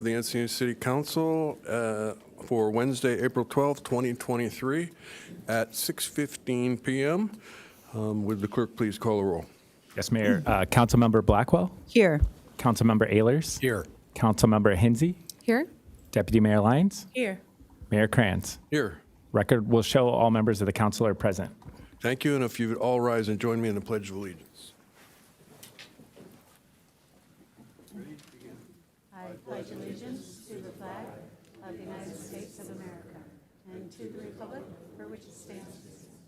The Encinitas City Council for Wednesday, April 12th, 2023 at 6:15 p.m. Would the clerk please call a roll? Yes, Mayor. Councilmember Blackwell? Here. Councilmember Ehlers? Here. Councilmember Hinsey? Here. Deputy Mayor Lyons? Here. Mayor Kranz? Here. Record will show all members of the council are present. Thank you, and if you would all rise and join me in the Pledge of Allegiance. I pledge allegiance to the flag of the United States of America and to the republic for which it stands,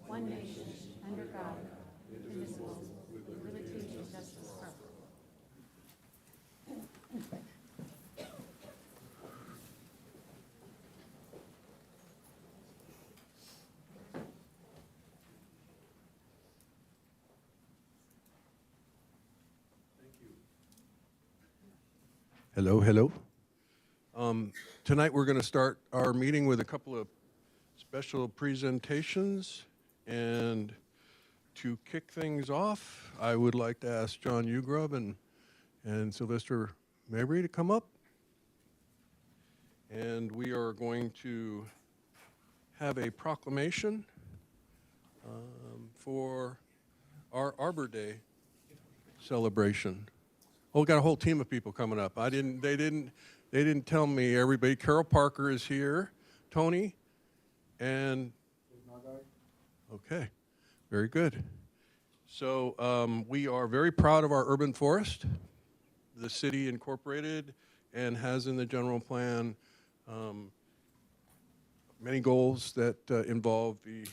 one nation, under God, indivisible, with liberty and justice for all. Hello, hello. Tonight we're going to start our meeting with a couple of special presentations, and to kick things off, I would like to ask John Ugrub and Sylvester Mabry to come up, and we are going to have a proclamation for our Arbor Day celebration. Oh, we got a whole team of people coming up. They didn't tell me everybody. Carol Parker is here, Tony, and okay, very good. So we are very proud of our urban forest. The city incorporated and has in the general plan many goals that involve the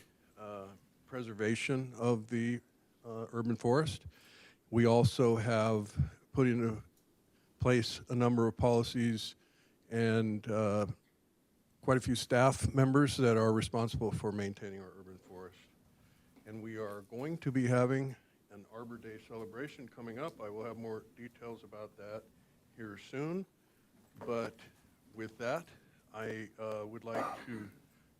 preservation of the urban forest. We also have put into place a number of policies and quite a few staff members that are responsible for maintaining our urban forest. And we are going to be having an Arbor Day celebration coming up. I will have more details about that here soon. But with that, I would like to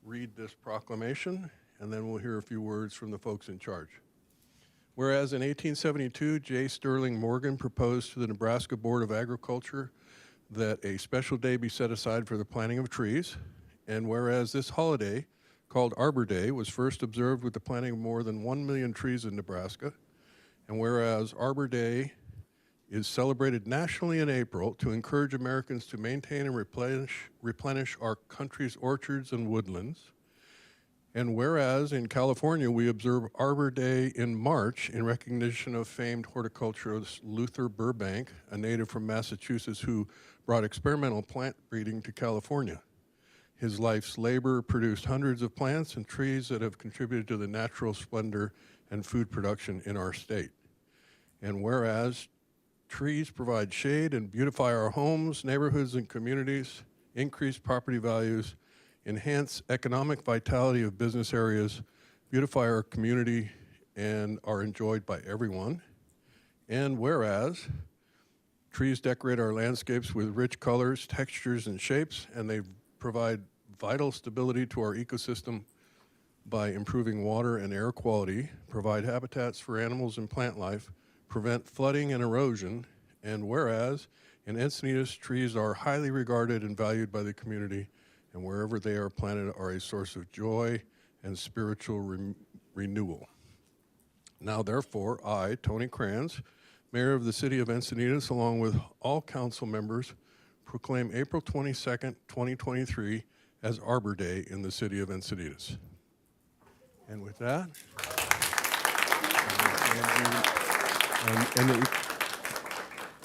read this proclamation, and then we'll hear a few words from the folks in charge. Whereas in 1872, J. Sterling Morgan proposed to the Nebraska Board of Agriculture that a special day be set aside for the planting of trees, and whereas this holiday, called Arbor Day, was first observed with the planting of more than 1 million trees in Nebraska, and whereas Arbor Day is celebrated nationally in April to encourage Americans to maintain and replenish our country's orchards and woodlands, and whereas in California, we observe Arbor Day in March in recognition of famed horticulturist Luther Burbank, a native from Massachusetts who brought experimental plant breeding to California. His life's labor produced hundreds of plants and trees that have contributed to the natural splendor and food production in our state. And whereas trees provide shade and beautify our homes, neighborhoods, and communities, increase property values, enhance economic vitality of business areas, beautify our community, and are enjoyed by everyone. And whereas trees decorate our landscapes with rich colors, textures, and shapes, and they provide vital stability to our ecosystem by improving water and air quality, provide habitats for animals and plant life, prevent flooding and erosion, and whereas in Encinitas, trees are highly regarded and valued by the community, and wherever they are planted are a source of joy and spiritual renewal. Now, therefore, I, Tony Kranz, Mayor of the City of Encinitas, along with all council members, proclaim April 22nd, 2023 as Arbor Day in the City of Encinitas. And with that, and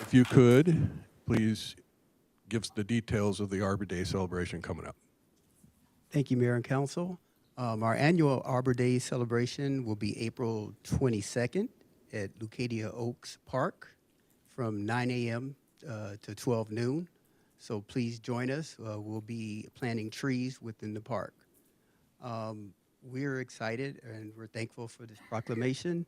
if you could, please give us the details of the Arbor Day celebration coming up. Thank you, Mayor and Council. Our annual Arbor Day celebration will be April 22nd at Leucadia Oaks Park from 9 a.m. To 12 noon. So please join us. We'll be planting trees within the park. We're excited and we're thankful for this proclamation.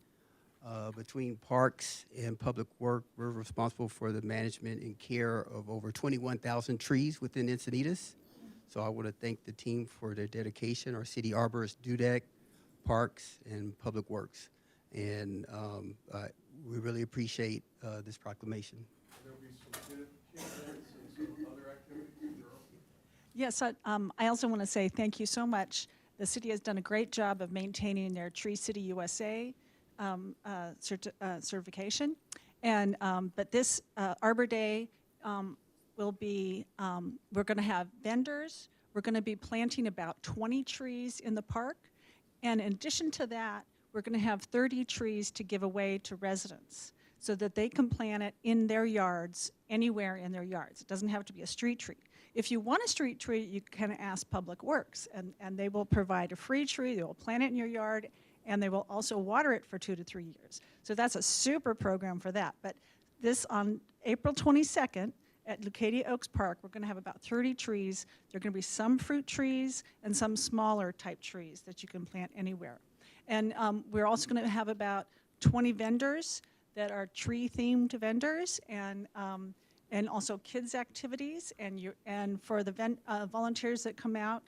Between parks and public work, we're responsible for the management and care of over 21,000 trees within Encinitas. So I want to thank the team for their dedication, our city arborists, DUDEC, parks, and public works. And we really appreciate this proclamation. There'll be some kid events and some other activities. Yes, I also want to say thank you so much. The city has done a great job of maintaining their Tree City USA certification. And, but this Arbor Day will be, we're going to have vendors. We're going to be planting about 20 trees in the park. And in addition to that, we're going to have 30 trees to give away to residents so that they can plant it in their yards, anywhere in their yards. It doesn't have to be a street tree. If you want a street tree, you can ask Public Works, and they will provide a free tree. They will plant it in your yard, and they will also water it for 2 to 3 years. So that's a super program for that. But this on April 22nd at Leucadia Oaks Park, we're going to have about 30 trees. There are going to be some fruit trees and some smaller type trees that you can plant anywhere. And we're also going to have about 20 vendors that are tree-themed vendors, and also kids' activities. And for the volunteers that come out,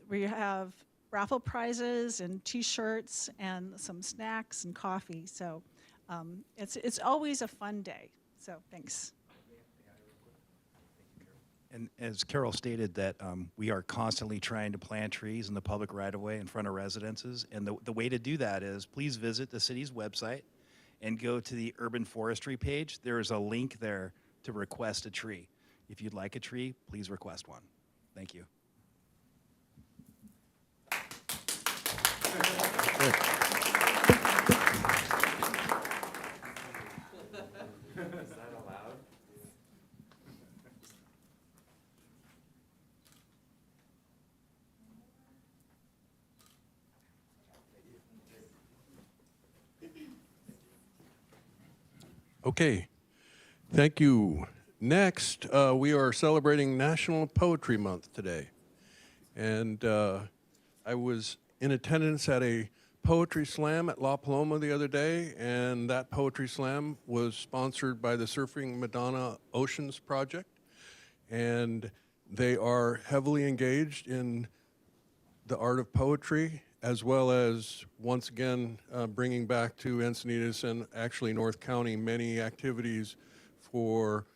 we have raffle prizes and T-shirts and some snacks and coffee. So it's always a fun day. So thanks. And as Carol stated, that we are constantly trying to plant trees in the public right-of-way in front of residences. And the way to do that is please visit the city's website and go to the urban forestry page. There is a link there to request a tree. If you'd like a tree, please request one. Thank you. Okay, thank you. Next, we are celebrating National Poetry Month today. And I was in attendance at a poetry slam at La Paloma the other day, and that poetry slam was sponsored by the Surfing Madonna Oceans Project. And they are heavily engaged in the art of poetry, as well as, once again, bringing back to Encinitas and actually North County many activities for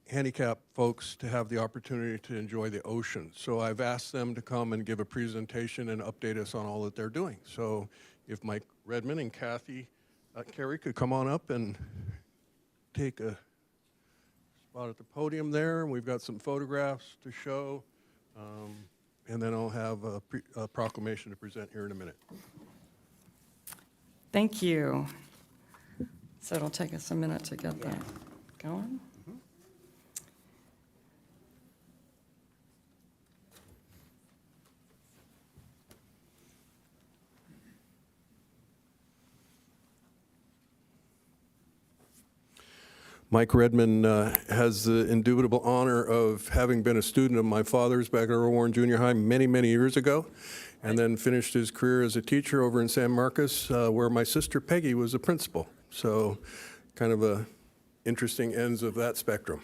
handicapped folks to have the opportunity to enjoy the ocean. So I've asked them to come and give a presentation and update us on all that they're doing. So if Mike Redmond and Kathy Carey could come on up and take a spot at the podium there. We've got some photographs to show. And then I'll have a proclamation to present here in a minute. Thank you. So it'll take us a minute to get that going. Mike Redmond has the indubitable honor of having been a student of my father's back at Earl Warren Junior High many, many years ago, and then finished his career as a teacher over in San Marcos, where my sister Peggy was a principal. So kind of interesting ends of that spectrum.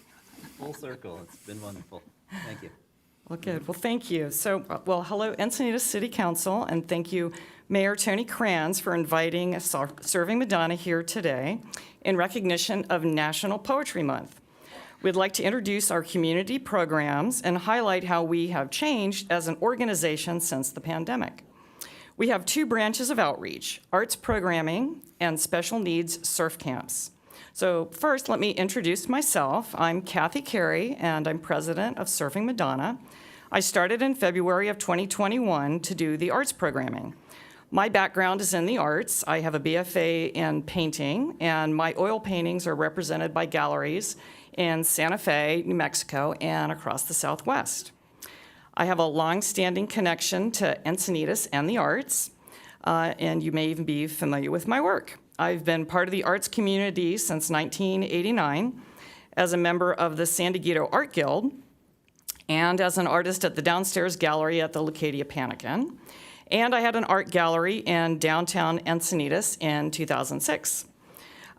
Full circle. It's been wonderful. Thank you. Well, good. Well, thank you. So, well, hello, Encinitas City Council, and thank you, Mayor Tony Kranz, for inviting Serving Madonna here today in recognition of National Poetry Month. We'd like to introduce our community programs and highlight how we have changed as an organization since the pandemic. We have 2 branches of outreach, arts programming and special needs surf camps. So first, let me introduce myself. I'm Kathy Carey, and I'm president of Surfing Madonna. I started in February of 2021 to do the arts programming. My background is in the arts. I have a BFA in painting, and my oil paintings are represented by galleries in Santa Fe, New Mexico, and across the Southwest. I have a long-standing connection to Encinitas and the arts, and you may even be familiar with my work. I've been part of the arts community since 1989 as a member of the San Diego Art Guild and as an artist at the downstairs gallery at the Leucadia Panican. And I had an art gallery in downtown Encinitas in 2006.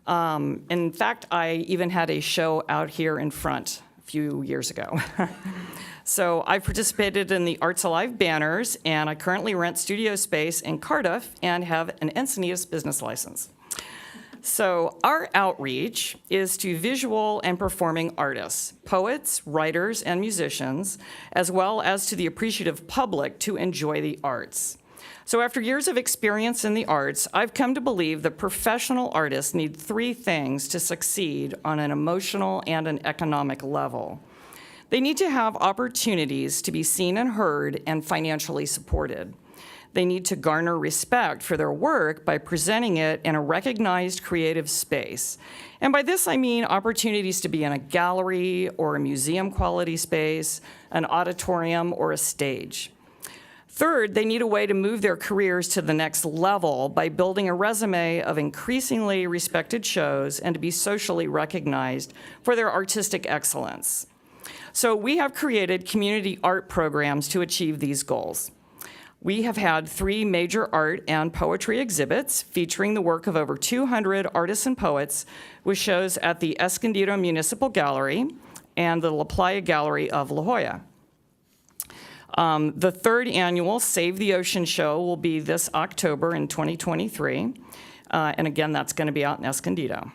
In fact, I even had a show out here in front a few years ago. So I participated in the Arts Alive banners, and I currently rent studio space in Cardiff and have an Encinitas business license. So our outreach is to visual and performing artists, poets, writers, and musicians, as well as to the appreciative public to enjoy the arts. So after years of experience in the arts, I've come to believe that professional artists need three things to succeed on an emotional and an economic level. They need to have opportunities to be seen and heard and financially supported. They need to garner respect for their work by presenting it in a recognized creative space. And by this, I mean opportunities to be in a gallery or a museum quality space, an auditorium, or a stage. Third, they need a way to move their careers to the next level by building a resume of increasingly respected shows and to be socially recognized for their artistic excellence. So we have created community art programs to achieve these goals. We have had 3 major art and poetry exhibits featuring the work of over 200 artists and poets with shows at the Escondido Municipal Gallery and the La Playa Gallery of La Jolla. The 3rd annual Save the Ocean show will be this October in 2023. And again, that's going to be out in Escondido.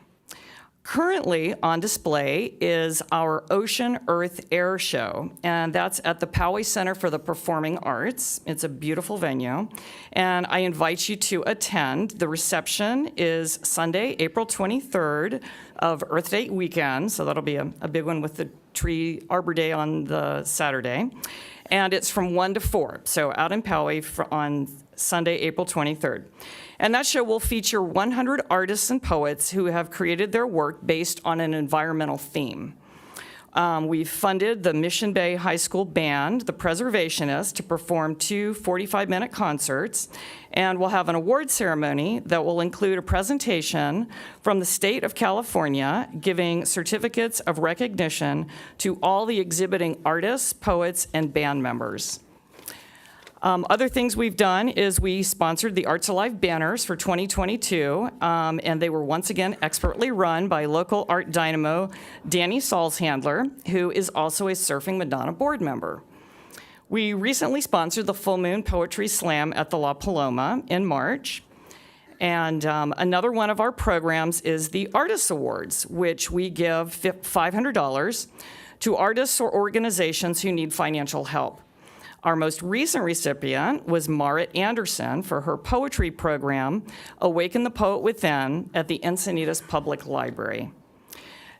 Currently on display is our Ocean, Earth, Air show, and that's at the Poway Center for the Performing Arts. It's a beautiful venue, and I invite you to attend. The reception is Sunday, April 23rd of Earth Day weekend, so that'll be a big one with the tree Arbor Day on the Saturday. And it's from 1 to 4, so out in Poway on Sunday, April 23rd. And that show will feature 100 artists and poets who have created their work based on an environmental theme. We've funded the Mission Bay High School Band, the Preservationists, to perform 2 45-minute concerts, and we'll have an award ceremony that will include a presentation from the state of California giving certificates of recognition to all the exhibiting artists, poets, and band members. Other things we've done is we sponsored the Arts Alive banners for 2022, and they were once again expertly run by local art dynamo Danny Salzhandler, who is also a Surfing Madonna board member. We recently sponsored the Full Moon Poetry Slam at the La Paloma in March. And another one of our programs is the Artists Awards, which we give $500 to artists or organizations who need financial help. Our most recent recipient was Marit Anderson for her poetry program, Awaken the Poet Within, at the Encinitas Public Library.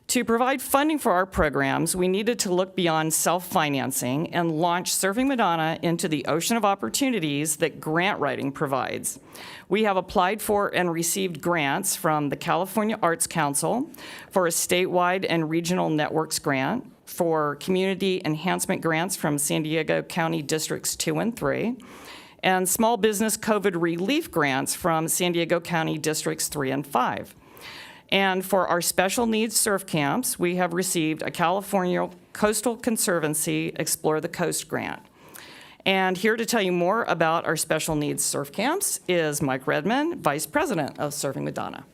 To provide funding for our programs, we needed to look beyond self-financing and launch Surfing Madonna into the ocean of opportunities that grant writing provides. We have applied for and received grants from the California Arts Council for a statewide and regional networks grant, for community enhancement grants from San Diego County Districts 2 and 3, and small business COVID relief grants from San Diego County Districts 3 and 5. And for our special needs surf camps, we have received a California Coastal Conservancy Explore the Coast grant. And here to tell you more about our special needs surf camps is Mike Redmond, Vice President of Surfing Madonna.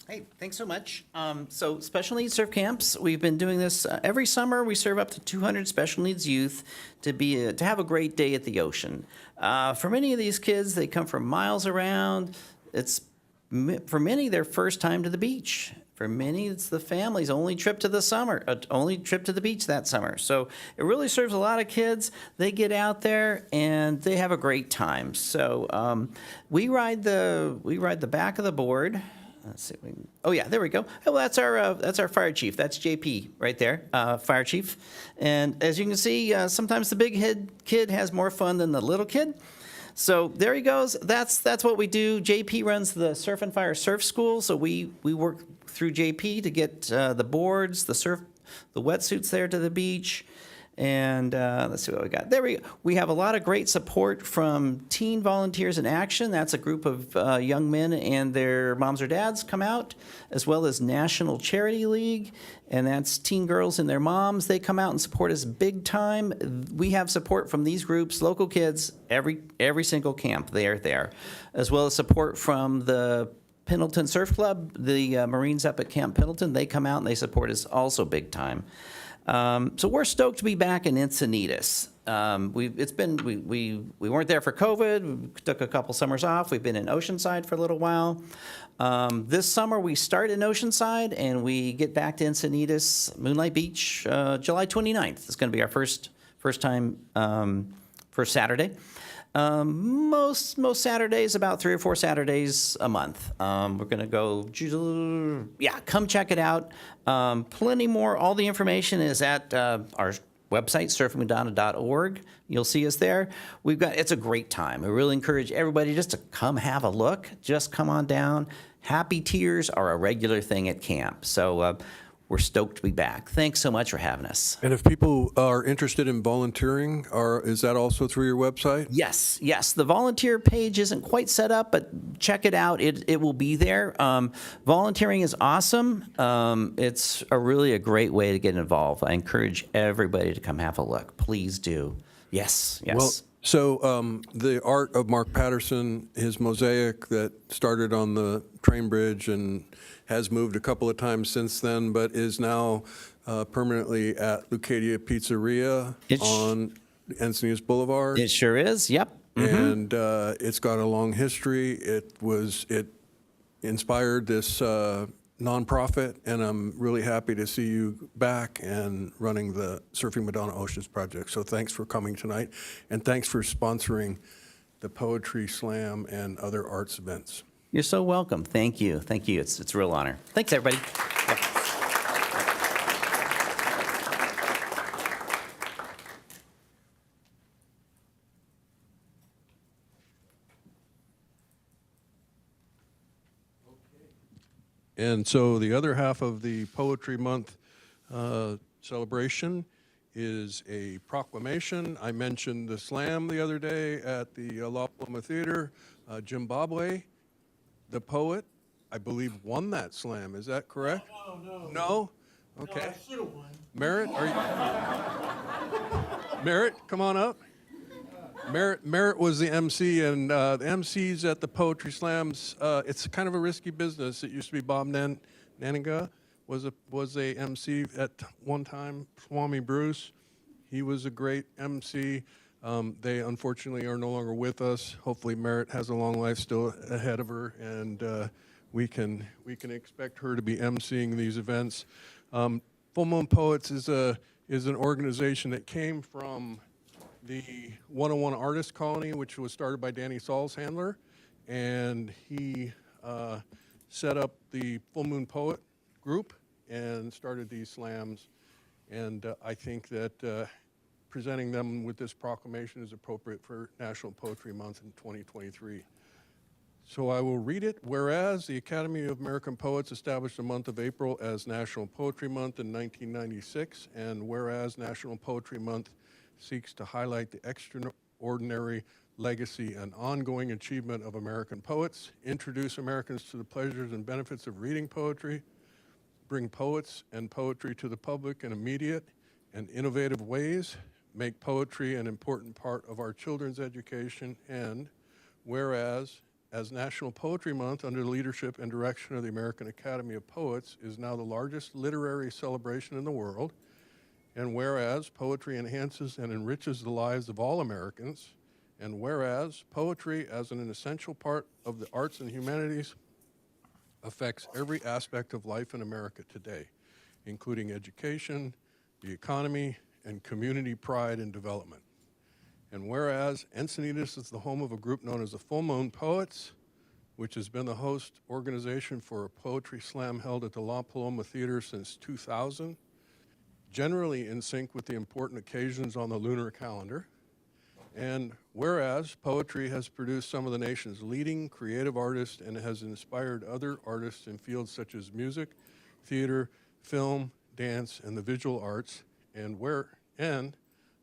Hey, thanks so much. So special needs surf camps, we've been doing this every summer. We serve up to 200 special needs youth to have a great day at the ocean. For many of these kids, they come from miles around. It's, for many, their first time to the beach. For many, it's the family's only trip to the beach that summer. So it really serves a lot of kids. They get out there and they have a great time. So we ride the back of the board. Let's see. Oh yeah, there we go. Oh, well, that's our fire chief. That's JP right there, fire chief. And as you can see, sometimes the big head kid has more fun than the little kid. So there he goes. That's what we do. JP runs the Surf and Fire Surf School. So we work through JP to get the boards, the wetsuits there to the beach. And let's see what we got. There we go. We have a lot of great support from Teen Volunteers in Action. That's a group of young men and their moms or dads come out, as well as National Charity League, and that's teen girls and their moms. They come out and support us big time. We have support from these groups, local kids, every single camp. They are there, as well as support from the Pendleton Surf Club, the Marines up at Camp Pendleton. They come out and they support us also big time. So we're stoked to be back in Encinitas. We weren't there for COVID. We took a couple summers off. We've been in Oceanside for a little while. This summer we start in Oceanside and we get back to Encinitas, Moonlight Beach, July 29th. It's going to be our first Saturday. Most Saturdays, about 3 or 4 Saturdays a month. We're going to go, come check it out. Plenty more. All the information is at our website, surfingmadonna.org. You'll see us there. It's a great time. I really encourage everybody just to come have a look. Just come on down. Happy tears are a regular thing at camp. So we're stoked to be back. Thanks so much for having us. And if people are interested in volunteering, is that also through your website? Yes. The volunteer page isn't quite set up, but check it out. It will be there. Volunteering is awesome. It's really a great way to get involved. I encourage everybody to come have a look. Please do. Yes. Well, so the art of Mark Patterson, his mosaic that started on the train bridge and has moved a couple of times since then, but is now permanently at Lucadia Pizzeria on Encinitas Boulevard. It sure is. Yep. And it's got a long history. It inspired this nonprofit, and I'm really happy to see you back and running the Surfing Madonna Oceans project. So thanks for coming tonight, and thanks for sponsoring the Poetry Slam and other arts events. You're so welcome. Thank you. It's a real honor. Thanks, everybody. Yep. And so the other half of the Poetry Month celebration is a proclamation. I mentioned the slam the other day at the La Paloma Theater. Zimbabwe, the poet, I believe, won that slam. Is that correct? No. No? Okay. No, I should have won. Merritt, Merritt, come on up. Merritt was the MC, and the MCs at the Poetry Slams, it's kind of a risky business. It used to be Bob Nanninga was a MC at one time. Swami Bruce, he was a great MC. They unfortunately are no longer with us. Hopefully Merritt has a long life still ahead of her, and we can expect her to be emceeing these events. Full Moon Poets is an organization that came from the 101 Artist Colony, which was started by Danny Salzhandler, and he set up the Full Moon Poet group and started these slams. And I think that presenting them with this proclamation is appropriate for National Poetry Month in 2023. So I will read it. Whereas the Academy of American Poets established the month of April as National Poetry Month in 1996, and whereas National Poetry Month seeks to highlight the extraordinary legacy and ongoing achievement of American poets, introduce Americans to the pleasures and benefits of reading poetry, bring poets and poetry to the public in immediate and innovative ways, make poetry an important part of our children's education, and whereas, as National Poetry Month, under the leadership and direction of the American Academy of Poets, is now the largest literary celebration in the world, and whereas poetry enhances and enriches the lives of all Americans, and whereas poetry as an essential part of the arts and humanities affects every aspect of life in America today, including education, the economy, and community pride and development. And whereas Encinitas is the home of a group known as the Full Moon Poets, which has been the host organization for a poetry slam held at the La Paloma Theater since 2000, generally in sync with the important occasions on the lunar calendar. And whereas poetry has produced some of the nation's leading creative artists and has inspired other artists in fields such as music, theater, film, dance, and the visual arts, and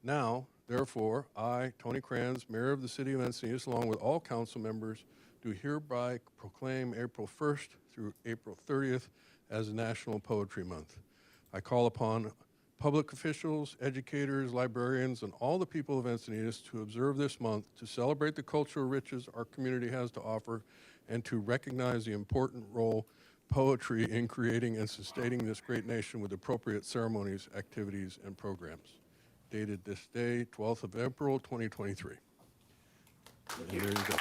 now, therefore, I, Tony Kranz, Mayor of the City of Encinitas, along with all council members, do hereby proclaim April 1st through April 30th as National Poetry Month. I call upon public officials, educators, librarians, and all the people of Encinitas to observe this month to celebrate the cultural riches our community has to offer and to recognize the important role poetry in creating and sustaining this great nation with appropriate ceremonies, activities, and programs. Dated this day, 12th of April, 2023. And there you go.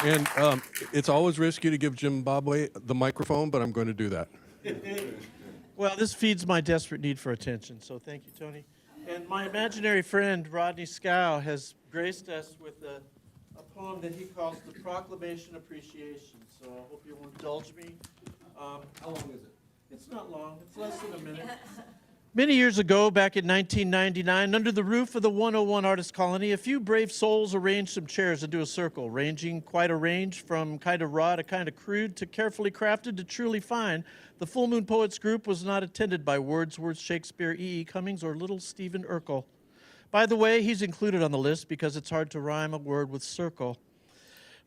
And it's always risky to give Zimbabwe the microphone, but I'm going to do that. Well, this feeds my desperate need for attention, so thank you, Tony. And my imaginary friend, Rodney Scow, has graced us with a poem that he calls the Proclamation Appreciation. So I hope you will indulge me. How long is it? It's not long. It's less than a minute. Many years ago, back in 1999, under the roof of the 101 Artist Colony, a few brave souls arranged some chairs into a circle, ranging quite a range from kind of raw to kind of crude to carefully crafted to truly fine. The Full Moon Poets group was not attended by Wordsworth, Shakespeare, E.E. Cummings, or little Stephen Urkel. By the way, he's included on the list because it's hard to rhyme a word with circle.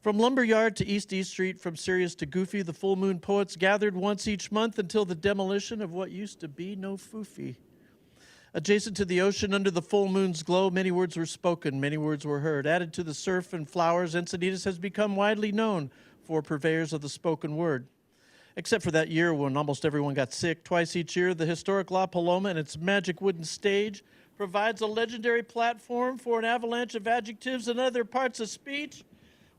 From Lumberyard to East Street, from serious to goofy, the Full Moon Poets gathered once each month until the demolition of what used to be no foofy. Adjacent to the ocean, under the full moon's glow, many words were spoken, many words were heard. Added to the surf and flowers, Encinitas has become widely known for purveyors of the spoken word. Except for that year when almost everyone got sick, twice each year, the historic La Paloma and its magic wooden stage provides a legendary platform for an avalanche of adjectives and other parts of speech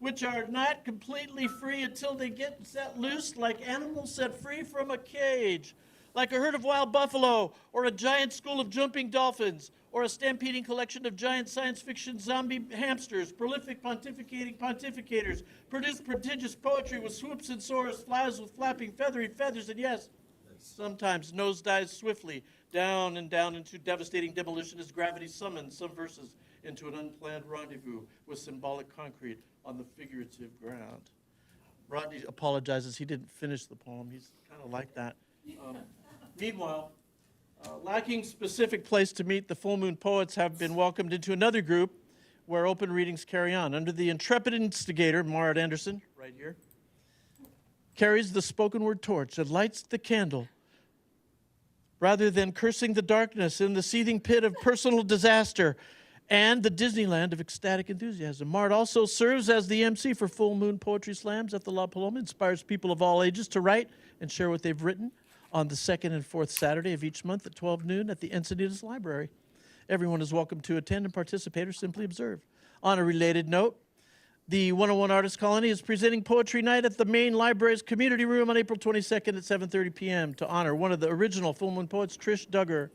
which are not completely free until they get set loose like animals set free from a cage, like a herd of wild buffalo, or a giant school of jumping dolphins, or a stampeding collection of giant science fiction zombie hamsters. Prolific pontificating pontificators produce prodigious poetry with swoops and soars, flies with flapping feathery feathers, and yes, sometimes nosedives swiftly down and down into devastating demolition as gravity summons some verses into an unplanned rendezvous with symbolic concrete on the figurative ground. Rodney apologizes. He didn't finish the poem. He's kind of like that. Meanwhile, lacking specific place to meet, the Full Moon Poets have been welcomed into another group where open readings carry on. Under the intrepid instigator, Marit Anderson, right here, carries the spoken word torch and lights the candle. Rather than cursing the darkness in the seething pit of personal disaster and the Disneyland of ecstatic enthusiasm, Mart also serves as the MC for Full Moon Poetry Slams at the La Paloma, inspires people of all ages to write and share what they've written on the second and fourth Saturday of each month at 12 noon at the Encinitas Library. Everyone is welcome to attend and participate or simply observe. On a related note, the 101 Artist Colony is presenting Poetry Night at the main library's community room on April 22nd at 7:30 p.m. to honor one of the original Full Moon Poets, Trish Duggar.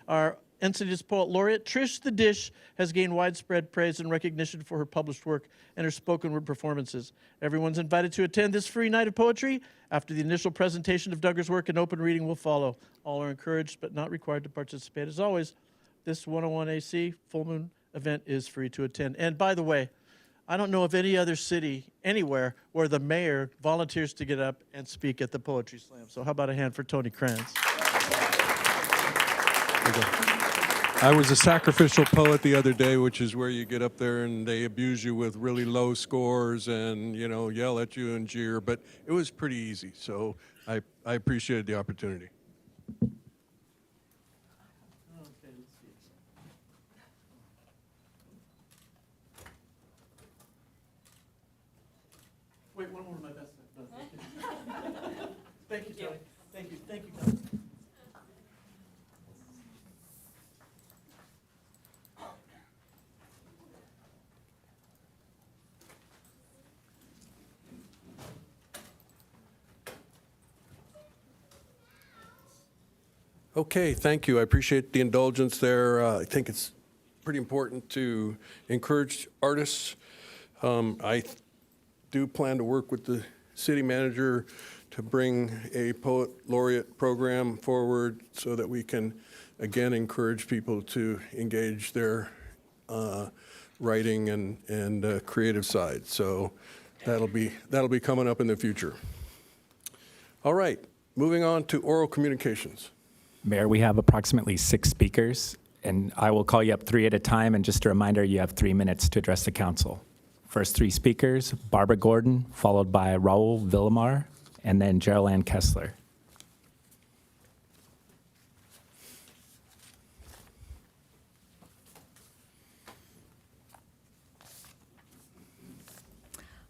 Our Encinitas Poet Laureate, Trish the Dish, has gained widespread praise and recognition for her published work and her spoken word performances. Everyone's invited to attend this free night of poetry. After the initial presentation of Duggar's work, an open reading will follow. All are encouraged but not required to participate. As always, this 101 AC Full Moon event is free to attend. And by the way, I don't know of any other city anywhere where the mayor volunteers to get up and speak at the Poetry Slam. So how about a hand for Tony Kranz? I was a sacrificial poet the other day, which is where you get up there and they abuse you with really low scores and, you know, yell at you and jeer. But it was pretty easy, so I appreciated the opportunity. Wait, one more of my best. No, thank you, Tony. Thank you, Tony. Okay, thank you. I appreciate the indulgence there. I think it's pretty important to encourage artists. I do plan to work with the city manager to bring a poet laureate program forward so that we can, again, encourage people to engage their writing and creative side. So that'll be coming up in the future. All right, moving on to oral communications. Mayor, we have approximately 6 speakers, and I will call you up 3 at a time. And just a reminder, you have 3 minutes to address the council. First 3 speakers, Barbara Gordon, followed by Raul Villamar, and then Gerald Ann Kessler.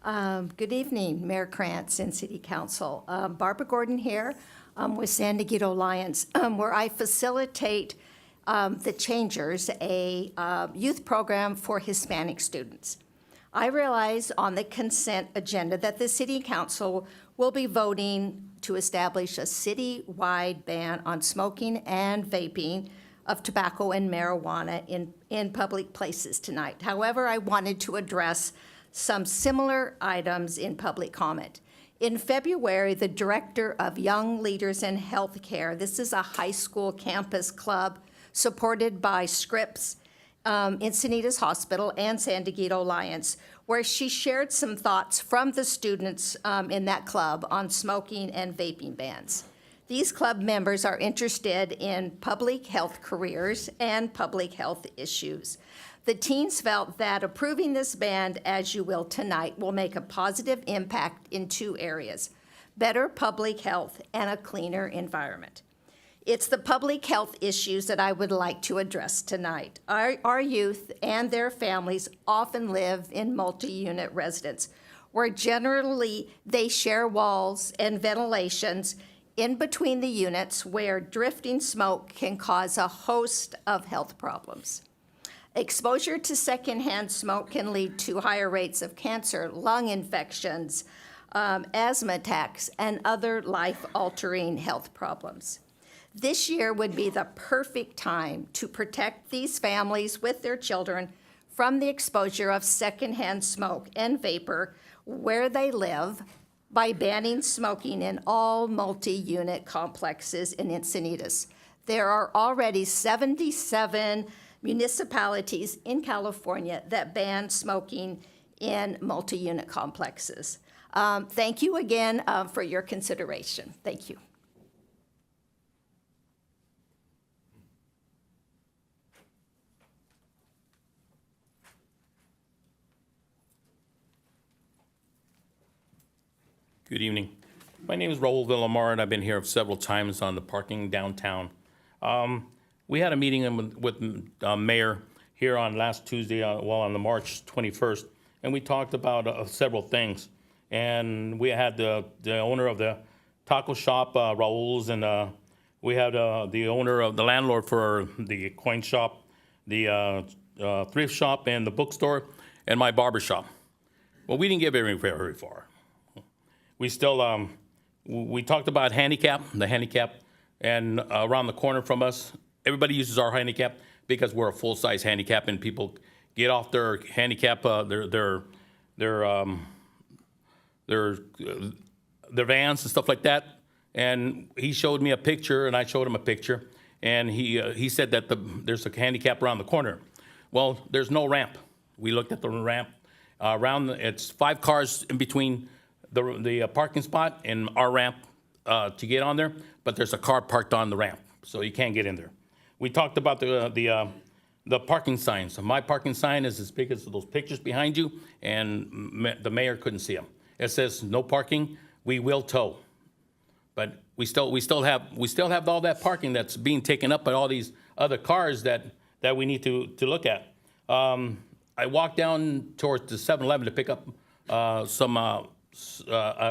Good evening, Mayor Krantz and City Council. Barbara Gordon here with San Diego Alliance, where I facilitate the Changers, a youth program for Hispanic students. I realize on the consent agenda that the City Council will be voting to establish a city-wide ban on smoking and vaping of tobacco and marijuana in public places tonight. However, I wanted to address some similar items in public comment. In February, the Director of Young Leaders in Healthcare, this is a high school campus club supported by Scripps, Encinitas Hospital, and San Diego Alliance, where she shared some thoughts from the students in that club on smoking and vaping bans. These club members are interested in public health careers and public health issues. The teens felt that approving this ban, as you will tonight, will make a positive impact in two areas: better public health and a cleaner environment. It's the public health issues that I would like to address tonight. Our youth and their families often live in multi-unit residence, where generally they share walls and ventilations in between the units, where drifting smoke can cause a host of health problems. Exposure to secondhand smoke can lead to higher rates of cancer, lung infections, asthma attacks, and other life-altering health problems. This year would be the perfect time to protect these families with their children from the exposure of secondhand smoke and vapor where they live by banning smoking in all multi-unit complexes in Encinitas. There are already 77 municipalities in California that ban smoking in multi-unit complexes. Thank you again for your consideration. Thank you. Good evening. My name is Raul Villamar, and I've been here several times on the parking downtown. We had a meeting with Mayor here on last Tuesday, on the March 21st, and we talked about several things. And we had the owner of the taco shop, Raul's, and we had the owner of the landlord for the coin shop, the thrift shop, and the bookstore, and my barber shop. Well, we didn't get very far. We still, we talked about the handicap, and around the corner from us, everybody uses our handicap because we're a full-size handicap, and people get off their handicap, their vans and stuff like that. And he showed me a picture, and I showed him a picture, and he said that there's a handicap around the corner. Well, there's no ramp. We looked at the ramp. It's 5 cars in between the parking spot and our ramp to get on there, but there's a car parked on the ramp, so you can't get in there. We talked about the parking signs. My parking sign is as big as those pictures behind you, and the mayor couldn't see them. It says no parking. We will tow, but we still have all that parking that's being taken up by all these other cars that we need to look at. I walked down towards the 7-Eleven to pick up some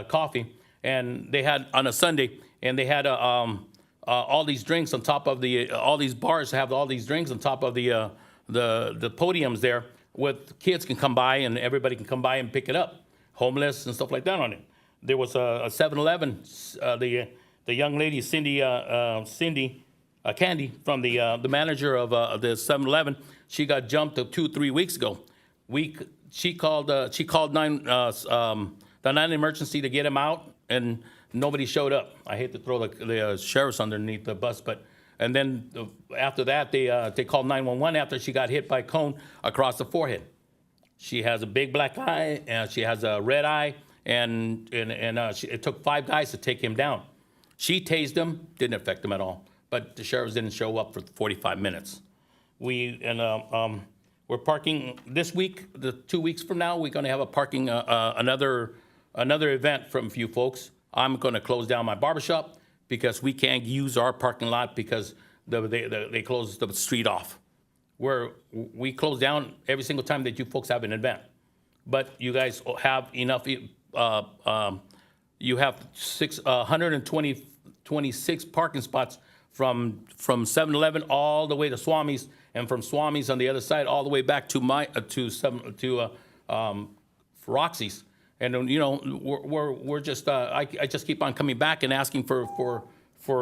coffee, and they had on a Sunday, and they had all these drinks on top of all these bars have all these drinks on top of the podiums there, with kids can come by and everybody can come by and pick it up, homeless and stuff like that on it. There was a 7-Eleven, the young lady Cindy Candy from the manager of the 7-Eleven. She got jumped 2-3 weeks ago. She called the 911 to get him out, and nobody showed up. I hate to throw the sheriffs underneath the bus, and then after that, they called 911 after she got hit by a cone across the forehead. She has a big black eye, and she has a red eye, and it took 5 guys to take him down. She tased him, didn't affect him at all, but the sheriffs didn't show up for 45 minutes. We're parking this week. 2 weeks from now, we're going to have a parking another event from a few folks. I'm going to close down my barbershop because we can't use our parking lot because they close the street off. We close down every single time that you folks have an event. but you guys have enough, you have 126 parking spots from 7-Eleven all the way to Swami's, and from Swami's on the other side all the way back to Roxy's. And you know, we're just I just keep on coming back and asking for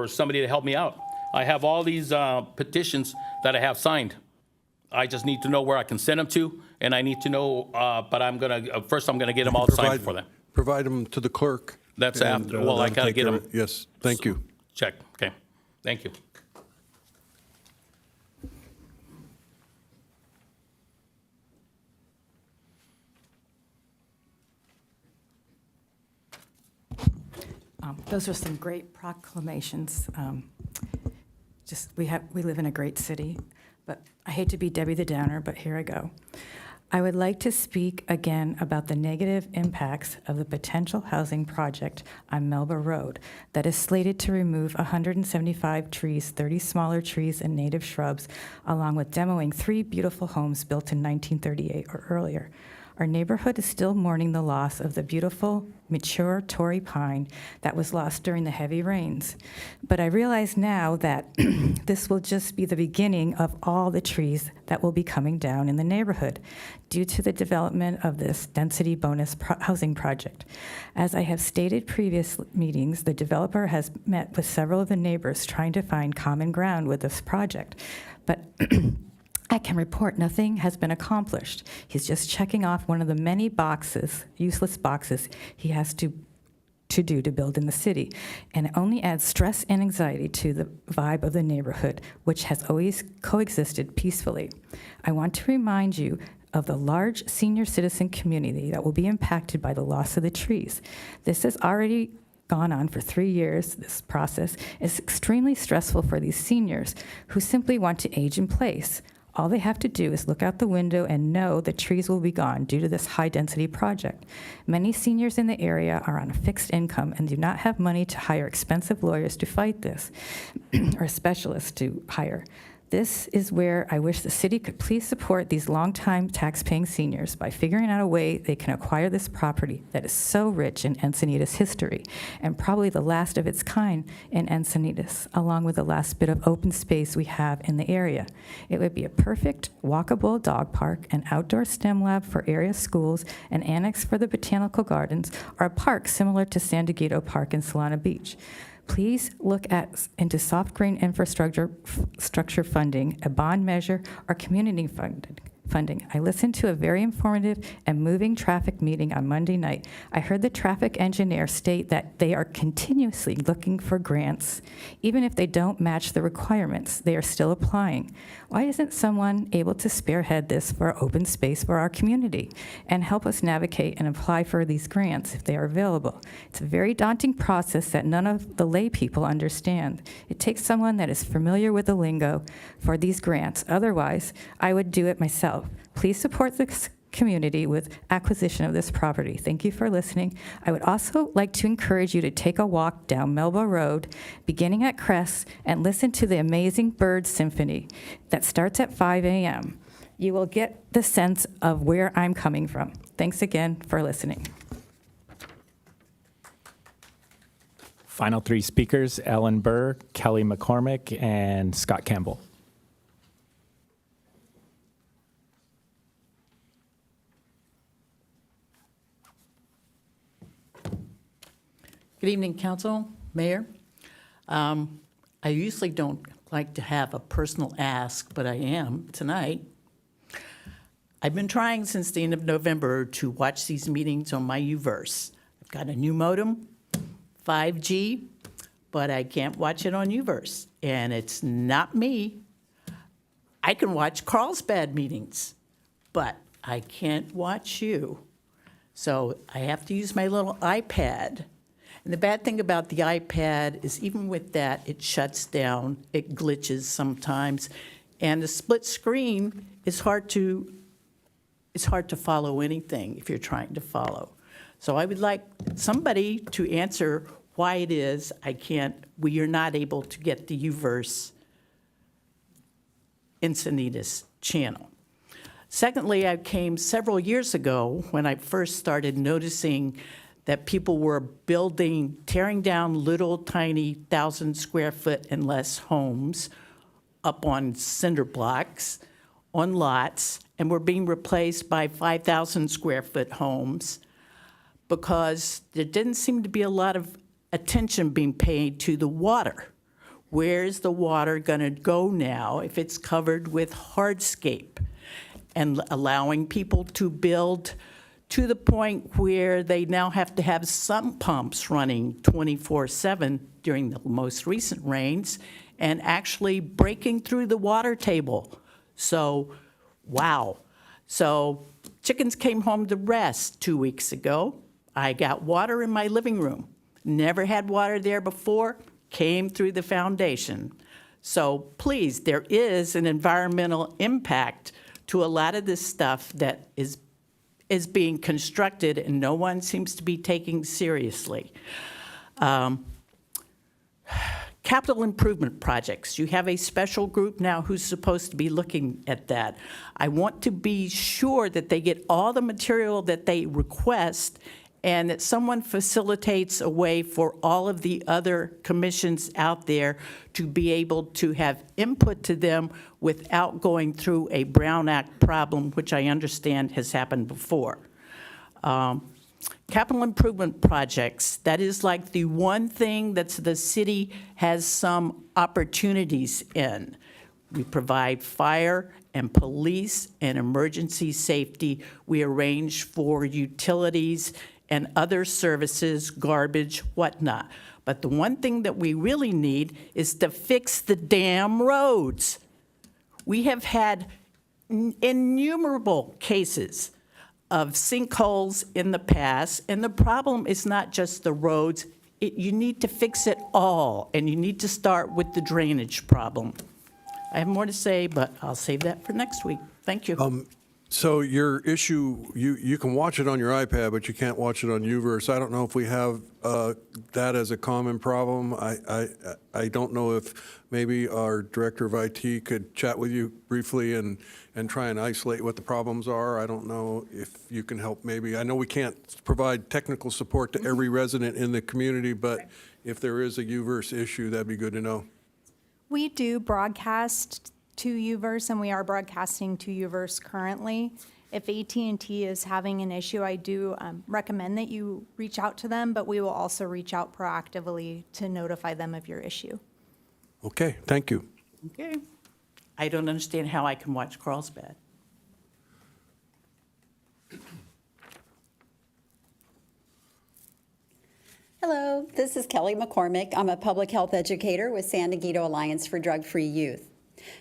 somebody to help me out. I have all these petitions that I have signed. I just need to know where I can send them to, and I need to know. But I'm gonna first I'm gonna get them all signed for them. Provide them to the clerk. That's and, after. Well, I they'll gotta take get care them. of it. Yes, thank you. Check. Okay. Thank you. Those are some great proclamations. We live in a great city, but I hate to be Debbie the Downer, but here I go. I would like to speak again about the negative impacts of the potential housing project on Melba Road that is slated to remove 175 trees, 30 smaller trees and native shrubs, along with demoing 3 beautiful homes built in 1938 or earlier. Our neighborhood is still mourning the loss of the beautiful, mature Torrey pine that was lost during the heavy rains. But I realize now that this will just be the beginning of all the trees that will be coming down in the neighborhood due to the development of this density bonus housing project. As I have stated previous meetings, the developer has met with several of the neighbors trying to find common ground with this project. But I can report nothing has been accomplished. He's just checking off one of the many boxes, useless boxes, he has to do to build in the city. And it only adds stress and anxiety to the vibe of the neighborhood, which has always coexisted peacefully. I want to remind you of the large senior citizen community that will be impacted by the loss of the trees. This has already gone on for 3 years. This process is extremely stressful for these seniors who simply want to age in place. All they have to do is look out the window and know the trees will be gone due to this high-density project. Many seniors in the area are on a fixed income and do not have money to hire expensive lawyers to fight this, or specialists to hire. This is where I wish the city could please support these longtime tax-paying seniors by figuring out a way they can acquire this property that is so rich in Encinitas history and probably the last of its kind in Encinitas, along with the last bit of open space we have in the area. It would be a perfect walkable dog park, an outdoor STEM lab for area schools, an annex for the botanical gardens, or a park similar to San Diego Park in Solana Beach. Please look into soft green infrastructure funding, a bond measure, or community funding. I listened to a very informative and moving traffic meeting on Monday night. I heard the traffic engineer state that they are continuously looking for grants. Even if they don't match the requirements, they are still applying. Why isn't someone able to spearhead this for open space for our community and help us navigate and apply for these grants if they are available? It's a very daunting process that none of the lay people understand. It takes someone that is familiar with the lingo for these grants. Otherwise, I would do it myself. Please support the community with acquisition of this property. Thank you for listening. I would also like to encourage you to take a walk down Melba Road, beginning at Crest, and listen to the amazing bird symphony that starts at 5 a.m. You will get the sense of where I'm coming from. Thanks again for listening. Final 3 speakers, Ellen Burr, Kelly McCormick, and Scott Campbell. Good evening, Council, Mayor. I usually don't like to have a personal ask, but I am tonight. I've been trying since the end of November to watch these meetings on my UVerse. I've got a new modem, 5G, but I can't watch it on UVerse. And it's not me. I can watch Carlsbad meetings, but I can't watch you. So I have to use my little iPad. And the bad thing about the iPad is even with that, it shuts down, it glitches sometimes, and the split screen is hard to follow anything if you're trying to follow. So I would like somebody to answer why it is we are not able to get the UVerse Encinitas channel. Secondly, I came several years ago when I first started noticing that people were tearing down little tiny 1,000 square foot and less homes up on cinder blocks, on lots, and were being replaced by 5,000 square foot homes because there didn't seem to be a lot of attention being paid to the water. Where's the water going to go now if it's covered with hardscape? And allowing people to build to the point where they now have to have sump pumps running 24/7 during the most recent rains and actually breaking through the water table. So, wow. So chickens came home to rest 2 weeks ago. I got water in my living room. Never had water there before, came through the foundation. So please, there is an environmental impact to a lot of this stuff that is being constructed and no one seems to be taking seriously. Capital improvement projects. You have a special group now who's supposed to be looking at that. I want to be sure that they get all the material that they request and that someone facilitates a way for all of the other commissions out there to be able to have input to them without going through a Brown Act problem, which I understand has happened before. Capital improvement projects, that is like the one thing that the city has some opportunities in. We provide fire and police and emergency safety. We arrange for utilities and other services, garbage, whatnot. But the one thing that we really need is to fix the damn roads. We have had innumerable cases of sinkholes in the past, and the problem is not just the roads. You need to fix it all, and you need to start with the drainage problem. I have more to say, but I'll save that for next week. Thank you. So your issue, you can watch it on your iPad, but you can't watch it on UVerse. I don't know if we have that as a common problem. I don't know if maybe our director of IT could chat with you briefly and try and isolate what the problems are. I don't know if you can help maybe. I know we can't provide technical support to every resident in the community, but if there is a UVerse issue, that'd be good to know. We do broadcast to UVerse, and we are broadcasting to UVerse currently. If AT&T is having an issue, I do recommend that you reach out to them, but we will also reach out proactively to notify them of your issue. Okay, thank you. Okay. I don't understand how I can watch Carlsbad. Hello, this is Kelly McCormick. I'm a public health educator with San Diego Alliance for Drug-Free Youth.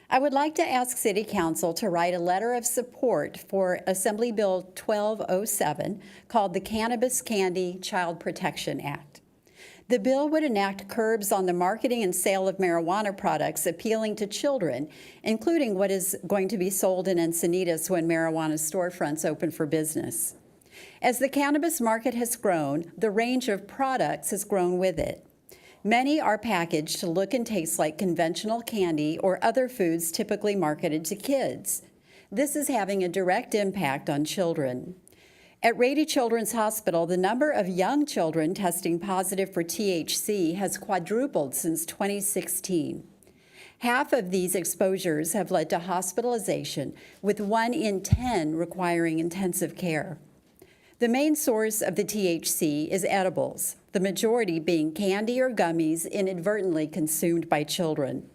I would like to ask City Council to write a letter of support for Assembly Bill 1207 called the Cannabis Candy Child Protection Act. The bill would enact curbs on the marketing and sale of marijuana products appealing to children, including what is going to be sold in Encinitas when marijuana storefronts open for business. As the cannabis market has grown, the range of products has grown with it. Many are packaged to look and taste like conventional candy or other foods typically marketed to kids. This is having a direct impact on children. At Rady Children's Hospital, the number of young children testing positive for THC has quadrupled since 2016. Half of these exposures have led to hospitalization, with 1 in 10 requiring intensive care. The main source of the THC is edibles, the majority being candy or gummies inadvertently consumed by children.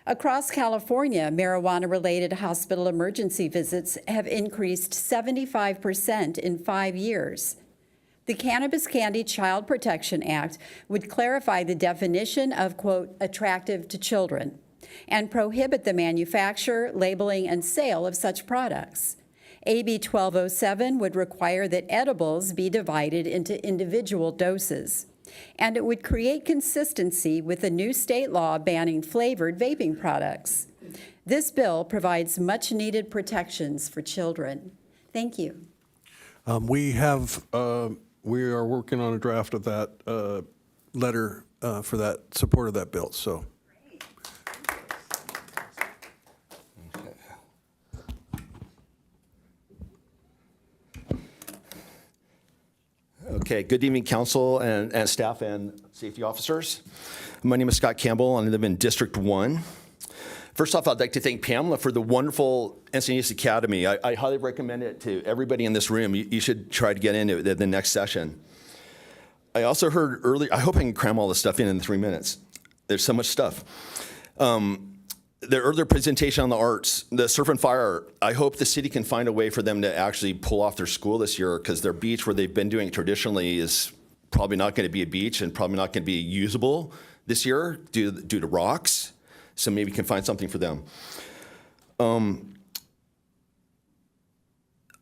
Across California, marijuana-related hospital emergency visits have increased 75% in 5 years. The Cannabis Candy Child Protection Act would clarify the definition of, quote, attractive to children, and prohibit the manufacture, labeling, and sale of such products. AB 1207 would require that edibles be divided into individual doses, and it would create consistency with the new state law banning flavored vaping products. This bill provides much-needed protections for children. Thank you. We are working on a draft of that letter for that support of that bill. So. Okay, good evening, council and staff and safety officers. My name is Scott Campbell, and I live in District 1. First off, I'd like to thank Pamela for the wonderful Encinitas Academy. I highly recommend it to everybody in this room. You should try to get into it the next session. I also heard earlier, I hope I can cram all this stuff in 3 minutes. There's so much stuff. The earlier presentation on the arts, the Surf and Fire, I hope the city can find a way for them to actually pull off their school this year, because their beach where they've been doing it traditionally is probably not going to be a beach and probably not going to be usable this year due to rocks. So maybe we can find something for them.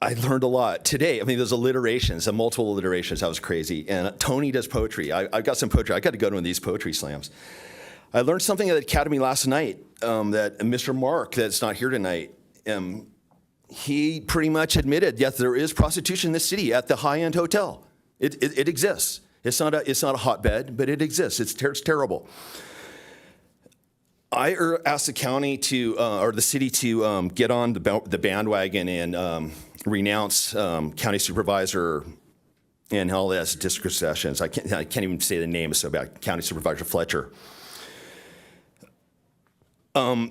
I learned a lot today. I mean, there's alliterations, multiple alliterations. That was crazy. And Tony does poetry. I got some poetry. I got to go to one of these poetry slams. I learned something at the Academy last night that Mr. Mark, that's not here tonight, he pretty much admitted, yes, there is prostitution in this city at the high-end hotel. It exists. It's not a hotbed, but it exists. It's terrible. I asked the county or the city to get on the bandwagon and renounce county supervisor and all that district sessions. I can't even say the name. It's about County Supervisor Fletcher.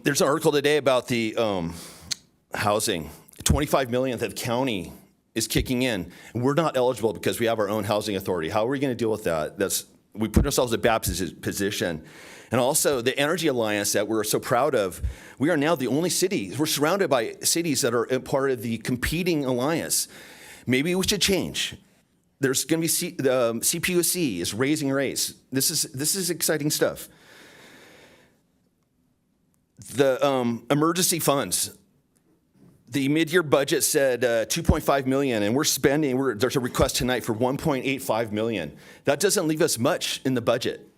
There's an article today about the housing. $25 million that the county is kicking in. We're not eligible because we have our own housing authority. How are we going to deal with that? We put ourselves in a bad position. And also the Energy Alliance that we're so proud of, we are now the only city. We're surrounded by cities that are part of the competing alliance. Maybe we should change. There's going to be the CPUC is raising rates. This is exciting stuff. The emergency funds. The mid-year budget said $2.5 million, and we're spending. There's a request tonight for $1.85 million. That doesn't leave us much in the budget.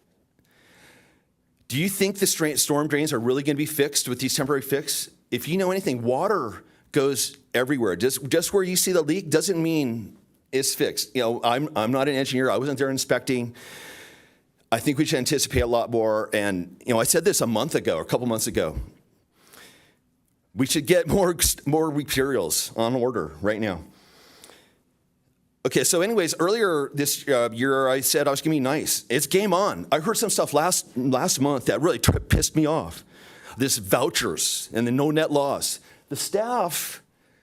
Do you think the storm drains are really going to be fixed with these temporary fixes? If you know anything, water goes everywhere. Just where you see the leak doesn't mean it's fixed. You know, I'm not an engineer. I wasn't there inspecting. I think we should anticipate a lot more. And I said this a couple months ago. We should get more materials on order right now. Okay, so anyways, earlier this year I said I was going to be nice. It's game on. I heard some stuff last month that really pissed me off. This vouchers and the no net loss. The staff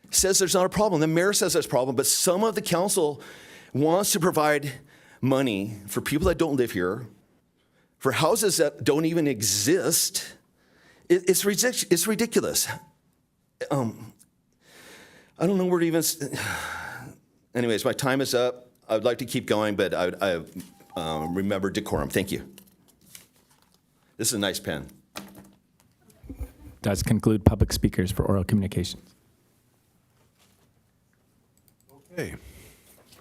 says there's not a problem. The mayor says there's a problem, but some of the council wants to provide money for people that don't live here, for houses that don't even exist. It's ridiculous. I don't know where to even. Anyways, my time is up. I'd like to keep going, but I remember decorum. Thank you. This is a nice pen. Does conclude public speakers for oral communications. Okay.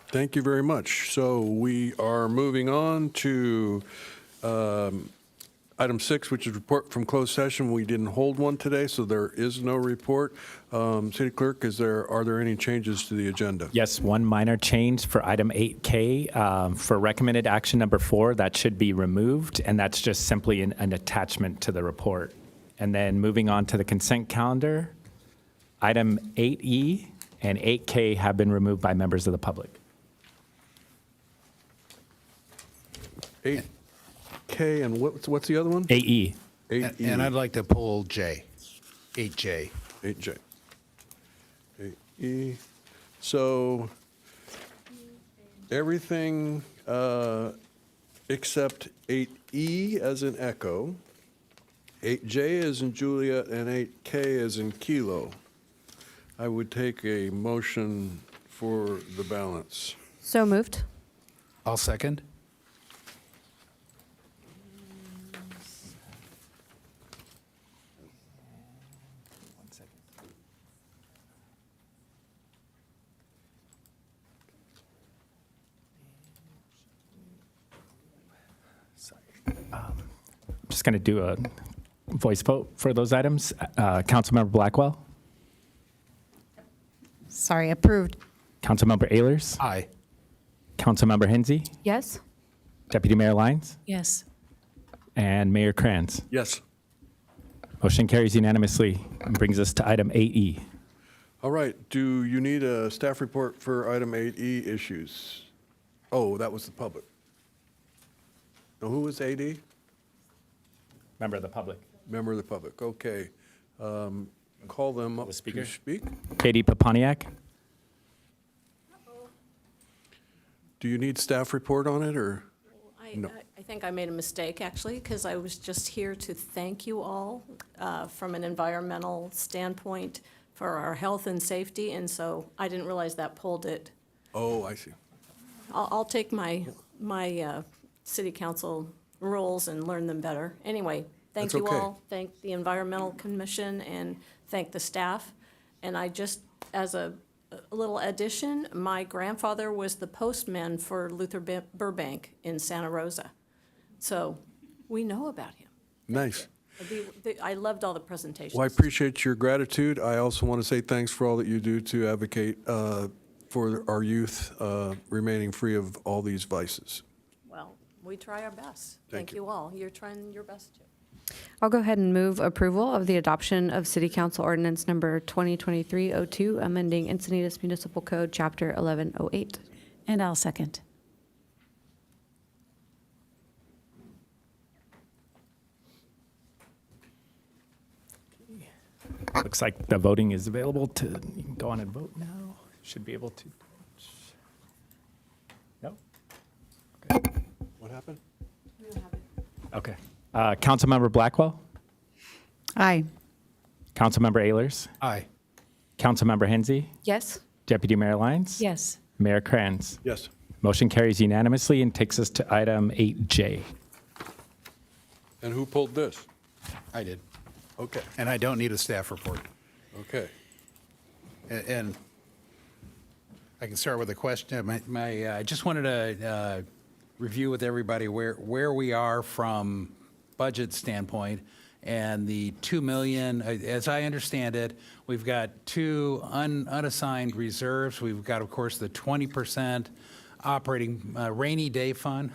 Thank you very much. So we are moving on to item 6, which is report from closed session. We didn't hold one today, so there is no report. City Clerk, are there any changes to the agenda? Yes, one minor change for item 8K. For recommended action number 4, that should be removed, and that's just simply an attachment to the report. And then moving on to the consent calendar, item 8E and 8K have been removed by members of the public. 8K and what's the other one? 8E. 8E. And I'd like to pull J, 8J. 8J. 8E. So everything except 8E as in echo, 8J as in Juliet, and 8K as in kilo. I would take a motion for the balance. So moved. I'll second. Just going to do a voice vote for those items. Councilmember Blackwell, Sorry, approved. Councilmember Ehlers, Aye. Councilmember Hensy, Yes? Deputy Mayor Lyons, Yes. and Mayor Kranz. Yes. Motion carries unanimously and brings us to item 8E. All right. Do you need a staff report for item 8E issues? Oh, that was the public. Now, who was AD? Member of the public. Member of the public, okay. Call them up The to speaker? speak. Katie Paponiak. Do you need staff report on it, or? No. I think I made a mistake, actually, because I was just here to thank you all from an environmental standpoint for our health and safety, and so I didn't realize that pulled it. Oh, I see. I'll take my city council rules and learn them better. Anyway, thank That's you okay. all. Thank the Environmental Commission and thank the staff. And I just, as a little addition, my grandfather was the postman for Luther Burbank in Santa Rosa. So we know about him. Nice. I loved all the presentations. Well, I appreciate your gratitude. I also want to say thanks for all that you do to advocate for our youth remaining free of all these vices. Well, we try our best. Thank Thank you all. You're trying your best too. I'll go ahead and move approval of the adoption of City Council Ordinance Number 2023-02, amending Encinitas Municipal Code, Chapter 1108. And I'll second. Looks like the voting is available to, you can go on and vote now. Should be able to. No? What happened? Okay. Councilmember Blackwell? Aye. Councilmember Ehlers? Aye. Councilmember Hensy? Yes? Deputy Mayor Lyons? Yes. Mayor Kranz? Yes. Motion carries unanimously and takes us to item 8J. And who pulled this? I did. Okay, And I don't need a staff report. okay. And I can start with a question. I just wanted to review with everybody where we are from budget standpoint and the 2 million. As I understand it, we've got two unassigned reserves. We've got, of course, the 20% operating rainy day fund,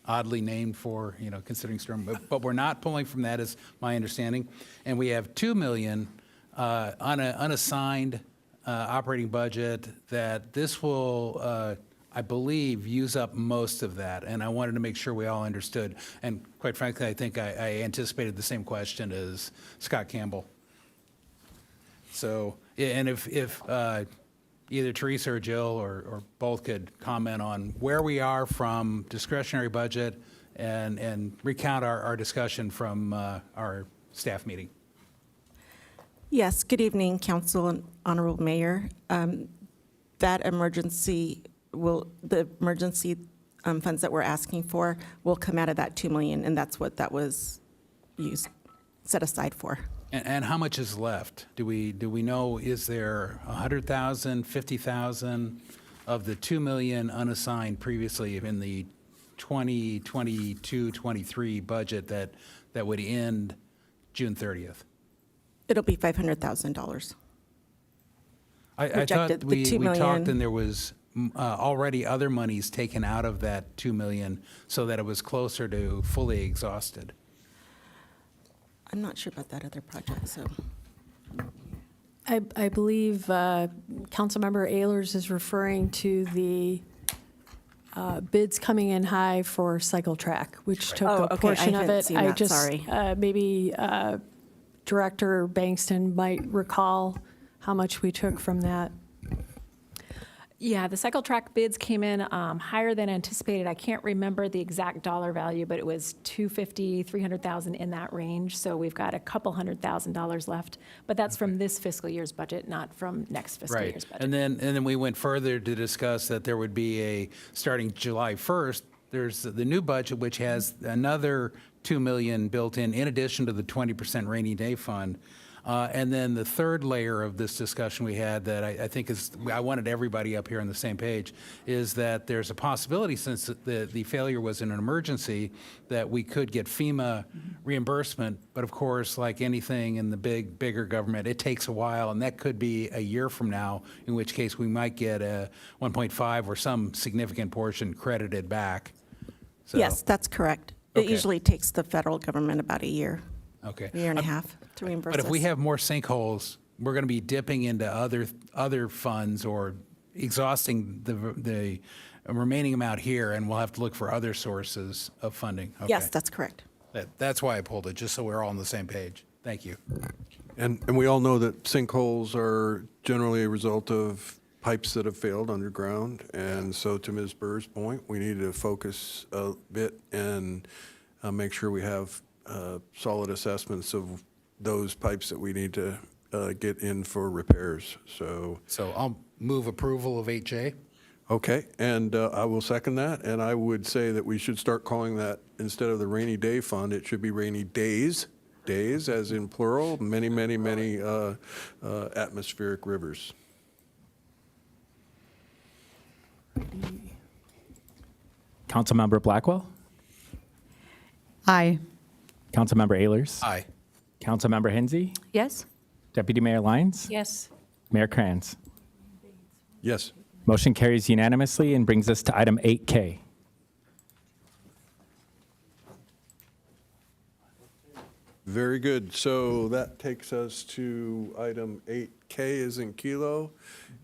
oddly named for, considering storm, but we're not pulling from that, is my understanding. And we have 2 million unassigned operating budget that this will, I believe, use up most of that. And I wanted to make sure we all understood. And quite frankly, I think I anticipated the same question as Scott Campbell. So, and if either Teresa or Jill or both could comment on where we are from discretionary budget and recount our discussion from our staff meeting. Yes, good evening, Council and Honorable Mayor. The emergency funds that we're asking for will come out of that 2 million, and that's what that was set aside for. And how much is left? Do we know, is there 100,000, 50,000 of the 2 million unassigned previously in the 2022-23 budget that would end June 30th? It'll be $500,000. I thought Projected, the we 2 million. talked and there was already other monies taken out of that 2 million so that it was closer to fully exhausted. I'm not sure about that other project, so. I believe Councilmember Ehlers is referring to the bids coming in high for Cycle Track, which took Oh, a okay, portion I of hadn't it. seen that, sorry. Maybe Director Bankston might recall how much we took from that. Yeah, the cycle track bids came in higher than anticipated. I can't remember the exact dollar value, but it was 250, 300,000 in that range. So we've got a couple $100,000 left, but that's from this fiscal year's budget, not from next fiscal year's budget. And then we went further to discuss that there would be starting July 1st, there's the new budget, which has another 2 million built in addition to the 20% rainy day fund. And then the third layer of this discussion we had that I think I wanted everybody up here on the same page, is that there's a possibility, since the failure was an emergency, that we could get FEMA reimbursement. But of course, like anything in the bigger government, it takes a while, and that could be a year from now, in which case we might get a 1.5 or some significant portion credited back. So, Yes, that's correct. It Okay. usually takes the federal government about a year. Okay. A year and a half to reimburse But if we us. have more sinkholes, we're going to be dipping into other funds or exhausting the remaining amount here, and we'll have to look for other sources of funding. Okay. Yes, that's correct. That's why I pulled it, just so we're all on the same page. Thank you. And we all know that sinkholes are generally a result of pipes that have failed underground. And so to Ms. Burr's point, we need to focus a bit and make sure we have solid assessments of those pipes that we need to get in for repairs. So I'll move approval of 8J. okay, and I will second that, and I would say that we should start calling that, instead of the rainy day fund, it should be rainy days, as in plural, many, many, many atmospheric rivers. Councilmember Blackwell? Aye. Councilmember Ehlers? Aye. Councilmember Hensy? Yes? Deputy Mayor Lyons? Yes. Mayor Kranz? Yes. Motion carries unanimously and brings us to item 8K. Very good. So that takes us to item 8K is in Kilo,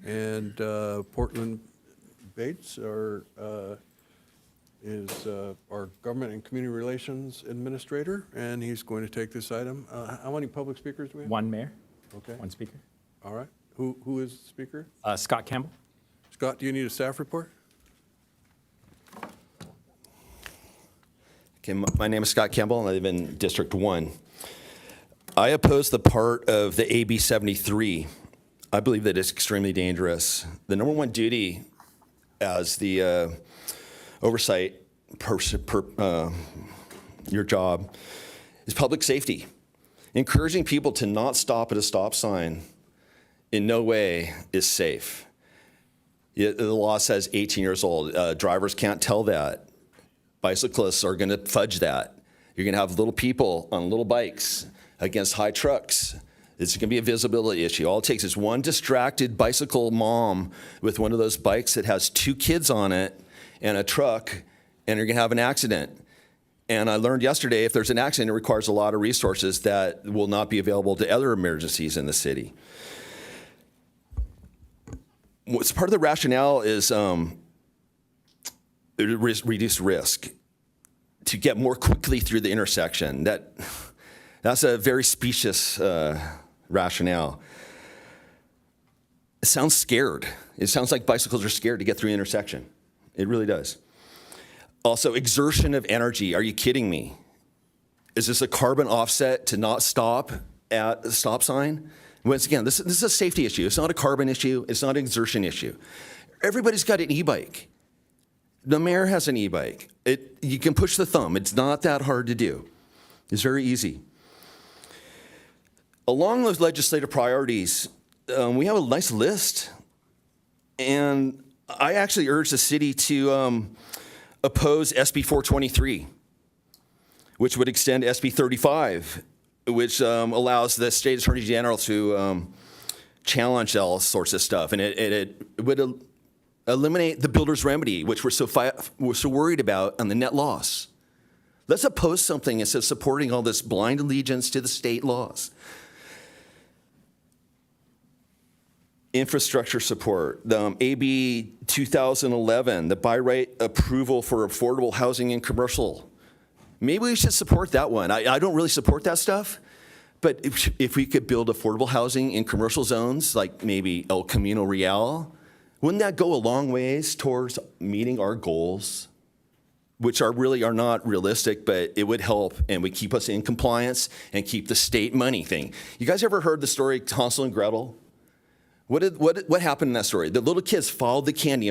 and Portland Bates is our Government and Community Relations Administrator, and he's going to take this item. How many public speakers do we have? One mayor, Okay. one speaker. All right. Who is the speaker? Scott Campbell. Scott, do you need a staff report? Okay, my name is Scott Campbell, and I live in District 1. I oppose the part of the AB 73. I believe that it's extremely dangerous. The number one duty as the oversight your job is public safety. Encouraging people to not stop at a stop sign in no way is safe. The law says 18 years old. Drivers can't tell that. Bicyclists are going to fudge that. You're going to have little people on little bikes against high trucks. It's going to be a visibility issue. All it takes is one distracted bicycle mom with one of those bikes that has two kids on it and a truck, and you're going to have an accident. And I learned yesterday, if there's an accident, it requires a lot of resources that will not be available to other emergencies in the city. What's part of the rationale is reduced risk to get more quickly through the intersection. That's a very specious rationale. It sounds scared. It sounds like bicycles are scared to get through the intersection. It really does. Also, exertion of energy. Are you kidding me? Is this a carbon offset to not stop at the stop sign? Once again, this is a safety issue. It's not a carbon issue. It's not an exertion issue. Everybody's got an e-bike. The mayor has an e-bike. You can push the thumb. It's not that hard to do. It's very easy. Along those legislative priorities, we have a nice list. And I actually urge the city to oppose SB 423, which would extend SB 35, which allows the state attorney general to challenge all sorts of stuff. And it would eliminate the builder's remedy, which we're so worried about on the net loss. Let's oppose something instead of supporting all this blind allegiance to the state laws. Infrastructure support, the AB 2011, the by right approval for affordable housing in commercial. Maybe we should support that one. I don't really support that stuff, but if we could build affordable housing in commercial zones, like maybe El Camino Real, wouldn't that go a long ways towards meeting our goals, which are not realistic, but it would help and would keep us in compliance and keep the state money thing. You guys ever heard the story Hansel and Gretel? What happened in that story? The little kids followed the candy,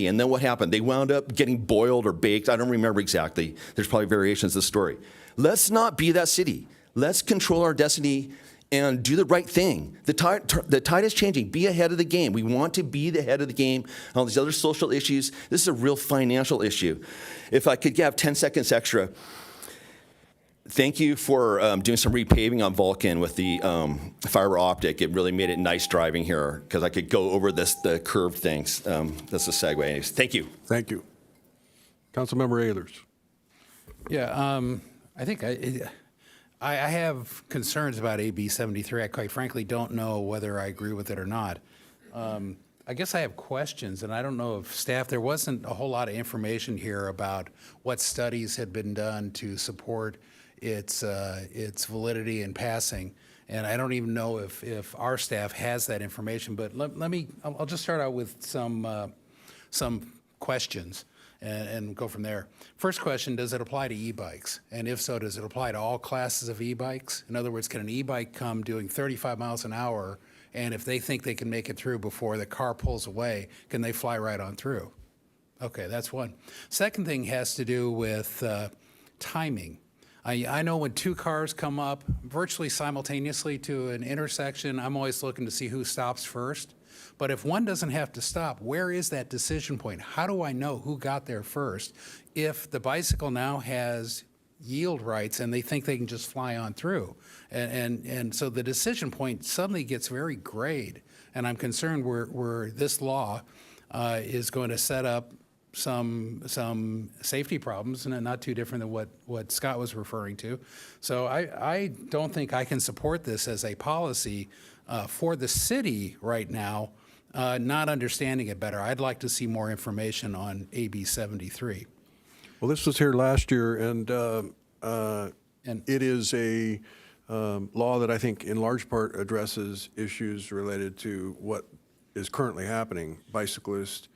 and then what happened? They wound up getting boiled or baked. I don't remember exactly. There's probably variations of the story. Let's not be that city. Let's control our destiny and do the right thing. The tide is changing. Be ahead of the game. We want to be the head of the game on all these other social issues. This is a real financial issue. If I could have 10 seconds extra. Thank you for doing some repaving on Vulcan with the fiber optic. It really made it nice driving here because I could go over the curved things. That's a segue. Anyways, thank you. Thank you. Councilmember Ehlers. Yeah, I think I have concerns about AB 73. I quite frankly don't know whether I agree with it or not. I guess I have questions, and I don't know if staff, there wasn't a whole lot of information here about what studies had been done to support its validity and passing. And I don't even know if our staff has that information, but I'll just start out with some questions and go from there. First question, does it apply to e-bikes? And if so, does it apply to all classes of e-bikes? In other words, can an e-bike come doing 35 miles an hour, and if they think they can make it through before the car pulls away, can they fly right on through? Okay, that's one. Second thing has to do with timing. I know when two cars come up virtually simultaneously to an intersection, I'm always looking to see who stops first. But if one doesn't have to stop, where is that decision point? How do I know who got there first if the bicycle now has yield rights and they think they can just fly on through? And so the decision point suddenly gets very grayed. And I'm concerned where this law is going to set up some safety problems, and not too different than what Scott was referring to. So I don't think I can support this as a policy for the city right now, not understanding it better. I'd like to see more information on AB 73. Well, this was here last year, and it is a law that I think in large part addresses issues related to what is currently happening. Bicyclists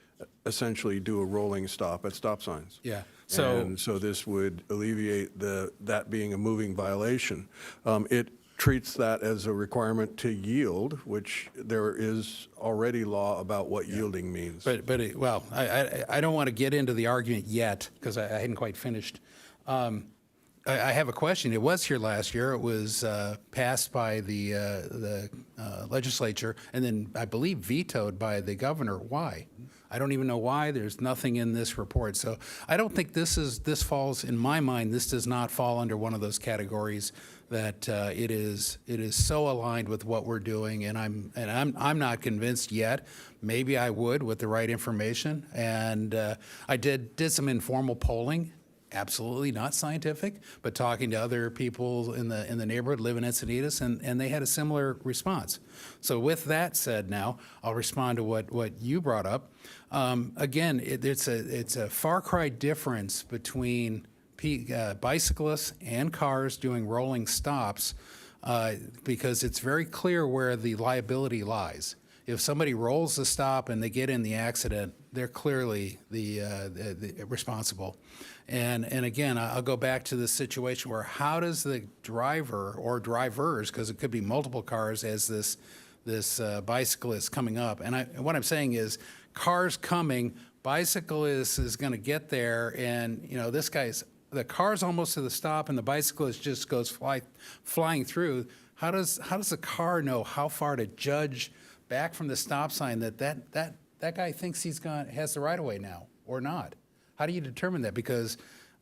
essentially do a rolling stop at stop signs. Yeah. So this would alleviate that being a moving violation. It treats that as a requirement to yield, which there is already law about what yielding means. Well, I don't want to get into the argument yet because I hadn't quite finished. I have a question. It was here last year. It was passed by the legislature and then I believe vetoed by the governor. Why? I don't even know why. There's nothing in this report. So I don't think this falls, in my mind, this does not fall under one of those categories that it is so aligned with what we're doing, and I'm not convinced yet. Maybe I would with the right information. And I did some informal polling. Absolutely not scientific, but talking to other people in the neighborhood, live in Encinitas, and they had a similar response. So with that said, now I'll respond to what you brought up. Again, it's a far cry difference between bicyclists and cars doing rolling stops because it's very clear where the liability lies. If somebody rolls the stop and they get in the accident, they're clearly the responsible. And again, I'll go back to the situation where how does the driver or drivers, because it could be multiple cars as this bicyclist coming up, and what I'm saying is cars coming, bicyclist is going to get there, and the car's almost to the stop and the bicyclist just goes flying through. How does the car know how far to judge back from the stop sign that guy thinks has the right of way now or not? How do you determine that? Because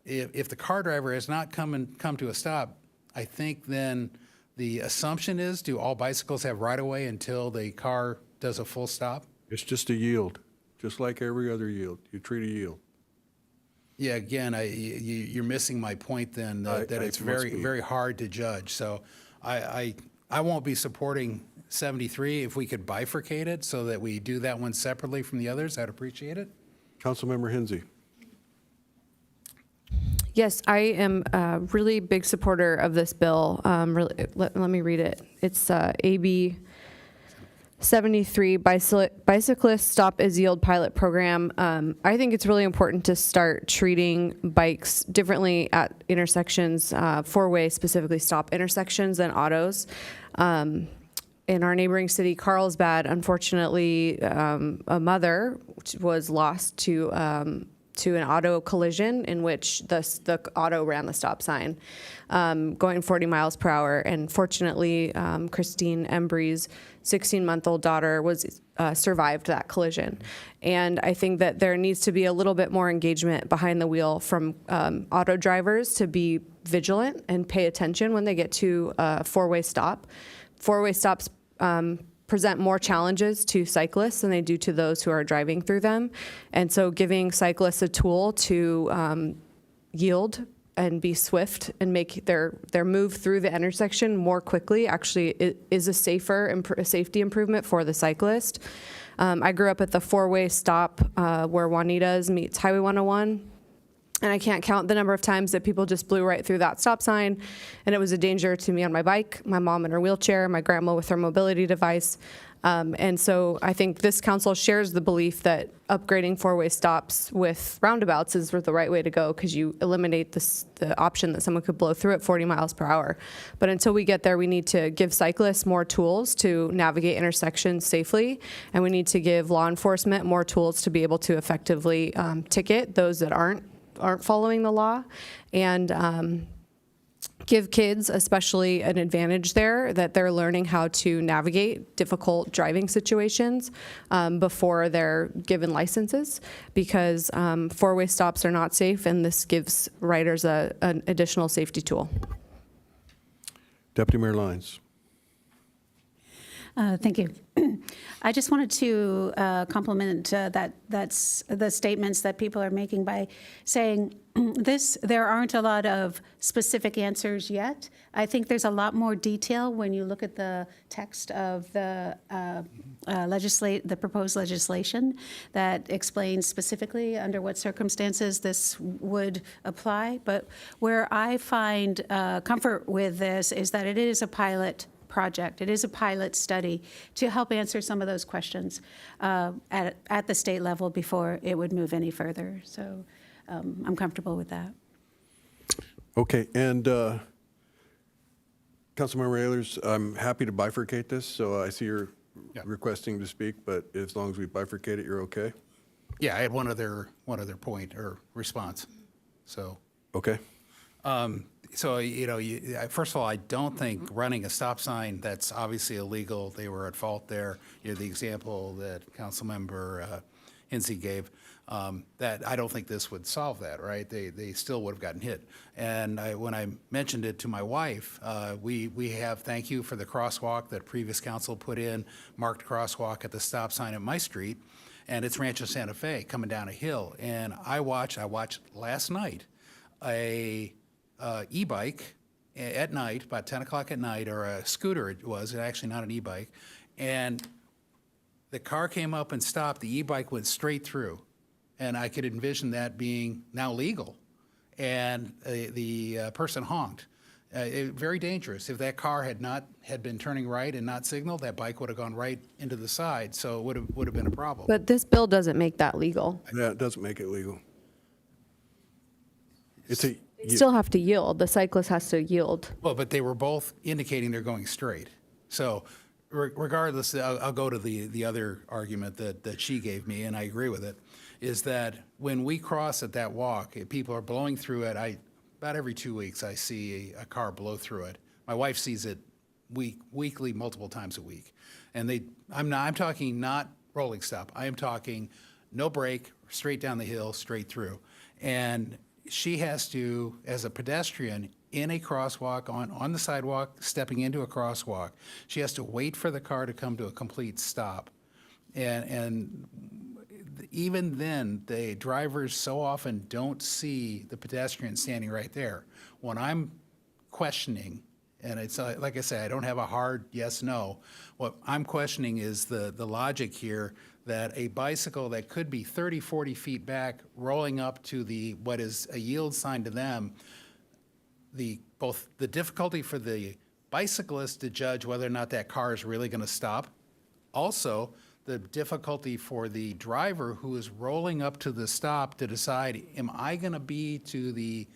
if the car driver has not come to a stop, I think then the assumption is, do all bicycles have right of way until the car does a full stop? It's just a yield, just like every other yield. You treat a yield. Yeah, again, you're missing my point then, that it's very hard to judge. So I won't be supporting 73. If we could bifurcate it so that we do that one separately from the others, I'd appreciate it. Councilmember Hensy. Yes, I am a really big supporter of this bill. Let me read it. It's AB 73, Bicyclist Stop as Yield Pilot Program. I think it's really important to start treating bikes differently at intersections, four-way specifically stop intersections than autos. In our neighboring city, Carlsbad, unfortunately, a mother was lost to an auto collision in which the auto ran the stop sign, going 40 miles per hour. And fortunately, Christine Embry's 16-month-old daughter survived that collision. And I think that there needs to be a little bit more engagement behind the wheel from auto drivers to be vigilant and pay attention when they get to a four-way stop. Four-way stops present more challenges to cyclists than they do to those who are driving through them. And so giving cyclists a tool to yield and be swift and make their move through the intersection more quickly actually is a safety improvement for the cyclist. I grew up at the four-way stop where Juanita's meets Highway 101. And I can't count the number of times that people just blew right through that stop sign. And it was a danger to me on my bike, my mom in her wheelchair, my grandma with her mobility device. And so I think this council shares the belief that upgrading four-way stops with roundabouts is the right way to go, because you eliminate the option that someone could blow through at 40 miles per hour. But until we get there, we need to give cyclists more tools to navigate intersections safely, and we need to give law enforcement more tools to be able to effectively ticket those that aren't following the law, and give kids especially an advantage there, that they're learning how to navigate difficult driving situations before they're given licenses, because four-way stops are not safe, and this gives riders an additional safety tool. Deputy Mayor Lyons. Thank you. I just wanted to compliment that's the statements that people are making by saying there aren't a lot of specific answers yet. I think there's a lot more detail when you look at the text of the proposed legislation that explains specifically under what circumstances this would apply. But where I find comfort with this is that it is a pilot project. It is a pilot study to help answer some of those questions at the state level before it would move any further. So I'm comfortable with that. Okay, and Councilmember Ehlers, I'm happy to bifurcate this. So I see you're requesting to speak, but as long as we bifurcate it, you're okay? Yeah, I had one other point or response. So. Okay. So, first of all, I don't think running a stop sign that's obviously illegal, they were at fault there. The example that Councilmember Hensy gave, that I don't think this would solve that, right? They still would have gotten hit. And when I mentioned it to my wife, we have, thank you for the crosswalk that previous council put in, marked crosswalk at the stop sign at my street, and it's Rancho Santa Fe coming down a hill. And I watched last night a e-bike at night, about 10 o'clock at night, or a scooter it was, actually not an e-bike, and the car came up and stopped, the e-bike went straight through, and I could envision that being now legal, and the person honked. Very dangerous. If that car had been turning right and not signaled, that bike would have gone right into the side, so it would have been a problem. But this bill doesn't make that legal. Yeah, it doesn't make it legal. They still have to yield. The cyclist has to yield. Well, but they were both indicating they're going straight. So regardless, I'll go to the other argument that she gave me, and I agree with it, is that when we cross at that walk, if people are blowing through it, about every 2 weeks I see a car blow through it. My wife sees it weekly, multiple times a week. And I'm talking not rolling stop. I am talking no brake, straight down the hill, straight through. And she has to, as a pedestrian in a crosswalk, on the sidewalk, stepping into a crosswalk, she has to wait for the car to come to a complete stop. And even then, the drivers so often don't see the pedestrian standing right there. When I'm questioning, and it's like I say, I don't have a hard yes, no. What I'm questioning is the logic here that a bicycle that could be 30, 40 feet back, rolling up to what is a yield sign to them, both the difficulty for the bicyclist to judge whether or not that car is really going to stop, also the difficulty for the driver who is rolling up to the stop to decide, am I going to be to the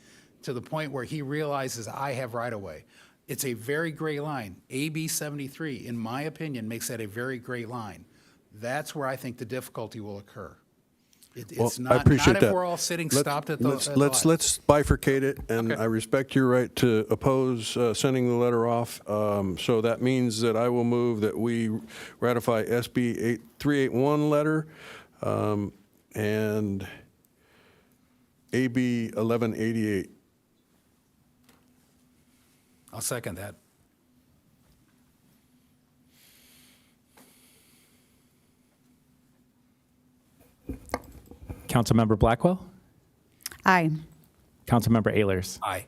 point where he realizes I have right-of-way? It's a very gray line. AB 73, in my opinion, makes that a very gray line. That's where I think the difficulty will occur. It's I appreciate not that. if we're all sitting stopped at the Let's bifurcate it, and Okay. I respect your right to oppose sending the letter off. So that means that I will move that we ratify SB 381 letter and AB 1188. I'll second that. Councilmember Blackwell? Aye. Councilmember Ehlers? Aye.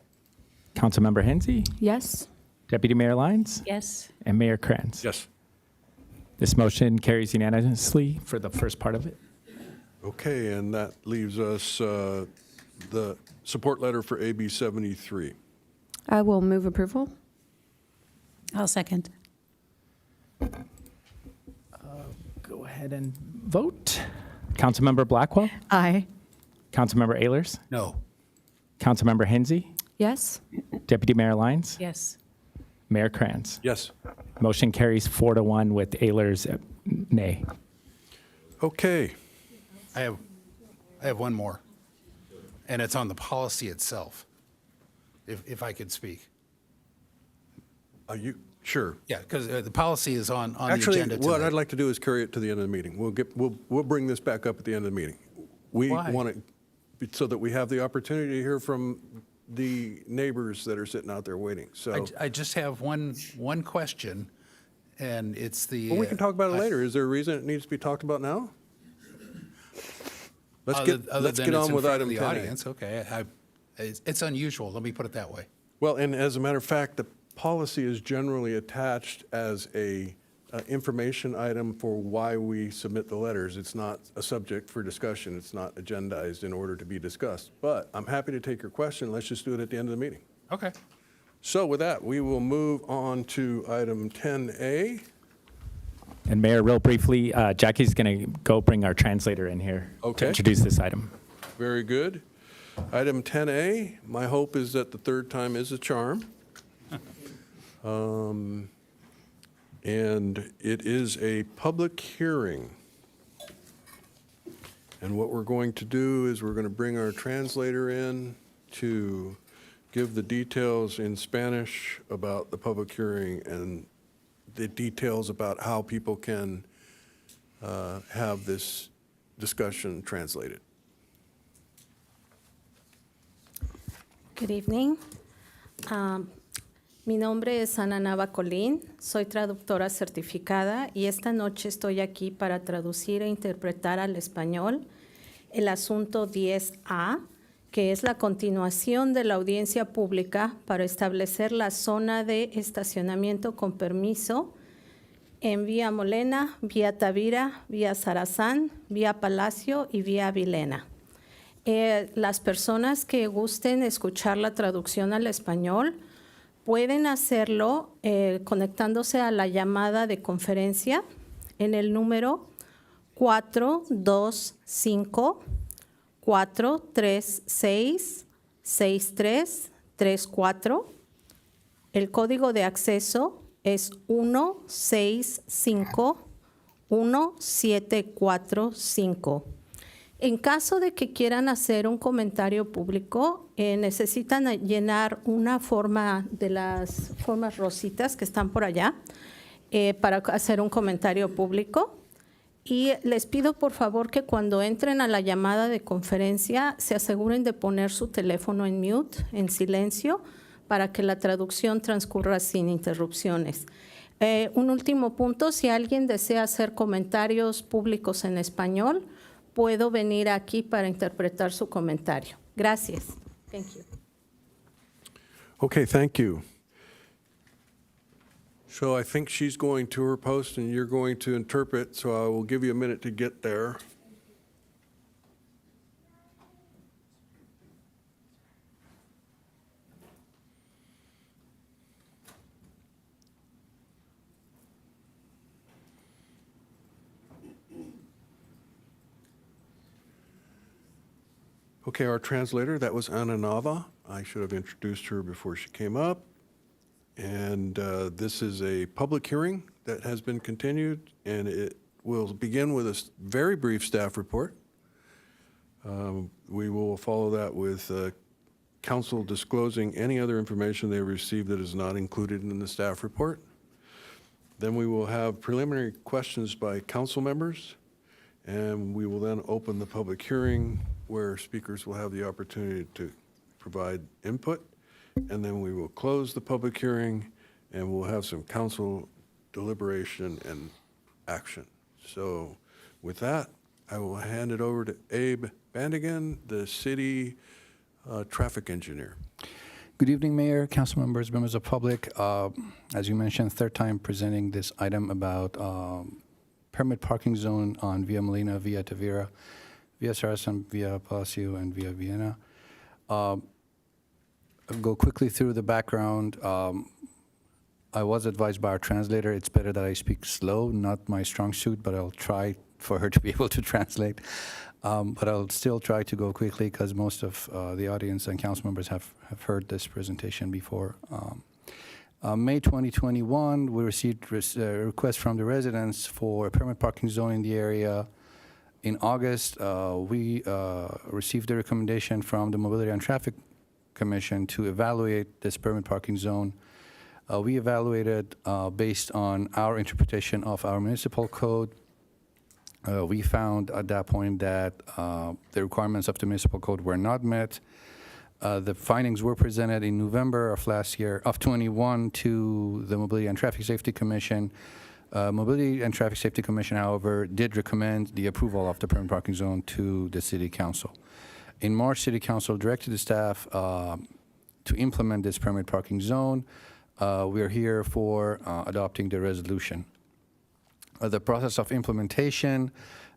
Yes. Councilmember Hensy? Deputy Mayor Lyons? Yes. And Mayor Kranz? Yes. This motion carries unanimously for the first part of it. Okay, and that leaves us the support letter for AB 73. I will move approval. I'll second. Go ahead and vote. Councilmember Blackwell? Aye. Councilmember Ehlers? No. Councilmember Hensy? Yes. Deputy Mayor Lyons? Yes. Mayor Krantz? Yes. Motion carries 4-1 with Ehlers nay. Okay. I have one more, and it's on the policy itself, if I could speak. Sure. Yeah, because the policy is on the Actually, agenda what tonight. I'd like to do is carry it to the end of the meeting. We'll bring this back up at the end of the meeting. We Why? want it so that we have the opportunity to hear from the neighbors that are sitting out there waiting. So I just have one question, and it's the. well, we can talk about it later. Is there a reason it needs to be talked about now? Let's get on with item 10. The audience, okay. It's unusual. Let me put it that way. Well, and as a matter of fact, the policy is generally attached as a information item for why we submit the letters. It's not a subject for discussion. It's not agendized in order to be discussed. But I'm happy to take your question. Let's just do it at the end of the meeting. Okay. So with that, we will move on to item 10A. And Mayor, real briefly, Jackie's going to go bring our translator in here to Okay. introduce this item. Very good. Item 10A, my hope is that the third time is a charm. And it is a public hearing. And what we're going to do is we're going to bring our translator in to give the details in Spanish about the public hearing and the details about how people can have this discussion translated. Good evening. Mi nombre es Ana Nava Colín, soy traductora certificada y esta noche estoy aquí para traducir e interpretar al español el asunto 10A, que es la continuación de la audiencia pública para establecer la zona de estacionamiento con permiso en Vía Molena, Vía Tavira, Vía Sarazán, Vía Palacio y Vía Vilena. Las personas que gusten escuchar la traducción al español pueden hacerlo conectándose a la llamada de conferencia en el número 425-436-6334. El código de acceso es 1651745. En caso de que quieran hacer un comentario público, necesitan llenar una forma de las formas rositas que están por allá para hacer un comentario público. Y les pido por favor que cuando entren a la llamada de conferencia se aseguren de poner su teléfono en mute, en silencio, para que la traducción transcurra sin interrupciones. Un último punto, si alguien desea hacer comentarios públicos en español, puedo venir aquí para interpretar su comentario. Gracias. Thank you. Okay, thank you. So I think she's going to her post and you're going to interpret, so I will give you a minute to get there. Okay, our translator, that was Ana Nava. I should have introduced her before she came up. And this is a public hearing that has been continued, and it will begin with a very brief staff report. We will follow that with council disclosing any other information they received that is not included in the staff report. Then we will have preliminary questions by council members, and we will then open the public hearing where speakers will have the opportunity to provide input. And then we will close the public hearing and we'll have some council deliberation and action. So with that, I will hand it over to Abe Bandigan, the city traffic engineer. Good evening, Mayor, council members, members of public. As you mentioned, third time presenting this item about permit parking zone on Via Molina, Via Tavira, Via Saracen, Via Palacio, and Via Vienna. I'll go quickly through the background. I was advised by our translator, it's better that I speak slow, not my strong suit, but I'll try for her to be able to translate. But I'll still try to go quickly because most of the audience and council members have heard this presentation before. May 2021, we received a request from the residents for a permit parking zone in the area. In August, we received a recommendation from the Mobility and Traffic Commission to evaluate this permit parking zone. We evaluated based on our interpretation of our municipal code. We found at that point that the requirements of the municipal code were not met. The findings were presented in November of last year, of 21, to the Mobility and Traffic Safety Commission. Mobility and Traffic Safety Commission, however, did recommend the approval of the permit parking zone to the City Council. In March, City Council directed the staff to implement this permit parking zone. We are here for adopting the resolution. The process of implementation,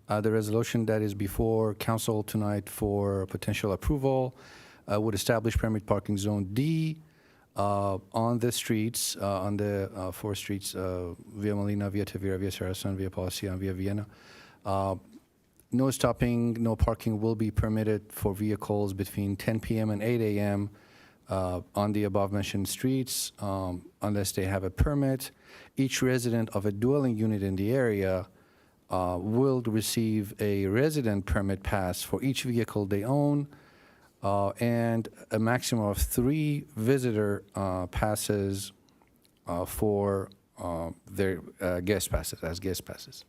the resolution that is before Council tonight for potential approval would establish permit parking zone D on the streets, on the 4 streets, Via Molina, Via Tavira, Via Saracen, Via Palacio, and Via Vienna. No stopping, no parking will be permitted for vehicles between 10 p.m. and 8 a.m. On the above-mentioned streets, unless they have a permit. Each resident of a dwelling unit in the area will receive a resident permit pass for each vehicle they own, and a maximum of 3 visitor passes for their guest passes, as guest passes.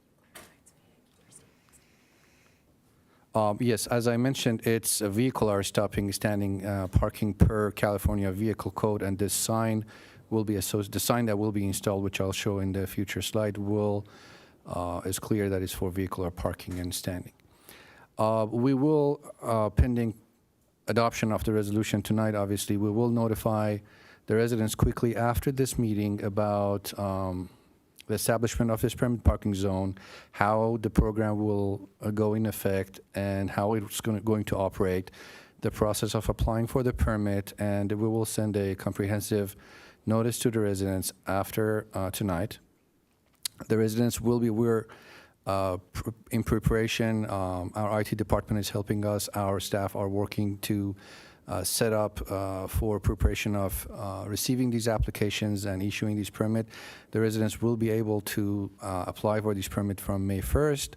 Yes, as I mentioned, it's a vehicle are stopping, standing, parking per California Vehicle Code, and this sign will be the sign that will be installed, which I'll show in the future slide, is clear that it's for vehicle or parking and standing. We will, pending adoption of the resolution tonight, obviously, we will notify the residents quickly after this meeting about the establishment of this permit parking zone, how the program will go in effect, and how it's going to operate, the process of applying for the permit, and we will send a comprehensive notice to the residents after tonight. The residents will be, we're in preparation. Our IT department is helping us. Our staff are working to set up for preparation of receiving these applications and issuing these permit. The residents will be able to apply for this permit from May 1st.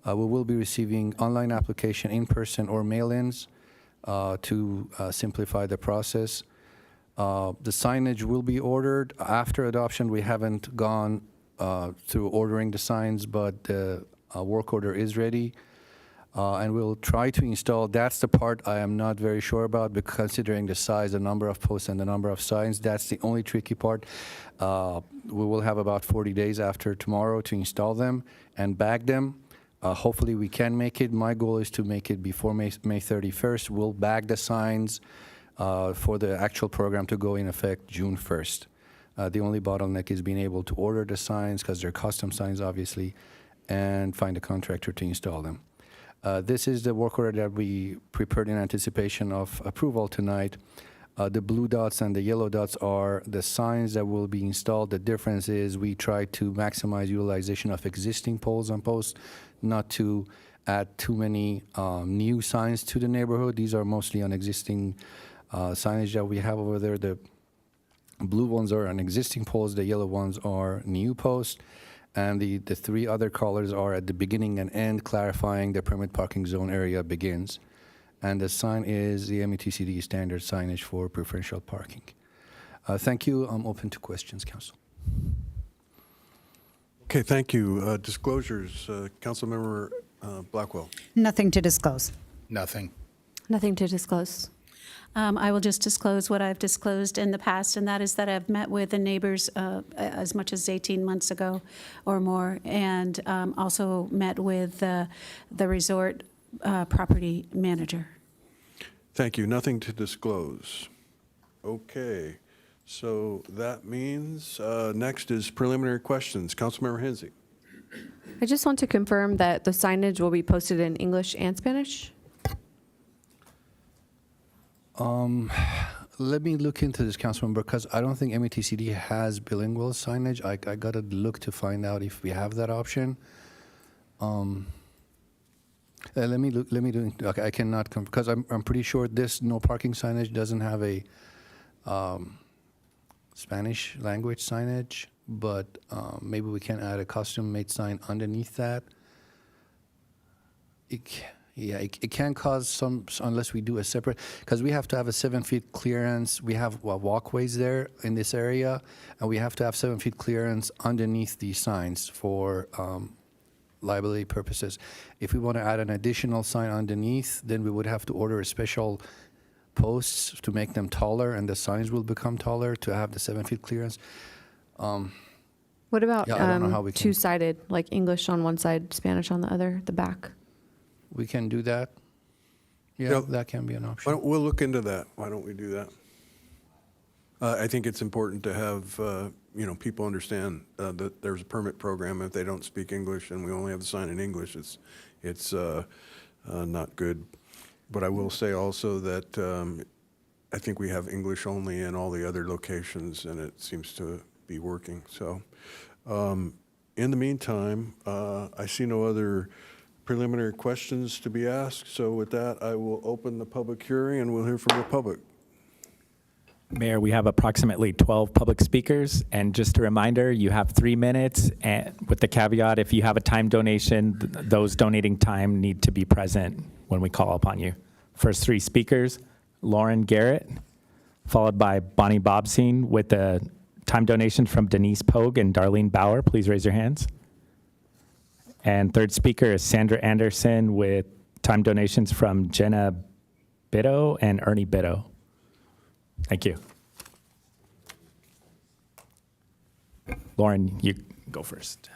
We will be receiving online application, in-person or mail-ins to simplify the process. The signage will be ordered after adoption. We haven't gone through ordering the signs, but the work order is ready. And we'll try to install, that's the part I am not very sure about, because considering the size, the number of posts, and the number of signs, that's the only tricky part. We will have about 40 days after tomorrow to install them and bag them. Hopefully we can make it. My goal is to make it before May 31st. We'll bag the signs for the actual program to go in effect June 1st. The only bottleneck is being able to order the signs, because they're custom signs, obviously, and find a contractor to install them. This is the work order that we prepared in anticipation of approval tonight. The blue dots and the yellow dots are the signs that will be installed. The difference is we try to maximize utilization of existing poles and posts, not to add too many new signs to the neighborhood. These are mostly on existing signage that we have over there. The blue ones are on existing poles, the yellow ones are new posts, and the 3 other colors are at the beginning and end, clarifying the permit parking zone area begins. And the sign is the METCD standard signage for preferential parking. Thank you. I'm open to questions, Council. Okay, thank you. Disclosures, Councilmember Blackwell. Nothing to disclose. Nothing. Nothing to disclose. I will just disclose what I've disclosed in the past, and that is that I've met with the neighbors as much as 18 months ago or more, and also met with the resort property manager. Thank you. Nothing to disclose. Okay, so that means next is preliminary questions. Councilmember Hensy. I just want to confirm that the signage will be posted in English and Spanish. Let me look into this, Councilmember, because I don't think METCD has bilingual signage. I gotta look to find out if we have that option. Let me look. Let me do. Okay, I cannot because I'm pretty sure this no parking signage doesn't have a Spanish language signage, but maybe we can add a custom-made sign underneath that. It can cause some, unless we do a separate, because we have to have a 7 feet clearance. We have walkways there in this area, and we have to have 7 feet clearance underneath these signs for liability purposes. If we want to add an additional sign underneath, then we would have to order a special posts to make them taller, and the signs will become taller to have the 7 feet clearance. What about Yeah, I don't know how we can- two-sided, like English on one side, Spanish on the other, the back? We can do that. Yeah, Yeah. that can be an option. We'll look into that. Why don't we do that? I think it's important to have, people understand that there's a permit program. If they don't speak English and we only have the sign in English, it's not good. But I will say also that I think we have English only in all the other locations, and it seems to be working. So in the meantime, I see no other preliminary questions to be asked. So with that, I will open the public hearing, and we'll hear from the public. Mayor, we have approximately 12 public speakers, and just a reminder, you have 3 minutes, and with the caveat, if you have a time donation, those donating time need to be present when we call upon you. First 3 speakers, Lauren Garrett, followed by Bonnie Bobsine with a time donation from Denise Pogue and Darlene Bauer. Please raise your hands. And third speaker is Sandra Anderson with time donations from Jenna Bitto and Ernie Bitto. Thank you. Lauren, you go first.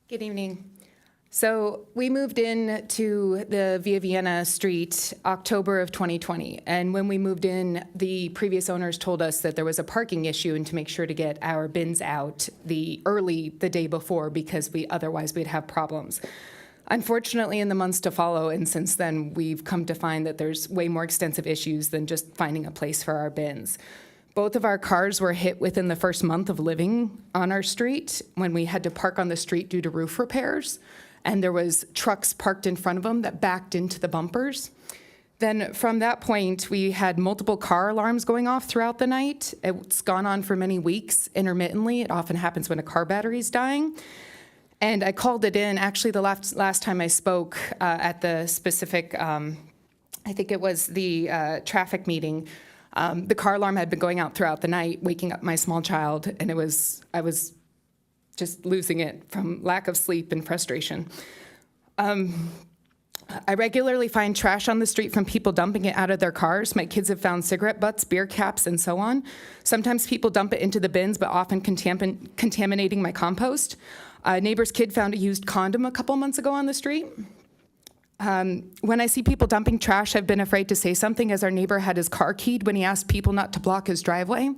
Good evening. So we moved in to the Via Vienna Street October of 2020. And when we moved in, the previous owners told us that there was a parking issue and to make sure to get our bins out the day before because otherwise we'd have problems. Unfortunately, in the months to follow, and since then, we've come to find that there's way more extensive issues than just finding a place for our bins. Both of our cars were hit within the first month of living on our street when we had to park on the street due to roof repairs. And there was trucks parked in front of them that backed into the bumpers. Then from that point, we had multiple car alarms going off throughout the night. It's gone on for many weeks intermittently. It often happens when a car battery is dying. And I called it in, actually the last time I spoke at the specific, I think it was the traffic meeting. The car alarm had been going out throughout the night, waking up my small child, and I was just losing it from lack of sleep and frustration. I regularly find trash on the street from people dumping it out of their cars. My kids have found cigarette butts, beer caps, and so on. Sometimes people dump it into the bins, but often contaminating my compost. A neighbor's kid found a used condom a couple months ago on the street. When I see people dumping trash, I've been afraid to say something, as our neighbor had his car keyed when he asked people not to block his driveway.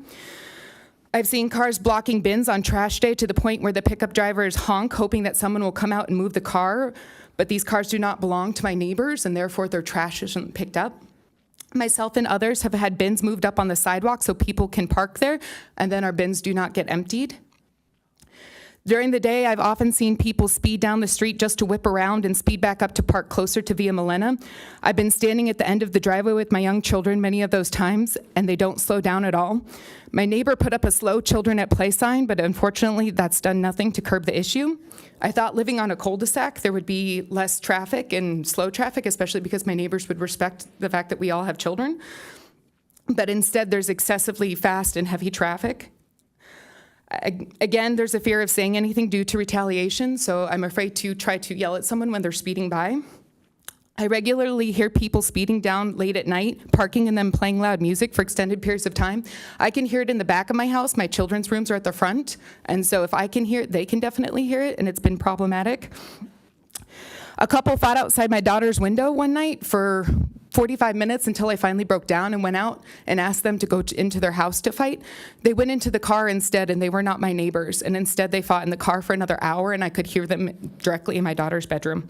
I've seen cars blocking bins on trash day to the point where the pickup drivers honk, hoping that someone will come out and move the car, but these cars do not belong to my neighbors, and therefore their trash isn't picked up. Myself and others have had bins moved up on the sidewalk so people can park there, and then our bins do not get emptied. During the day, I've often seen people speed down the street just to whip around and speed back up to park closer to Via Milena. I've been standing at the end of the driveway with my young children many of those times, and they don't slow down at all. My neighbor put up a slow children at play sign, but unfortunately, that's done nothing to curb the issue. I thought living on a cul-de-sac, there would be less traffic and slow traffic, especially because my neighbors would respect the fact that we all have children. But instead, there's excessively fast and heavy traffic. Again, there's a fear of saying anything due to retaliation, so I'm afraid to try to yell at someone when they're speeding by. I regularly hear people speeding down late at night, parking and then playing loud music for extended periods of time. I can hear it in the back of my house. My children's rooms are at the front, and so if I can hear it, they can definitely hear it, and it's been problematic. A couple fought outside my daughter's window one night for 45 minutes until I finally broke down and went out and asked them to go into their house to fight. They went into the car instead, and they were not my neighbors. And instead, they fought in the car for another hour, and I could hear them directly in my daughter's bedroom.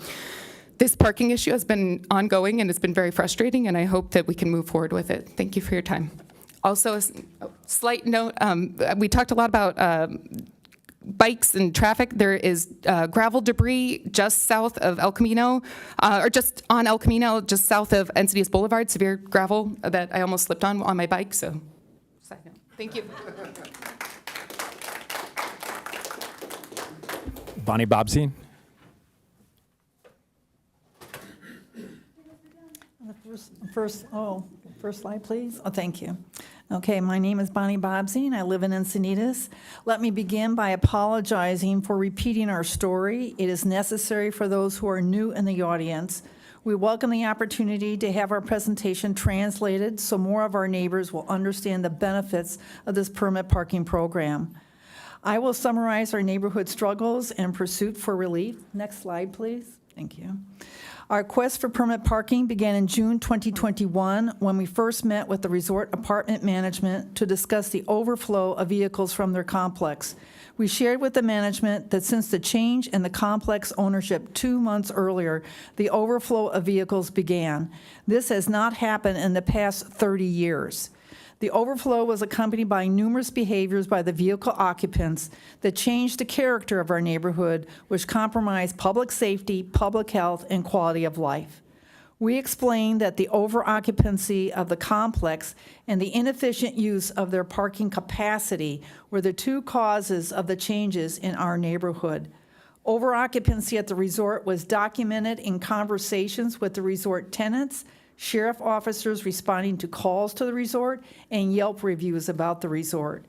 This parking issue has been ongoing, and it's been very frustrating, and I hope that we can move forward with it. Thank you for your time. Also, a slight note, we talked a lot about bikes and traffic. There is gravel debris just south of El Camino, or just on El Camino, just south of Encinitas Boulevard, severe gravel that I almost slipped on my bike, so side note. Thank you. Bonnie Bobsey. First slide, please. Oh, thank you. Okay, my name is Bonnie Bobsey, and I live in Encinitas. Let me begin by apologizing for repeating our story. It is necessary for those who are new in the audience. We welcome the opportunity to have our presentation translated so more of our neighbors will understand the benefits of this permit parking program. I will summarize our neighborhood struggles and pursuit for relief. Next slide, please. Thank you. Our quest for permit parking began in June 2021 when we first met with the resort apartment management to discuss the overflow of vehicles from their complex. We shared with the management that since the change in the complex ownership 2 months earlier, the overflow of vehicles began. This has not happened in the past 30 years. The overflow was accompanied by numerous behaviors by the vehicle occupants that changed the character of our neighborhood, which compromised public safety, public health, and quality of life. We explained that the over-occupancy of the complex and the inefficient use of their parking capacity were the two causes of the changes in our neighborhood. Over-occupancy at the resort was documented in conversations with the resort tenants, sheriff officers responding to calls to the resort, and Yelp reviews about the resort.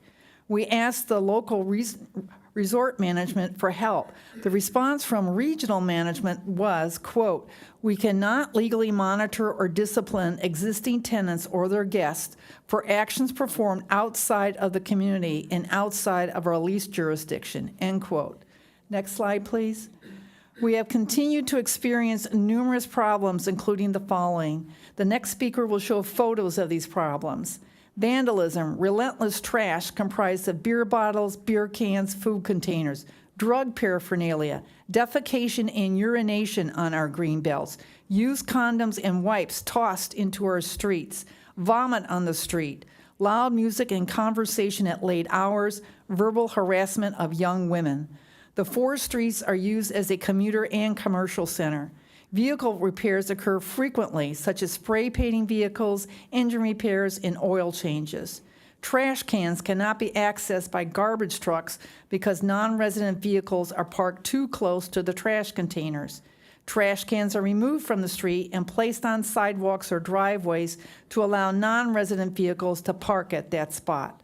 We asked the local resort management for help. The response from regional management was, quote, "We cannot legally monitor or discipline existing tenants or their guests for actions performed outside of the community and outside of our lease jurisdiction," end quote. Next slide, please. We have continued to experience numerous problems, including the following. The next speaker will show photos of these problems. Vandalism, relentless trash comprised of beer bottles, beer cans, food containers, drug paraphernalia, defecation and urination on our green belts, used condoms and wipes tossed into our streets, vomit on the street, loud music and conversation at late hours, verbal harassment of young women. The 4 streets are used as a commuter and commercial center. Vehicle repairs occur frequently, such as spray painting vehicles, engine repairs, and oil changes. Trash cans cannot be accessed by garbage trucks because non-resident vehicles are parked too close to the trash containers. Trash cans are removed from the street and placed on sidewalks or driveways to allow non-resident vehicles to park at that spot.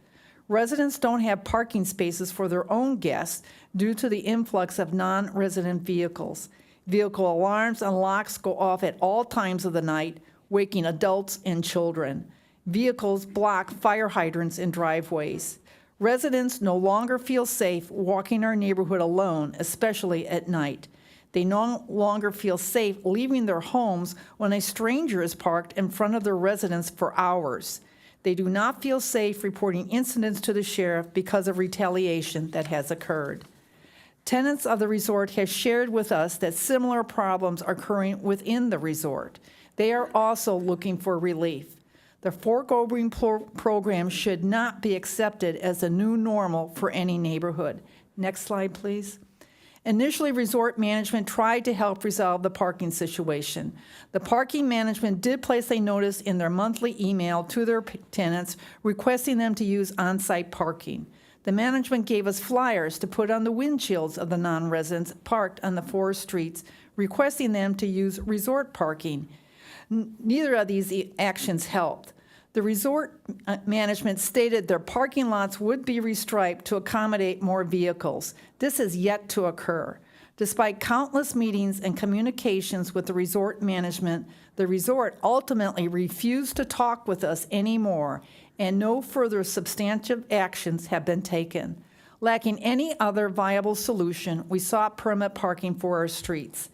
Residents don't have parking spaces for their own guests due to the influx of non-resident vehicles. Vehicle alarms and locks go off at all times of the night, waking adults and children. Vehicles block fire hydrants and driveways. Residents no longer feel safe walking our neighborhood alone, especially at night. They no longer feel safe leaving their homes when a stranger is parked in front of their residence for hours. They do not feel safe reporting incidents to the sheriff because of retaliation that has occurred. Tenants of the resort have shared with us that similar problems are occurring within the resort. They are also looking for relief. The foregoing program should not be accepted as a new normal for any neighborhood. Next slide, please. Initially, resort management tried to help resolve the parking situation. The parking management did place a notice in their monthly email to their tenants requesting them to use on-site parking. The management gave us flyers to put on the windshields of the non-residents parked on the 4 streets, requesting them to use resort parking. Neither of these actions helped. The resort management stated their parking lots would be restriped to accommodate more vehicles. This is yet to occur. Despite countless meetings and communications with the resort management, the resort ultimately refused to talk with us anymore, and no further substantive actions have been taken. Lacking any other viable solution, we sought permit parking for our streets.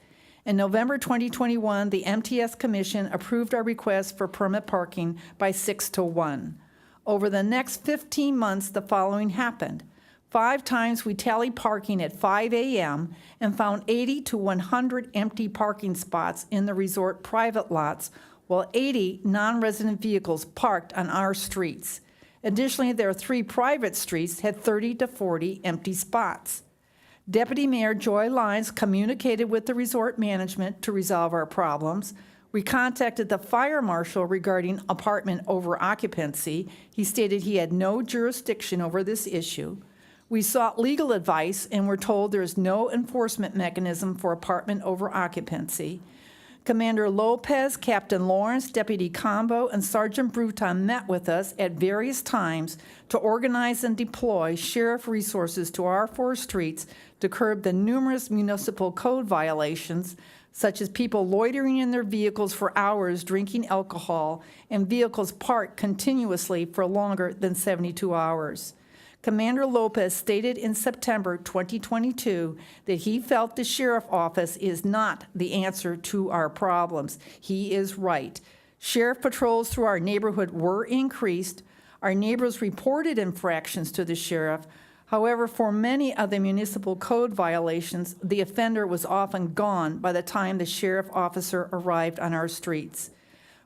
In November 2021, the MTS Commission approved our request for permit parking by 6-1. Over the next 15 months, the following happened. 5 times we tallied parking at 5 a.m. and found 80 to 100 empty parking spots in the resort private lots, while 80 non-resident vehicles parked on our streets. Additionally, there are 3 private streets had 30 to 40 empty spots. Deputy Mayor Joy Lyons communicated with the resort management to resolve our problems. We contacted the fire marshal regarding apartment over-occupancy. He stated he had no jurisdiction over this issue. We sought legal advice and were told there is no enforcement mechanism for apartment over-occupancy. Commander Lopez, Captain Lawrence, Deputy Combo, and Sergeant Bruton met with us at various times to organize and deploy sheriff resources to our 4 streets to curb the numerous municipal code violations, such as people loitering in their vehicles for hours drinking alcohol and vehicles parked continuously for longer than 72 hours. Commander Lopez stated in September 2022 that he felt the sheriff office is not the answer to our problems. He is right. Sheriff patrols through our neighborhood were increased. Our neighbors reported infractions to the sheriff. However, for many of the municipal code violations, the offender was often gone by the time the sheriff officer arrived on our streets.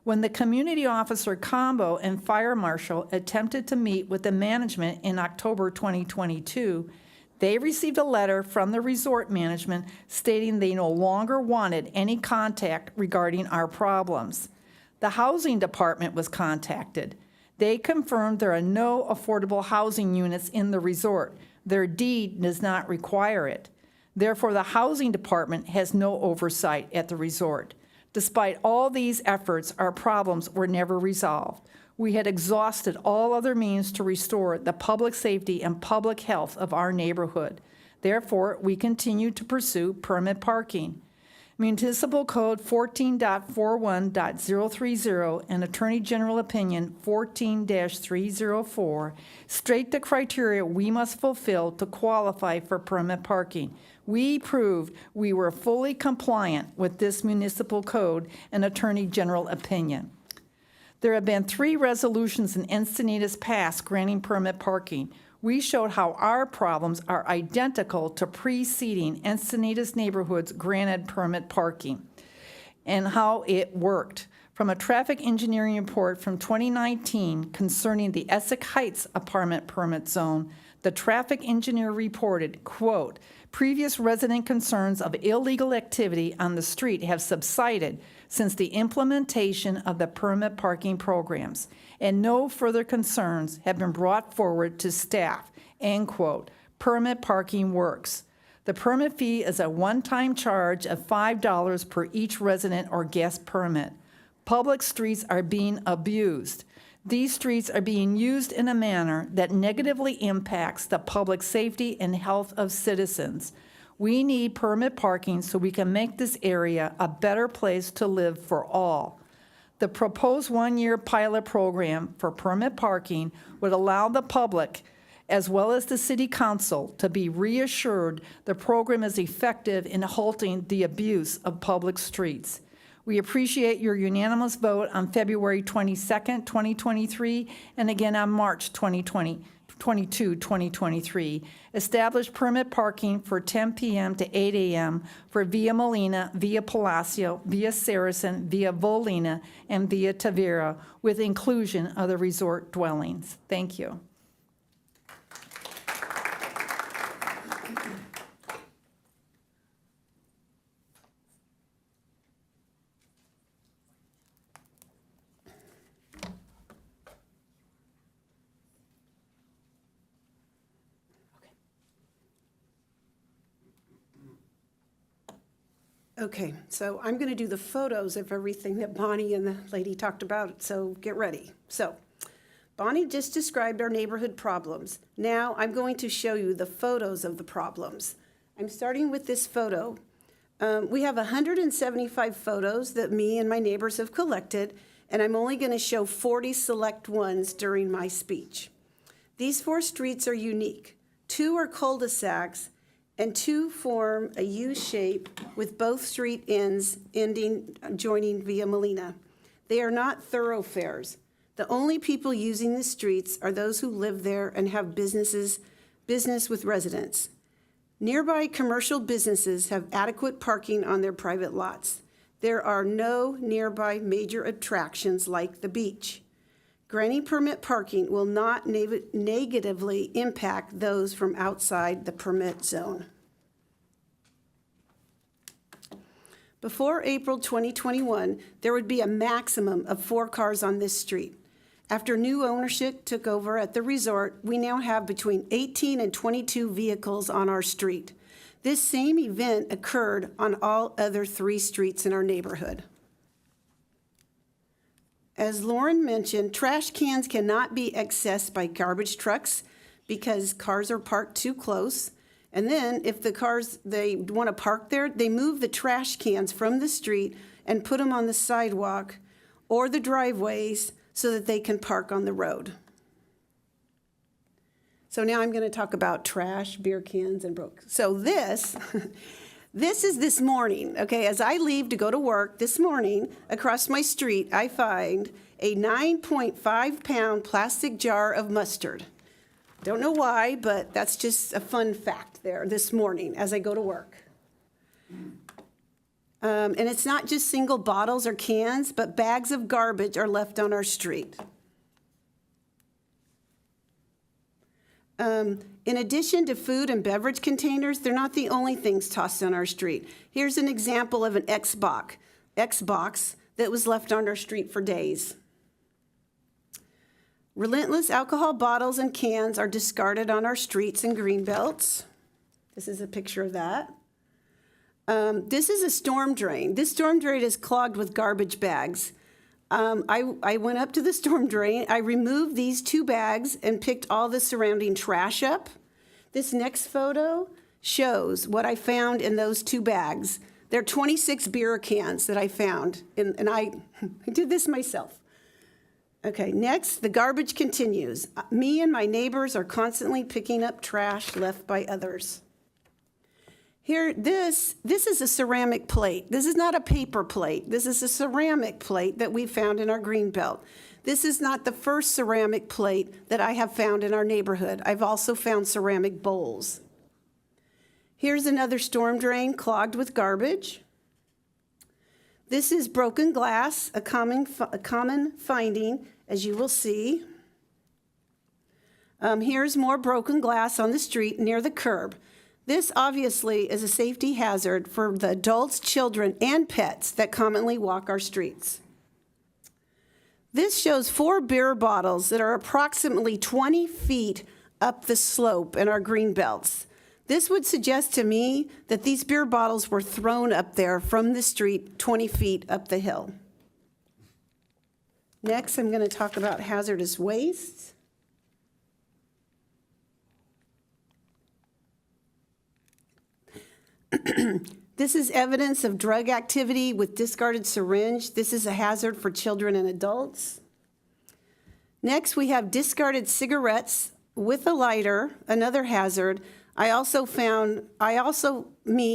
When the community officer combo and fire marshal attempted to meet with the management in October 2022, they received a letter from the resort management stating they no longer wanted any contact regarding our problems. The housing department was contacted. They confirmed there are no affordable housing units in the resort. Their deed does not require it. Therefore, the housing department has no oversight at the resort. Despite all these efforts, our problems were never resolved. We had exhausted all other means to restore the public safety and public health of our neighborhood. Therefore, we continue to pursue permit parking. Municipal Code 14.41.030 and Attorney General Opinion 14-304 state the criteria we must fulfill to qualify for permit parking. We proved we were fully compliant with this municipal code and Attorney General opinion. There have been 3 resolutions in Encinitas passed granting permit parking. We showed how our problems are identical to preceding Encinitas neighborhoods granted permit parking and how it worked. From a traffic engineering report from 2019 concerning the Essex Heights apartment permit zone, the traffic engineer reported, quote, previous resident concerns of illegal activity on the street have subsided since the implementation of the permit parking programs, and no further concerns have been brought forward to staff, end quote. Permit parking works. The permit fee is a one-time charge of $5 per each resident or guest permit. Public streets are being abused. These streets are being used in a manner that negatively impacts the public safety and health of citizens. We need permit parking so we can make this area a better place to live for all. The proposed 1-year pilot program for permit parking would allow the public, as well as the City Council, to be reassured the program is effective in halting the abuse of public streets. We appreciate your unanimous vote on February 22nd, 2023, and again on March 22, 2023. Establish permit parking for 10 p.m. to 8 a.m. for Via Molina, Via Palacio, Via Saracen, Via Volina, and Via Tavera, with inclusion of the resort dwellings. Thank you. Okay, so I'm going to do the photos of everything that Bonnie and the lady talked about, so get ready. So, Bonnie just described our neighborhood problems. Now I'm going to show you the photos of the problems. I'm starting with this photo. We have 175 photos that me and my neighbors have collected, and I'm only going to show 40 select ones during my speech. These 4 streets are unique. 2 are cul-de-sacs, and two form a U shape with both street ends joining Via Molina. They are not thoroughfares. The only people using the streets are those who live there and have business with residents. Nearby commercial businesses have adequate parking on their private lots. There are no nearby major attractions like the beach. Granting permit parking will not negatively impact those from outside the permit zone. Before April 2021, there would be a maximum of 4 cars on this street. After new ownership took over at the resort, we now have between 18 and 22 vehicles on our street. This same event occurred on all other 3 streets in our neighborhood. As Lauren mentioned, trash cans cannot be accessed by garbage trucks because cars are parked too close. And then if the cars, they want to park there, they move the trash cans from the street and put them on the sidewalk or the driveways so that they can park on the road. So now I'm going to talk about trash, beer cans, and So this is this morning, okay? As I leave to go to work this morning, across my street, I find a 9.5-pound plastic jar of mustard. Don't know why, but that's just a fun fact there this morning as I go to work. And it's not just single bottles or cans, but bags of garbage are left on our street. In addition to food and beverage containers, they're not the only things tossed on our street. Here's an example of an Xbox that was left on our street for days. Relentless alcohol bottles and cans are discarded on our streets and green belts. This is a picture of that. This is a storm drain. This storm drain is clogged with garbage bags. I went up to the storm drain. I removed these 2 bags and picked all the surrounding trash up. This next photo shows what I found in those 2 bags. There are 26 beer cans that I found, and I did this myself. Okay, next, the garbage continues. Me and my neighbors are constantly picking up trash left by others. Here, this is a ceramic plate. This is not a paper plate. This is a ceramic plate that we found in our green belt. This is not the first ceramic plate that I have found in our neighborhood. I've also found ceramic bowls. Here's another storm drain clogged with garbage. This is broken glass, a common finding, as you will see. Here's more broken glass on the street near the curb. This obviously is a safety hazard for the adults, children, and pets that commonly walk our streets. This shows 4 beer bottles that are approximately 20 feet up the slope in our green belts. This would suggest to me that these beer bottles were thrown up there from the street 20 feet up the hill. Next, I'm going to talk about hazardous waste. This is evidence of drug activity with discarded syringe. This is a hazard for children and adults. Next, we have discarded cigarettes with a lighter, another hazard. Me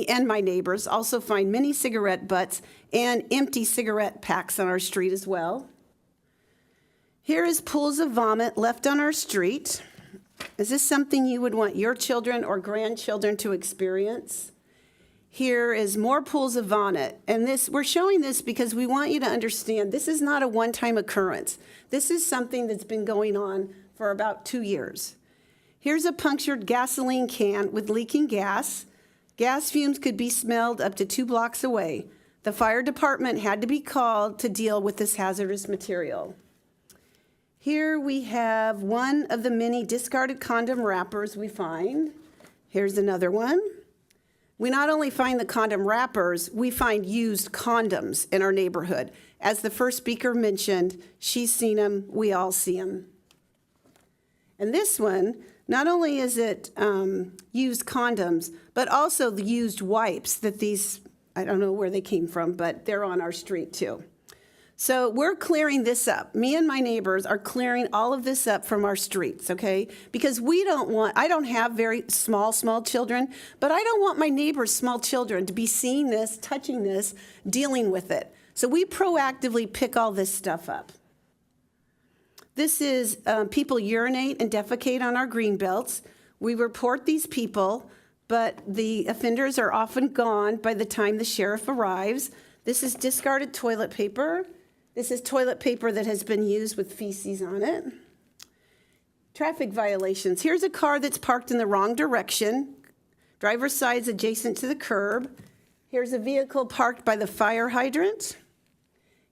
and my neighbors also find many cigarette butts and empty cigarette packs on our street as well. Here is pools of vomit left on our street. Is this something you would want your children or grandchildren to experience? Here is more pools of vomit. And we're showing this because we want you to understand this is not a one-time occurrence. This is something that's been going on for about 2 years. Here's a punctured gasoline can with leaking gas. Gas fumes could be smelled up to 2 blocks away. The fire department had to be called to deal with this hazardous material. Here we have one of the many discarded condom wrappers we find. Here's another one. We not only find the condom wrappers, we find used condoms in our neighborhood. As the first speaker mentioned, she's seen them, we all see them. And this one, not only is it used condoms, but also the used wipes that these, I don't know where they came from, but they're on our street too. So we're clearing this up. Me and my neighbors are clearing all of this up from our streets, okay? Because I don't have very small children, but I don't want my neighbors' small children to be seeing this, touching this, dealing with it. So we proactively pick all this stuff up. This is people urinate and defecate on our green belts. We report these people, but the offenders are often gone by the time the sheriff arrives. This is discarded toilet paper. This is toilet paper that has been used with feces on it. Traffic violations. Here's a car that's parked in the wrong direction. Driver's side's adjacent to the curb. Here's a vehicle parked by the fire hydrant.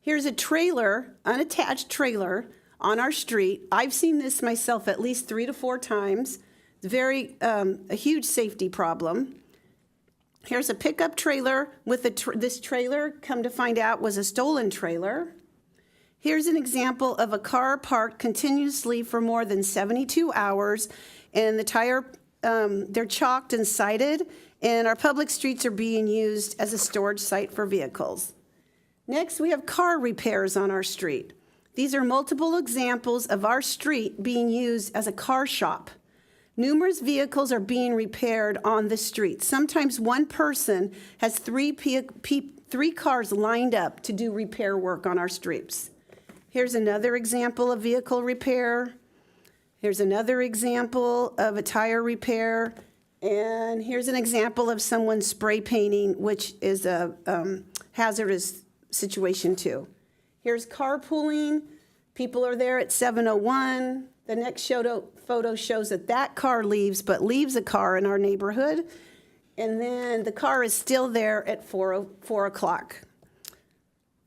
Here's a trailer, unattached trailer, on our street. I've seen this myself at least 3 to 4 times. A huge safety problem. Here's a pickup trailer with this trailer, come to find out, was a stolen trailer. Here's an example of a car parked continuously for more than 72 hours, and the tire, they're chalked and cited, and our public streets are being used as a storage site for vehicles. Next, we have car repairs on our street. These are multiple examples of our street being used as a car shop. Numerous vehicles are being repaired on the street. Sometimes one person has three cars lined up to do repair work on our streets. Here's another example of vehicle repair. Here's another example of a tire repair. And here's an example of someone spray painting, which is a hazardous situation too. Here's carpooling. People are there at 7:01. The next photo shows that car leaves, but leaves a car in our neighborhood. And then the car is still there at 4 o'clock.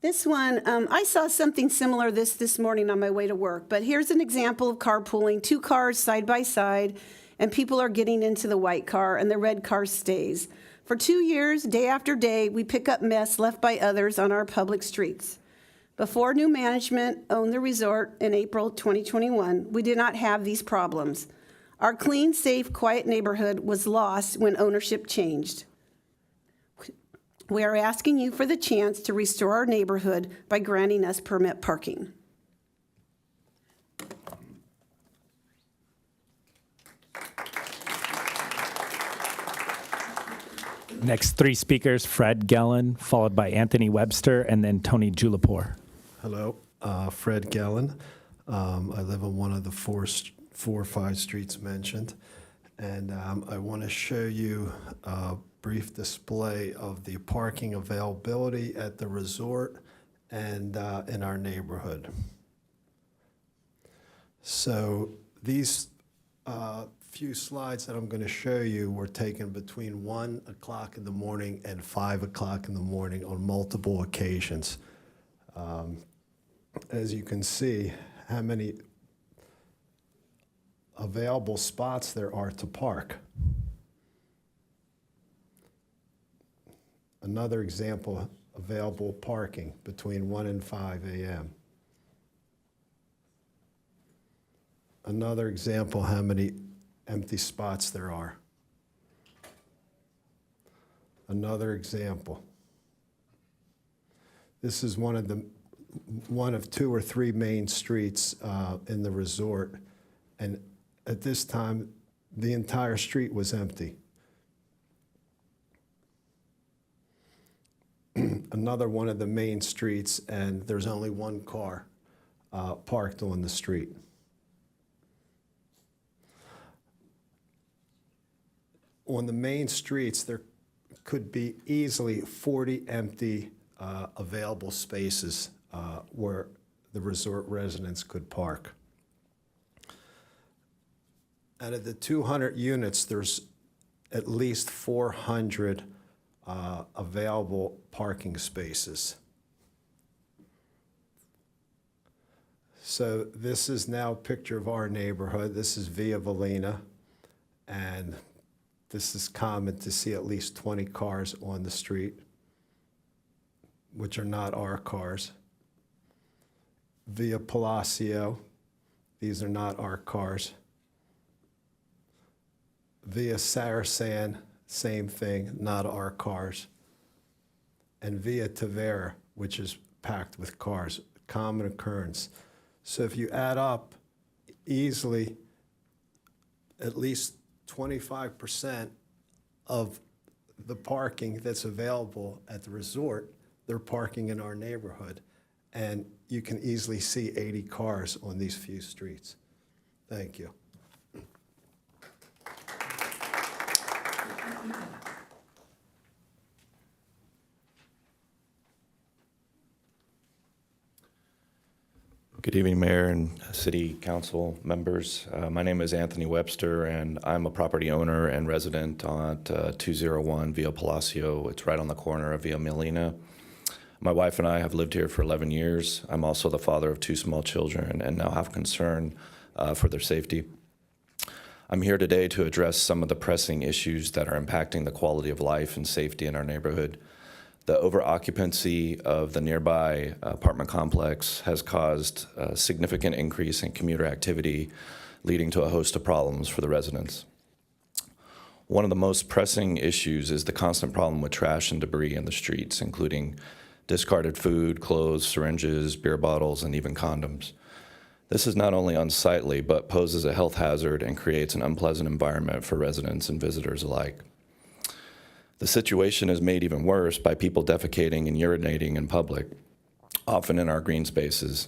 This one, I saw something similar this morning on my way to work, but here's an example of carpooling, 2 cars side by side, and people are getting into the white car and the red car stays. For 2 years, day after day, we pick up mess left by others on our public streets. Before new management owned the resort in April 2021, we did not have these problems. Our clean, safe, quiet neighborhood was lost when ownership changed. We are asking you for the chance to restore our neighborhood by granting us permit parking. Next 3 speakers, Fred Gellin, followed by Anthony Webster, and then Tony Julapur. Hello, Fred Gellin. I live on one of the four or five streets mentioned, and I want to show you a brief display of the parking availability at the resort and in our neighborhood. So these few slides that I'm going to show you were taken between 1 o'clock in the morning and 5 o'clock in the morning on multiple occasions. As you can see, how many available spots there are to park. Another example, available parking between 1 and 5 a.m. Another example, how many empty spots there are. Another example. This is one of 2 or 3 main streets in the resort, and at this time, the entire street was empty. Another one of the main streets, and there's only 1 car parked on the street. On the main streets, there could be easily 40 empty available spaces where the resort residents could park. Out of the 200 units, there's at least 400 available parking spaces. So this is now a picture of our neighborhood. This is Via Valina, and this is common to see at least 20 cars on the street, which are not our cars. Via Palacio, these are not our cars. Via Sarasan, same thing, not our cars. And Via Tavera, which is packed with cars, common occurrence. So if you add up easily, at least 25% of the parking that's available at the resort, they're parking in our neighborhood. And you can easily see 80 cars on these few streets. Thank you. Good evening, Mayor and City Council members. My name is Anthony Webster, and I'm a property owner and resident on 201 Via Palacio. It's right on the corner of Via Molina. My wife and I have lived here for 11 years. I'm also the father of 2 small children and now have concern for their safety. I'm here today to address some of the pressing issues that are impacting the quality of life and safety in our neighborhood. The overoccupancy of the nearby apartment complex has caused a significant increase in commuter activity, leading to a host of problems for the residents. One of the most pressing issues is the constant problem with trash and debris in the streets, including discarded food, clothes, syringes, beer bottles, and even condoms. This is not only unsightly, but poses a health hazard and creates an unpleasant environment for residents and visitors alike. The situation is made even worse by people defecating and urinating in public, often in our green spaces.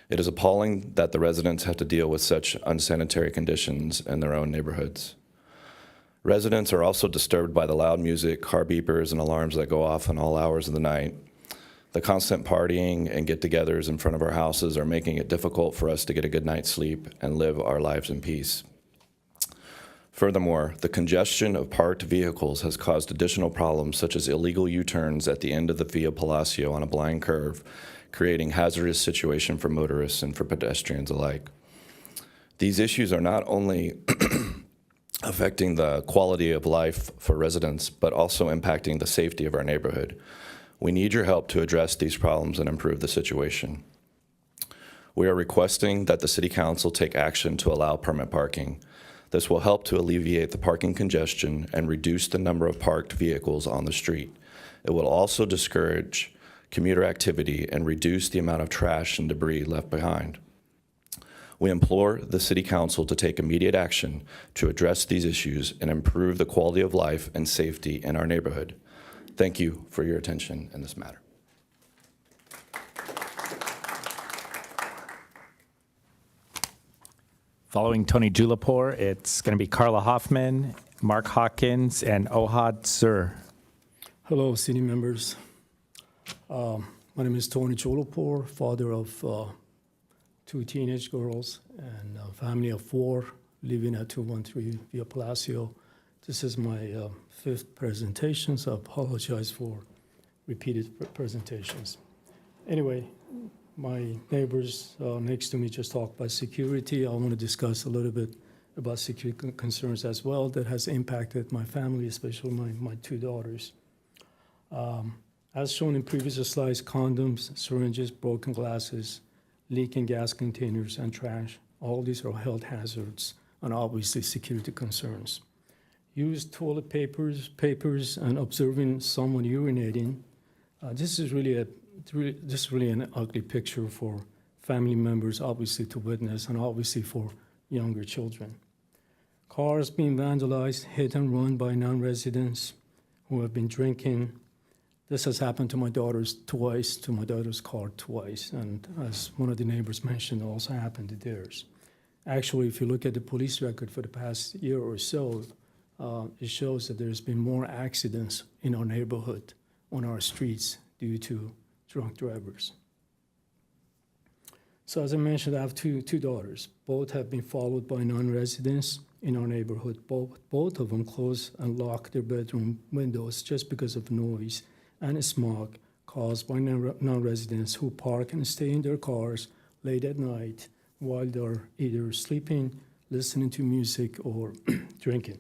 It is appalling that the residents have to deal with such unsanitary conditions in their own neighborhoods. Residents are also disturbed by the loud music, car beepers, and alarms that go off in all hours of the night. The constant partying and get-togethers in front of our houses are making it difficult for us to get a good night's sleep and live our lives in peace. Furthermore, the congestion of parked vehicles has caused additional problems such as illegal U-turns at the end of the Via Palacio on a blind curve, creating hazardous situation for motorists and for pedestrians alike. These issues are not only affecting the quality of life for residents, but also impacting the safety of our neighborhood. We need your help to address these problems and improve the situation. We are requesting that the City Council take action to allow permit parking. This will help to alleviate the parking congestion and reduce the number of parked vehicles on the street. It will also discourage commuter activity and reduce the amount of trash and debris left behind. We implore the City Council to take immediate action to address these issues and improve the quality of life and safety in our neighborhood. Thank you for your attention in this matter. Following Tony Julapur, it's going to be Carla Hoffman, Mark Hawkins, and Ohad Zur. Hello, city members. My name is Tony Julapur, father of 2 teenage girls and a family of 4 living at 213 Via Palacio. This is my 5th presentation, so I apologize for repeated presentations. Anyway, my neighbors next to me just talked about security. I want to discuss a little bit about security concerns as well that has impacted my family, especially my 2 daughters. As shown in previous slides, condoms, syringes, broken glasses, leaking gas containers, and trash, all these are health hazards and obviously security concerns. Used toilet papers, and observing someone urinating. This is really an ugly picture for family members, obviously, to witness, and obviously for younger children. Cars being vandalized, hit and run by non-residents who have been drinking. This has happened to my daughter's car twice, and as one of the neighbors mentioned, it also happened to theirs. Actually, if you look at the police record for the past year or so, it shows that there's been more accidents in our neighborhood, on our streets, due to drunk drivers. So as I mentioned, I have two daughters. Both have been followed by non-residents in our neighborhood. Both of them close and lock their bedroom windows just because of noise and smog caused by non-residents who park and stay in their cars late at night while they're either sleeping, listening to music, or drinking.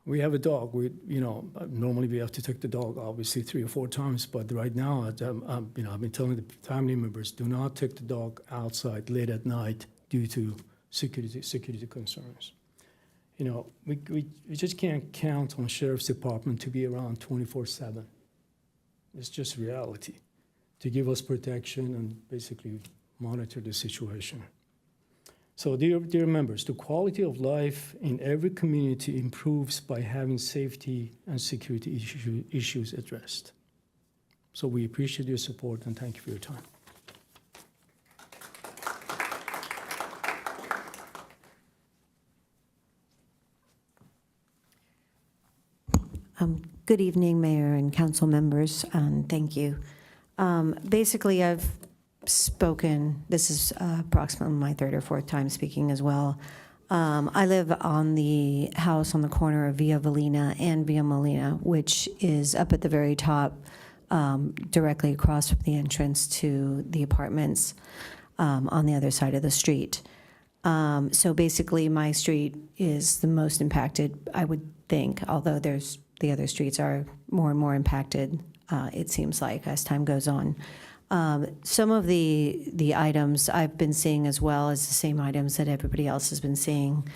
We have a dog. Normally we have to take the dog, obviously, 3 or 4 times, but right now, I've been telling the family members, do not take the dog outside late at night due to security concerns. We just can't count on Sheriff's Department to be around 24/7. It's just reality to give us protection and basically monitor the situation. So dear members, the quality of life in every community improves by having safety and security issues addressed. So we appreciate your support and thank you for your time. Good evening, Mayor and council members, and thank you. Basically, I've spoken, this is approximately my third or fourth time speaking as well. I live on the house on the corner of Via Valina and Via Molina, which is up at the very top, directly across from the entrance to the apartments on the other side of the street. So basically, my street is the most impacted, I would think, although the other streets are more and more impacted, it seems like, as time goes on. Some of the items I've been seeing as well as the same items that everybody else has been seeing.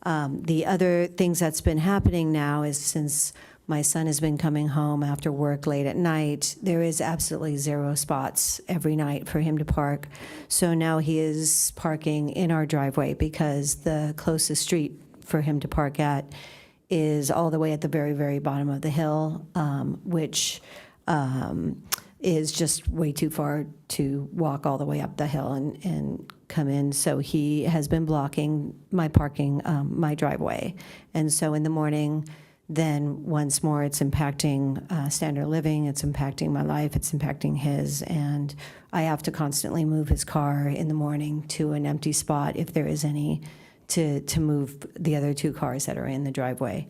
The other things that's been happening now is since my son has been coming home after work late at night, there is absolutely 0 spots every night for him to park. So now he is parking in our driveway because the closest street for him to park at is all the way at the very, very bottom of the hill, which is just way too far to walk all the way up the hill and come in. So he has been blocking my parking, my driveway. And so in the morning, then once more, it's impacting standard living, it's impacting my life, it's impacting his, and I have to constantly move his car in the morning to an empty spot if there is any, to move the other 2 cars that are in the driveway.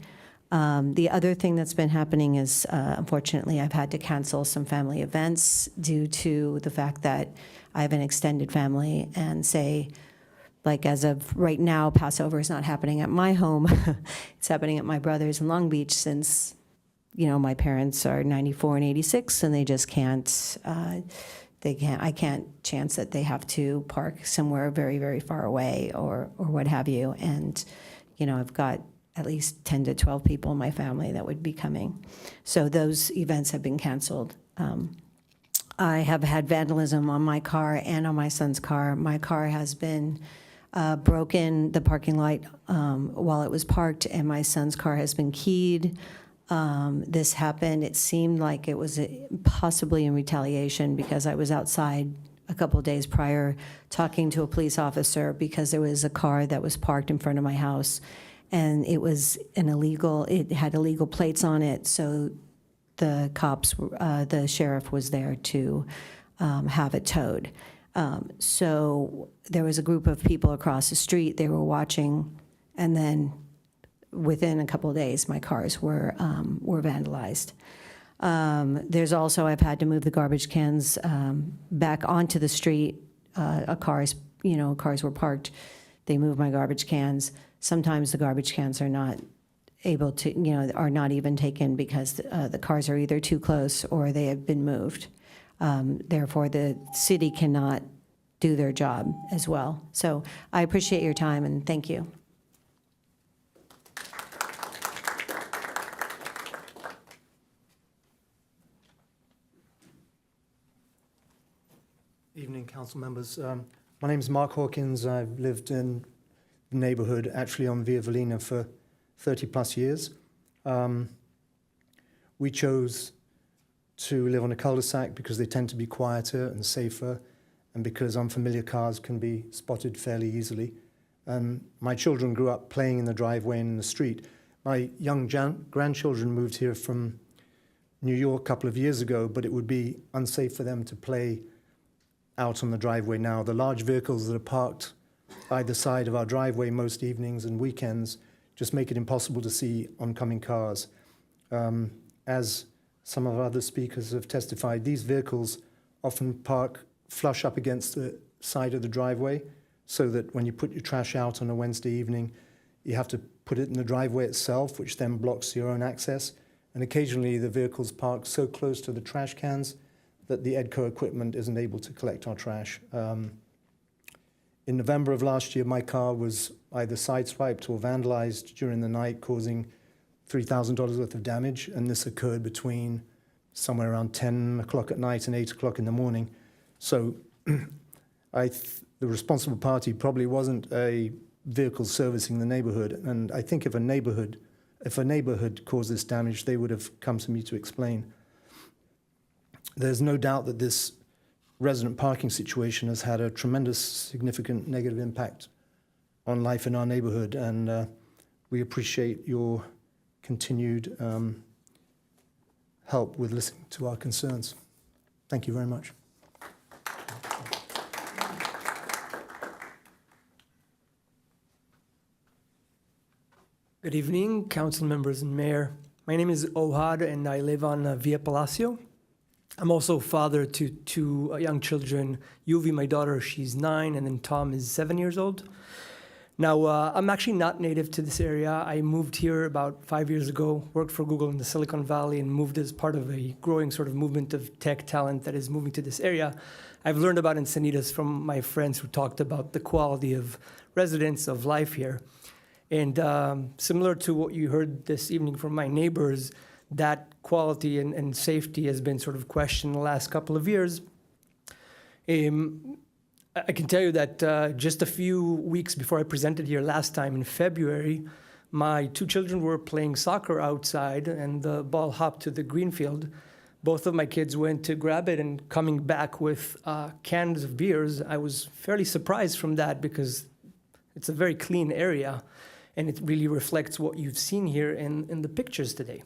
The other thing that's been happening is, unfortunately, I've had to cancel some family events due to the fact that I have an extended family, and say, like as of right now, Passover is not happening at my home. It's happening at my brother's in Long Beach since, my parents are 94 and 86, and they just can't, I can't chance that they have to park somewhere very, very far away or what have you. And, I've got at least 10 to 12 people in my family that would be coming. So those events have been canceled. I have had vandalism on my car and on my son's car. My car has been broken, the parking light, while it was parked, and my son's car has been keyed. This happened, it seemed like it was possibly in retaliation because I was outside a couple of days prior talking to a police officer because there was a car that was parked in front of my house, and it was it had illegal plates on it, so the cops, the sheriff was there to have it towed. So there was a group of people across the street, they were watching, and then within a couple of days, my cars were vandalized. There's also, I've had to move the garbage cans back onto the street. Cars were parked, they moved my garbage cans. Sometimes the garbage cans are not able to, are not even taken because the cars are either too close or they have been moved. Therefore, the city cannot do their job as well. So I appreciate your time, and thank you. Evening, council members. My name is Mark Hawkins. I've lived in the neighborhood, actually on Via Valina, for 30 plus years. We chose to live on a cul-de-sac because they tend to be quieter and safer, and because unfamiliar cars can be spotted fairly easily. My children grew up playing in the driveway and in the street. My young grandchildren moved here from New York a couple of years ago, but it would be unsafe for them to play out on the driveway now. The large vehicles that are parked either side of our driveway most evenings and weekends just make it impossible to see oncoming cars. As some of our other speakers have testified, these vehicles often park flush up against the side of the driveway, so that when you put your trash out on a Wednesday evening, you have to put it in the driveway itself, which then blocks your own access. And occasionally the vehicles park so close to the trash cans that the EDCO equipment isn't able to collect our trash. In November of last year, my car was either sideswiped or vandalized during the night, causing $3,000 worth of damage, and this occurred between somewhere around 10 o'clock at night and 8 o'clock in the morning. So the responsible party probably wasn't a vehicle servicing the neighborhood. And I think if a neighborhood caused this damage, they would have come to me to explain. There's no doubt that this resident parking situation has had a tremendous, significant negative impact on life in our neighborhood, and we appreciate your continued help with listening to our concerns. Thank you very much. Good evening, council members and mayor. My name is Ohad, and I live on Via Palacio. I'm also father to two young children. Yuvi, my daughter, she's 9, and then Tom is 7 years old. Now, I'm actually not native to this area. I moved here about 5 years ago, worked for Google in the Silicon Valley, and moved as part of a growing sort of movement of tech talent that is moving to this area. I've learned about Encinitas from my friends who talked about the quality of residence, of life here. And similar to what you heard this evening from my neighbors, that quality and safety has been sort of questioned the last couple of years. I can tell you that just a few weeks before I presented here last time in February, my two children were playing soccer outside and the ball hopped to the green field. Both of my kids went to grab it, and coming back with cans of beers, I was fairly surprised from that because it's a very clean area and it really reflects what you've seen here in the pictures today.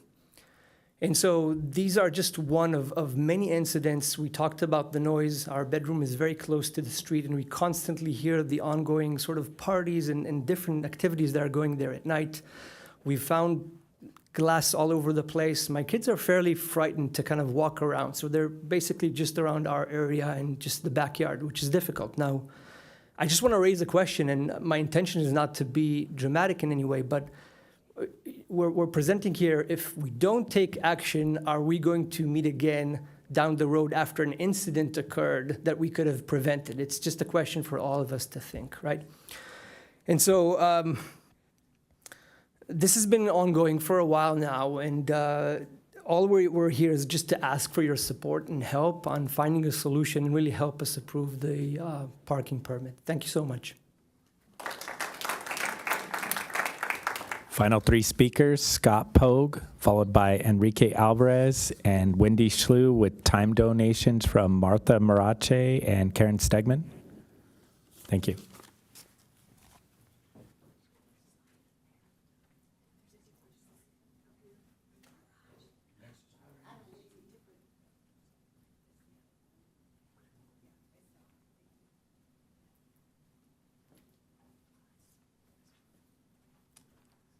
And so these are just one of many incidents. We talked about the noise. Our bedroom is very close to the street, and we constantly hear the ongoing sort of parties and different activities that are going there at night. We found glass all over the place. My kids are fairly frightened to kind of walk around, so they're basically just around our area and just the backyard, which is difficult. Now, I just want to raise a question, and my intention is not to be dramatic in any way, but we're presenting here, if we don't take action, are we going to meet again down the road after an incident occurred that we could have prevented? It's just a question for all of us to think, right? And so this has been ongoing for a while now, and all we're here is just to ask for your support and help on finding a solution and really help us approve the parking permit. Thank you so much. Final three speakers, Scott Pogue, followed by Enrique Alvarez and Wendy Schlew, with time donations from Martha Marache and Karen Stegman. Thank you.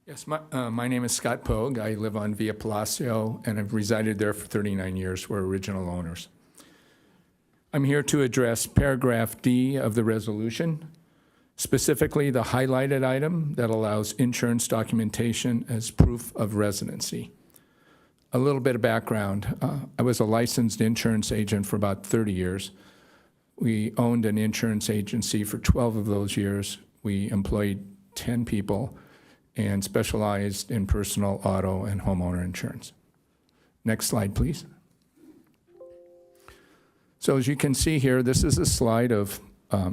Yes, my name is Scott Pogue. I live on Via Palacio, and I've resided there for 39 years. We're original owners. I'm here to address paragraph D of the resolution, specifically the highlighted item that allows insurance documentation as proof of residency. A little bit of background. I was a licensed insurance agent for about 30 years. We owned an insurance agency for 12 of those years. We employed 10 people and specialized in personal auto and homeowner insurance. Next slide, please. So as you can see here, this is a slide of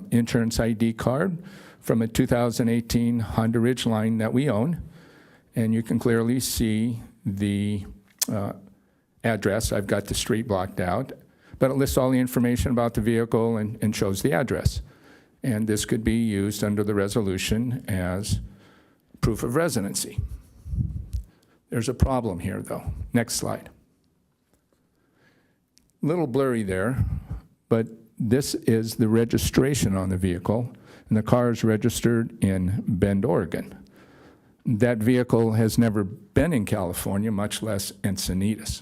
insurance ID card from a 2018 Honda Ridgeline that we own. And you can clearly see the address. I've got the street blocked out, but it lists all the information about the vehicle and shows the address. And this could be used under the resolution as proof of residency. There's a problem here, though. Next slide. A little blurry there, but this is the registration on the vehicle, and the car is registered in Bend, Oregon. That vehicle has never been in California, much less Encinitas.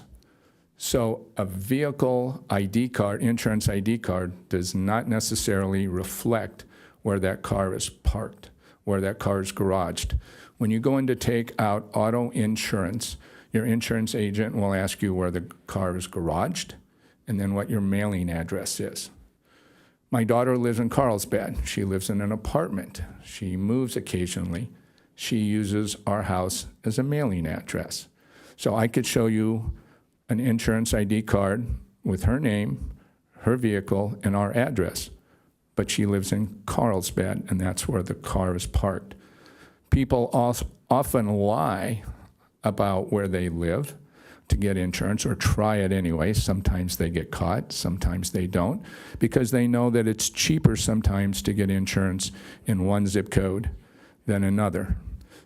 So a vehicle ID card, insurance ID card, does not necessarily reflect where that car is parked, where that car is garaged. When you go in to take out auto insurance, your insurance agent will ask you where the car is garaged and then what your mailing address is. My daughter lives in Carlsbad. She lives in an apartment. She moves occasionally. She uses our house as a mailing address. So I could show you an insurance ID card with her name, her vehicle, and our address. But she lives in Carlsbad, and that's where the car is parked. People often lie about where they live to get insurance, or try it anyway. Sometimes they get caught, sometimes they don't, because they know that it's cheaper sometimes to get insurance in one zip code than another.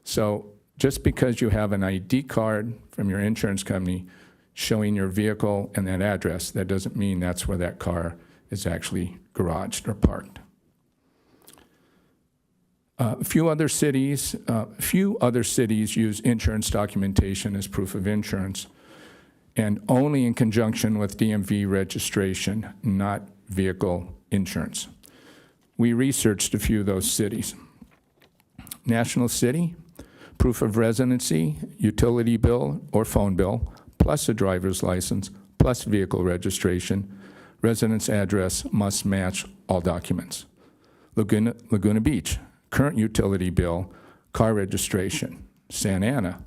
So just because you have an ID card from your insurance company showing your vehicle and that address, that doesn't mean that's where that car is actually garaged or parked. Few other cities use insurance documentation as proof of insurance, and only in conjunction with DMV registration, not vehicle insurance. We researched a few of those cities. National City, proof of residency, utility bill or phone bill, plus a driver's license, plus vehicle registration. Residence address must match all documents. Laguna Beach, current utility bill, car registration. Santa Ana,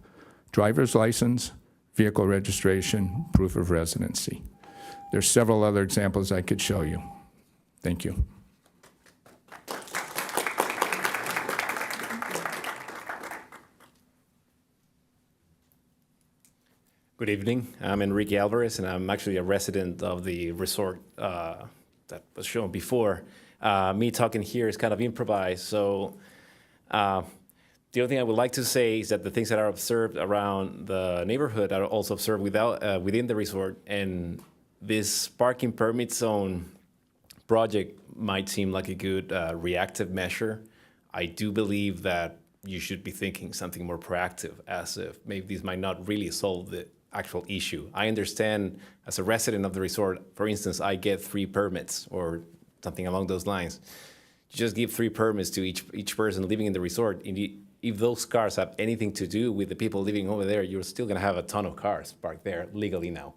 driver's license, vehicle registration, proof of residency. There's several other examples I could show you. Thank you. Good evening. I'm Enrique Alvarez, and I'm actually a resident of the resort that was shown before. Me talking here is kind of improvised, so the only thing I would like to say is that the things that are observed around the neighborhood are also observed within the resort, and this parking permit zone project might seem like a good reactive measure. I do believe that you should be thinking something more proactive, as if maybe this might not really solve the actual issue. I understand, as a resident of the resort, for instance, I get 3 permits or something along those lines. You just give 3 permits to each person living in the resort. If those cars have anything to do with the people living over there, you're still gonna have a ton of cars parked there legally now.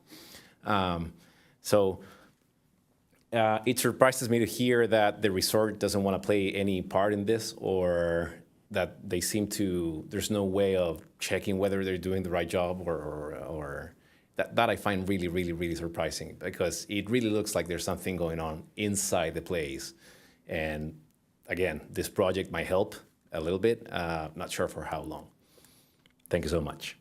It surprises me to hear that the resort doesn't want to play any part in this, or that they seem to, there's no way of checking whether they're doing the right job, or that I find really, really, really surprising, because it really looks like there's something going on inside the place. And again, this project might help a little bit, not sure for how long. Thank you so much.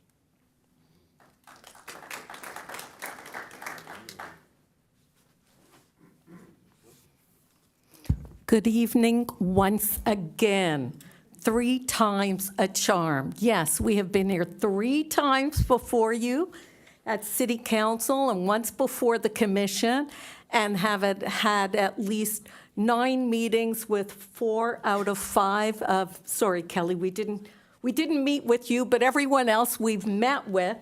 Good evening once again. 3 times a charm. Yes, we have been here 3 times before you at City Council and once before the commission, and have had at least 9 meetings with 4 out of 5 of, sorry, Kelly, we didn't meet with you, but everyone else we've met with.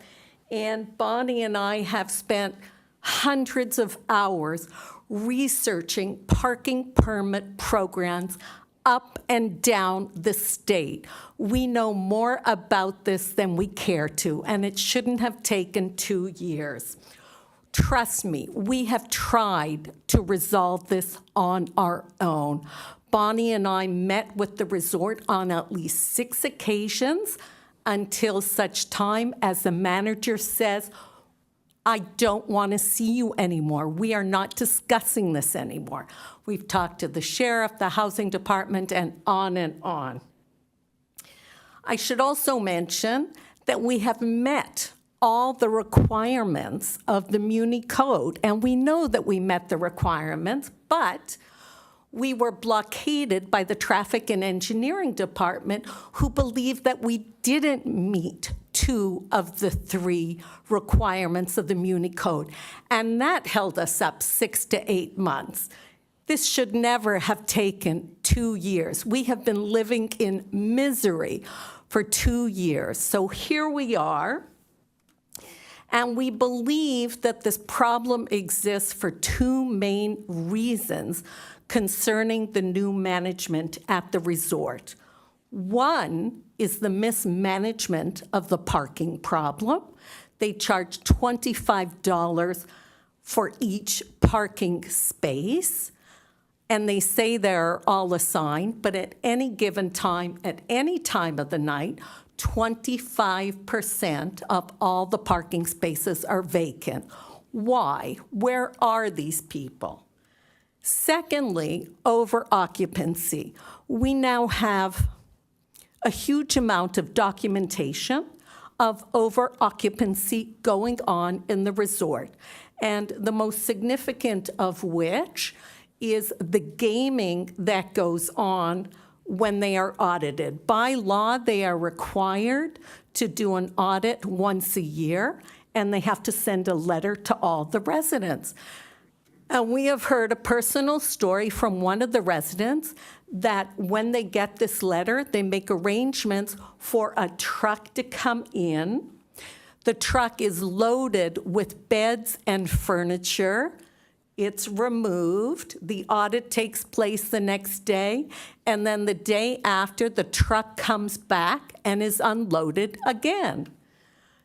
And Bonnie and I have spent hundreds of hours researching parking permit programs up and down the state. We know more about this than we care to, and it shouldn't have taken 2 years. Trust me, we have tried to resolve this on our own. Bonnie and I met with the resort on at least 6 occasions until such time as the manager says, I don't want to see you anymore. We are not discussing this anymore. We've talked to the sheriff, the housing department, and on and on. I should also mention that we have met all the requirements of the Muni Code, and we know that we met the requirements, but we were blockaded by the Traffic and Engineering Department, who believed that we didn't meet 2 of the 3 requirements of the Muni Code, and that held us up 6 to 8 months. This should never have taken 2 years. We have been living in misery for 2 years. So here we are, and we believe that this problem exists for 2 main reasons concerning the new management at the resort. One is the mismanagement of the parking problem. They charge $25 for each parking space, and they say they're all assigned, but at any given time, at any time of the night, 25% of all the parking spaces are vacant. Why? Where are these people? Secondly, over occupancy. We now have a huge amount of documentation of over occupancy going on in the resort, and the most significant of which is the gaming that goes on when they are audited. By law, they are required to do an audit once a year, and they have to send a letter to all the residents. And we have heard a personal story from one of the residents that when they get this letter, they make arrangements for a truck to come in. The truck is loaded with beds and furniture. It's removed. The audit takes place the next day. And then the day after, the truck comes back and is unloaded again.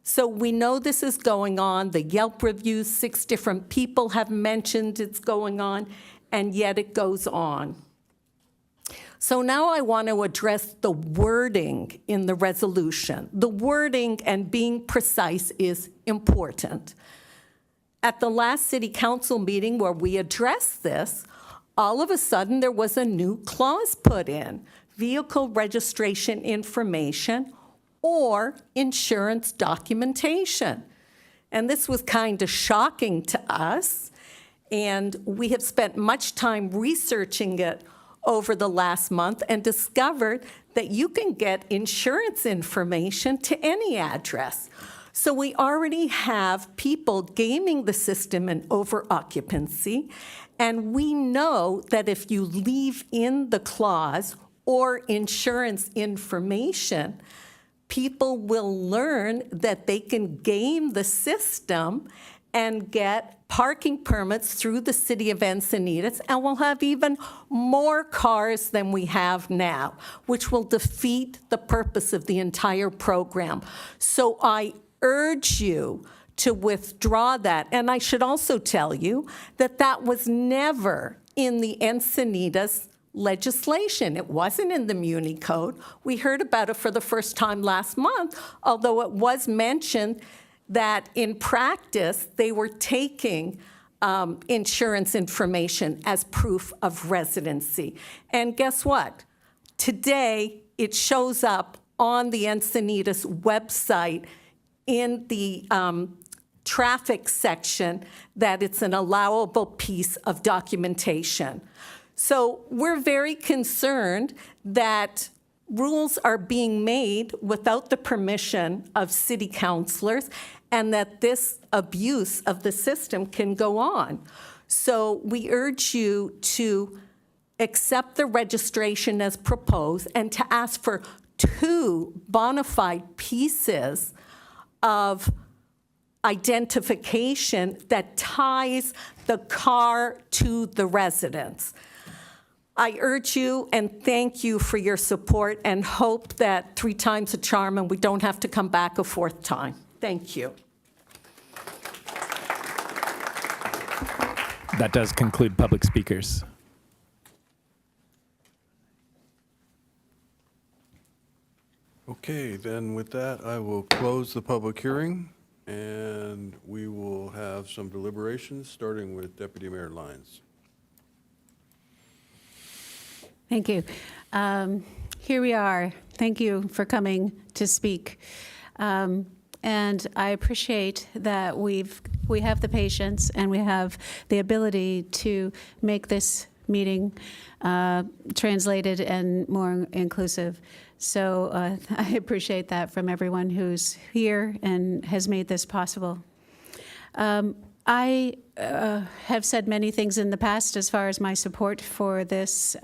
So we know this is going on. The Yelp reviews, 6 different people have mentioned it's going on, and yet it goes on. So now I want to address the wording in the resolution. The wording and being precise is important. At the last city council meeting where we addressed this, all of a sudden there was a new clause put in, vehicle registration information or insurance documentation. And this was kind of shocking to us, and we have spent much time researching it over the last month and discovered that you can get insurance information to any address. So we already have people gaming the system in over-occupancy, and we know that if you leave in the clause or insurance information, people will learn that they can game the system and get parking permits through the city of Encinitas, and we'll have even more cars than we have now, which will defeat the purpose of the entire program. So I urge you to withdraw that. And I should also tell you that that was never in the Encinitas legislation. It wasn't in the Muni Code. We heard about it for the first time last month, although it was mentioned that in practice they were taking insurance information as proof of residency. And guess what? Today it shows up on the Encinitas website in the traffic section that it's an allowable piece of documentation. So we're very concerned that rules are being made without the permission of city councilors and that this abuse of the system can go on. So we urge you to accept the registration as proposed and to ask for 2 bona fide pieces of identification that ties the car to the residence. I urge you and thank you for your support and hope that 3 times a charm and we don't have to come back a 4th time. Thank you. That does conclude public speakers. Okay, then with that, I will close the public hearing, and we will have some deliberations, starting with Deputy Mayor Lyons. Thank you. Here we are. Thank you for coming to speak. And I appreciate that we have the patience and we have the ability to make this meeting translated and more inclusive. So I appreciate that from everyone who's here and has made this possible. I have said many things in the past as far as my support for this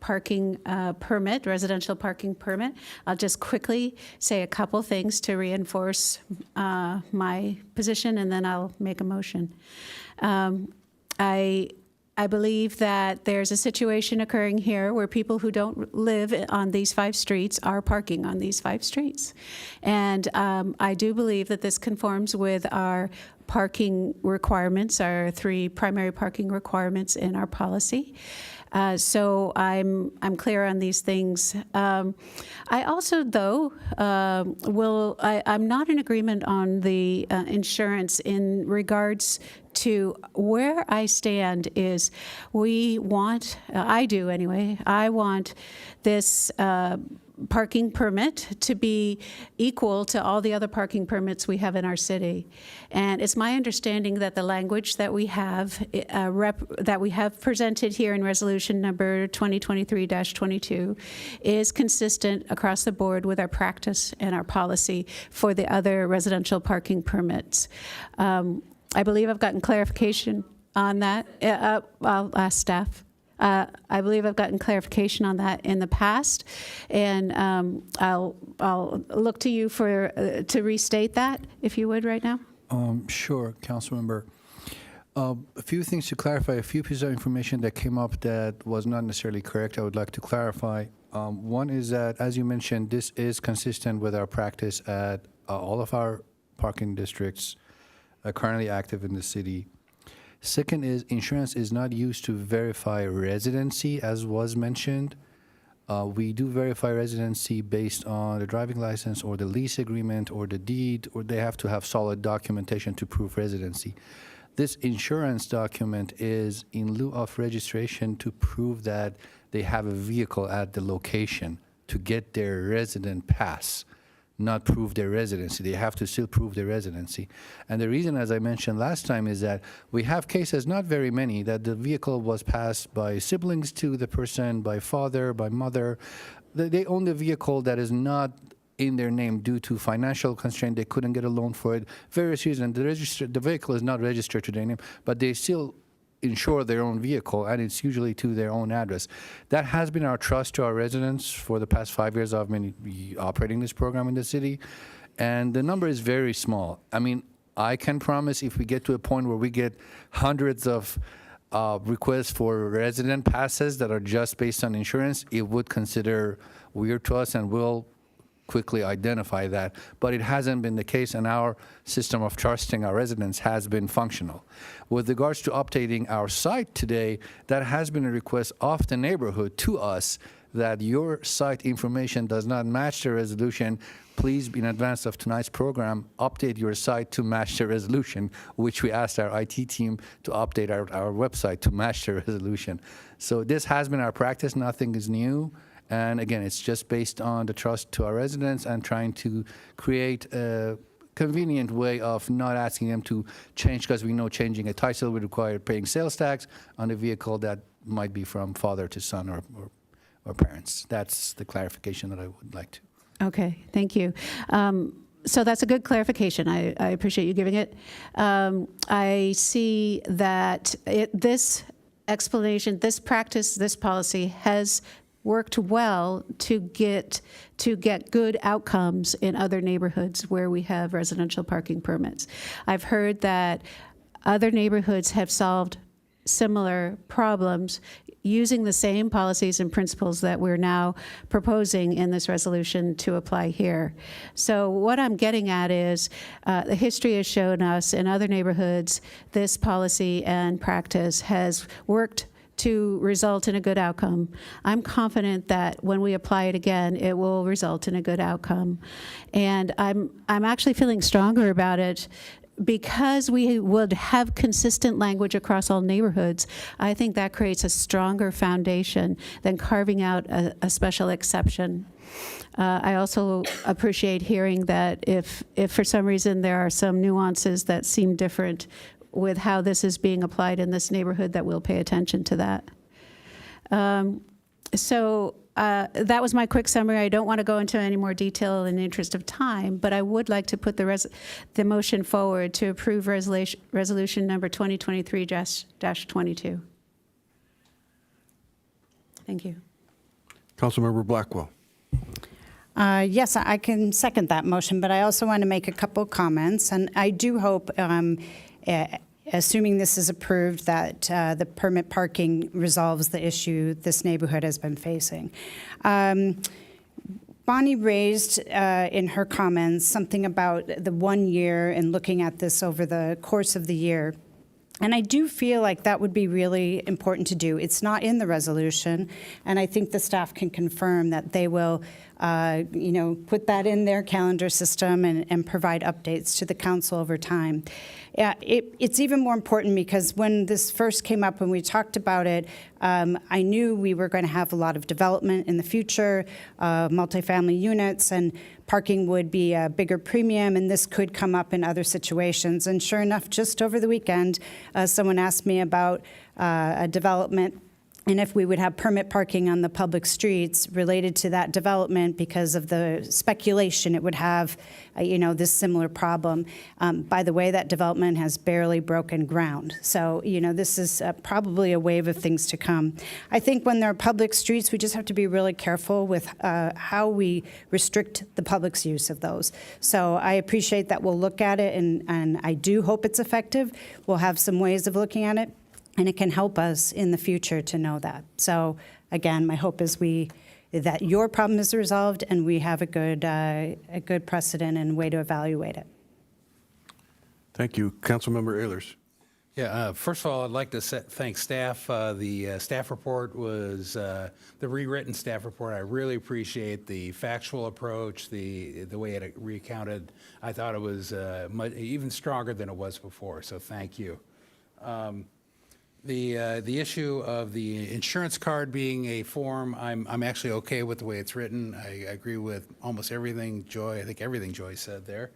parking permit, residential parking permit. I'll just quickly say a couple things to reinforce my position, and then I'll make a motion. I believe that there's a situation occurring here where people who don't live on these 5 streets are parking on these 5 streets. And I do believe that this conforms with our parking requirements, our 3 primary parking requirements in our policy. So I'm clear on these things. I also, though, I'm not in agreement on the insurance in regards to where I stand is we want, I do anyway, I want this parking permit to be equal to all the other parking permits we have in our city. And it's my understanding that the language that we have presented here in resolution number 2023-22 is consistent across the board with our practice and our policy for the other residential parking permits. I believe I've gotten clarification on that. I'll ask staff. I believe I've gotten clarification on that in the past, and I'll look to you to restate that, if you would, right now. Sure, Councilmember. A few things to clarify, a few pieces of information that came up that was not necessarily correct I would like to clarify. One is that, as you mentioned, this is consistent with our practice at all of our parking districts currently active in the city. Second is insurance is not used to verify residency, as was mentioned. We do verify residency based on the driving license or the lease agreement or the deed, or they have to have solid documentation to prove residency. This insurance document is in lieu of registration to prove that they have a vehicle at the location to get their resident pass, not prove their residency. They have to still prove their residency. And the reason, as I mentioned last time, is that we have cases, not very many, that the vehicle was passed by siblings to the person, by father, by mother. They own the vehicle that is not in their name due to financial constraint. They couldn't get a loan for it. Various reasons. The vehicle is not registered to their name, but they still insure their own vehicle, and it's usually to their own address. That has been our trust to our residents for the past 5 years I've been operating this program in the city, and the number is very small. I mean, I can promise if we get to a point where we get hundreds of requests for resident passes that are just based on insurance, it would consider weird to us, and we'll quickly identify that. But it hasn't been the case, and our system of trusting our residents has been functional. With regards to updating our site today, that has been a request of the neighborhood to us that your site information does not match the resolution. Please, in advance of tonight's program, update your site to match the resolution, which we asked our IT team to update our website to match the resolution. So this has been our practice. Nothing is new. And again, it's just based on the trust to our residents and trying to create a convenient way of not asking them to change, because we know changing a title would require paying sales tax on a vehicle that might be from father to son or parents. That's the clarification that I would like to. Okay, thank you. So that's a good clarification. I appreciate you giving it. I see that this explanation, this practice, this policy has worked well to get good outcomes in other neighborhoods where we have residential parking permits. I've heard that other neighborhoods have solved similar problems using the same policies and principles that we're now proposing in this resolution to apply here. So what I'm getting at is the history has shown us in other neighborhoods this policy and practice has worked to result in a good outcome. I'm confident that when we apply it again, it will result in a good outcome. And I'm actually feeling stronger about it because we would have consistent language across all neighborhoods. I think that creates a stronger foundation than carving out a special exception. I also appreciate hearing that if for some reason there are some nuances that seem different with how this is being applied in this neighborhood, that we'll pay attention to that. That was my quick summary. I don't want to go into any more detail in the interest of time, but I would like to put the motion forward to approve resolution number 2023-22. Thank you. Councilmember Blackwell. Yes, I can second that motion, but I also want to make a couple of comments, and I do hope assuming this is approved, that the permit parking resolves the issue this neighborhood has been facing. Bonnie raised in her comments something about the 1 year and looking at this over the course of the year. And I do feel like that would be really important to do. It's not in the resolution, and I think the staff can confirm that they will, put that in their calendar system and provide updates to the council over time. It's even more important because when this first came up, when we talked about it, I knew we were going to have a lot of development in the future, multifamily units, and parking would be a bigger premium, and this could come up in other situations. And sure enough, just over the weekend, someone asked me about a development and if we would have permit parking on the public streets related to that development because of the speculation it would have, this similar problem. By the way, that development has barely broken ground. So, this is probably a wave of things to come. I think when there are public streets, we just have to be really careful with how we restrict the public's use of those. So I appreciate that we'll look at it, and I do hope it's effective. We'll have some ways of looking at it. And it can help us in the future to know that. So again, my hope is that your problem is resolved and we have a good precedent and way to evaluate it. Thank you. Councilmember Ehlers. Yeah, first of all, I'd like to thank staff. The staff report was, the rewritten staff report, I really appreciate the factual approach, the way it recounted. I thought it was even stronger than it was before, so thank you. The issue of the insurance card being a form, I'm actually okay with the way it's written. I agree with almost everything Joy, I think everything Joy said there.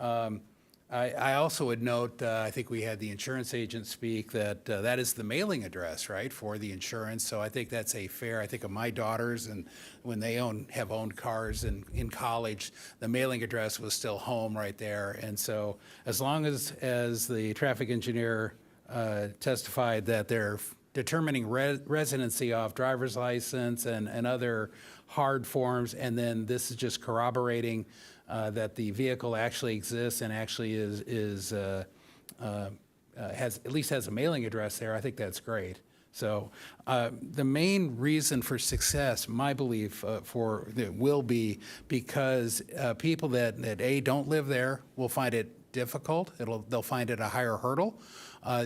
I also would note, I think we had the insurance agent speak, that that is the mailing address, right, for the insurance. So I think that's a fair, I think of my daughters, and when they have owned cars in college, the mailing address was still home right there. And so as long as the traffic engineer testified that they're determining residency off driver's license and other hard forms, and then this is just corroborating that the vehicle actually exists and actually has at least has a mailing address there. I think that's great. So the main reason for success, my belief, will be because people that don't live there will find it difficult. They'll find it a higher hurdle.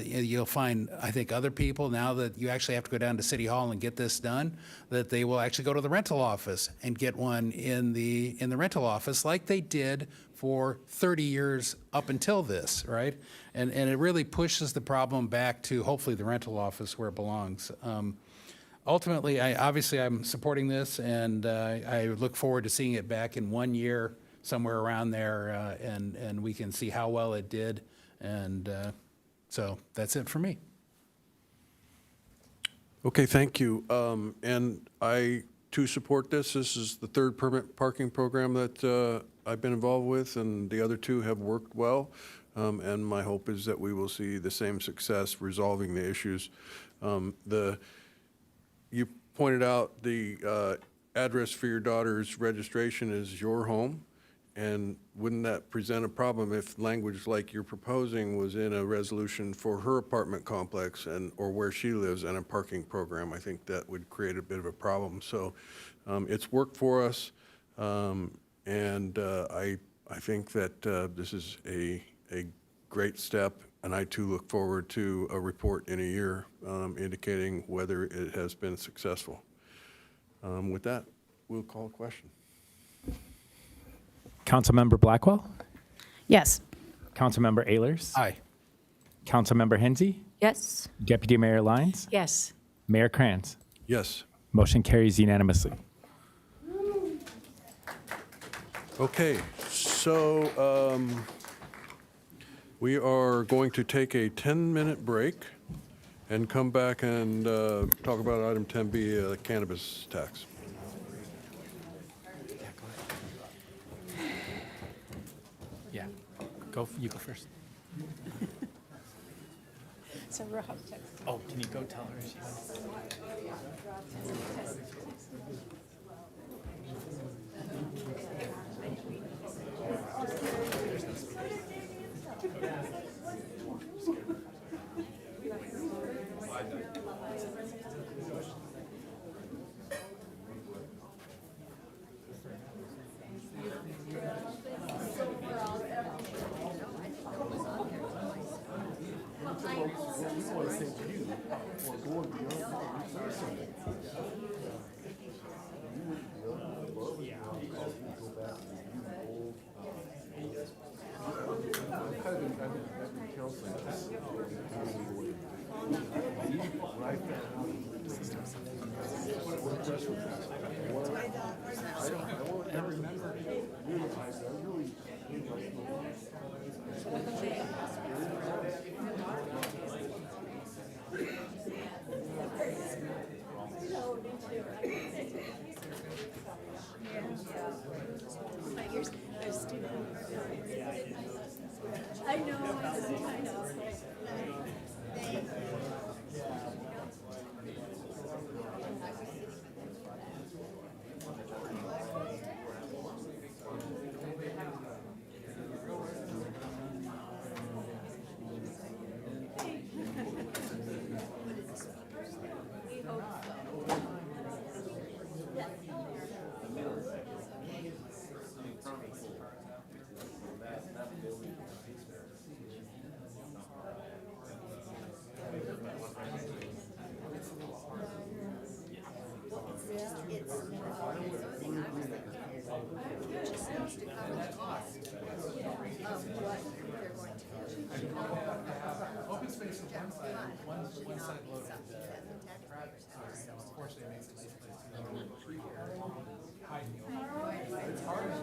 You'll find, I think, other people, now that you actually have to go down to City Hall and get this done, that they will actually go to the rental office and get one in the rental office like they did for 30 years up until this, right? And it really pushes the problem back to hopefully the rental office where it belongs. Ultimately, I'm supporting this, and I look forward to seeing it back in 1 year, somewhere around there, and we can see how well it did. And so that's it for me. Okay, thank you. And I, too, support this. This is the third permit parking program that I've been involved with, and the other two have worked well. And my hope is that we will see the same success resolving the issues. You pointed out the address for your daughter's registration is your home. And wouldn't that present a problem if language like you're proposing was in a resolution for her apartment complex or where she lives and a parking program? I think that would create a bit of a problem. So it's worked for us, and I think that this is a great step, and I too look forward to a report in a year indicating whether it has been successful. With that, we'll call a question. Councilmember Blackwell? Yes. Councilmember Ehlers? Aye. Councilmember Hensy? Yes. Deputy Mayor Lyons? Yes. Mayor Kranz? Yes. Motion carries unanimously. Okay, so we are going to take a 10-minute break and come back and talk about item 10B, the cannabis tax. Yeah, you go first. So Rob texted. Oh, can you go tell her she's... Open space is one side loaded. Unfortunately, it makes it a nice place to go. It's hard to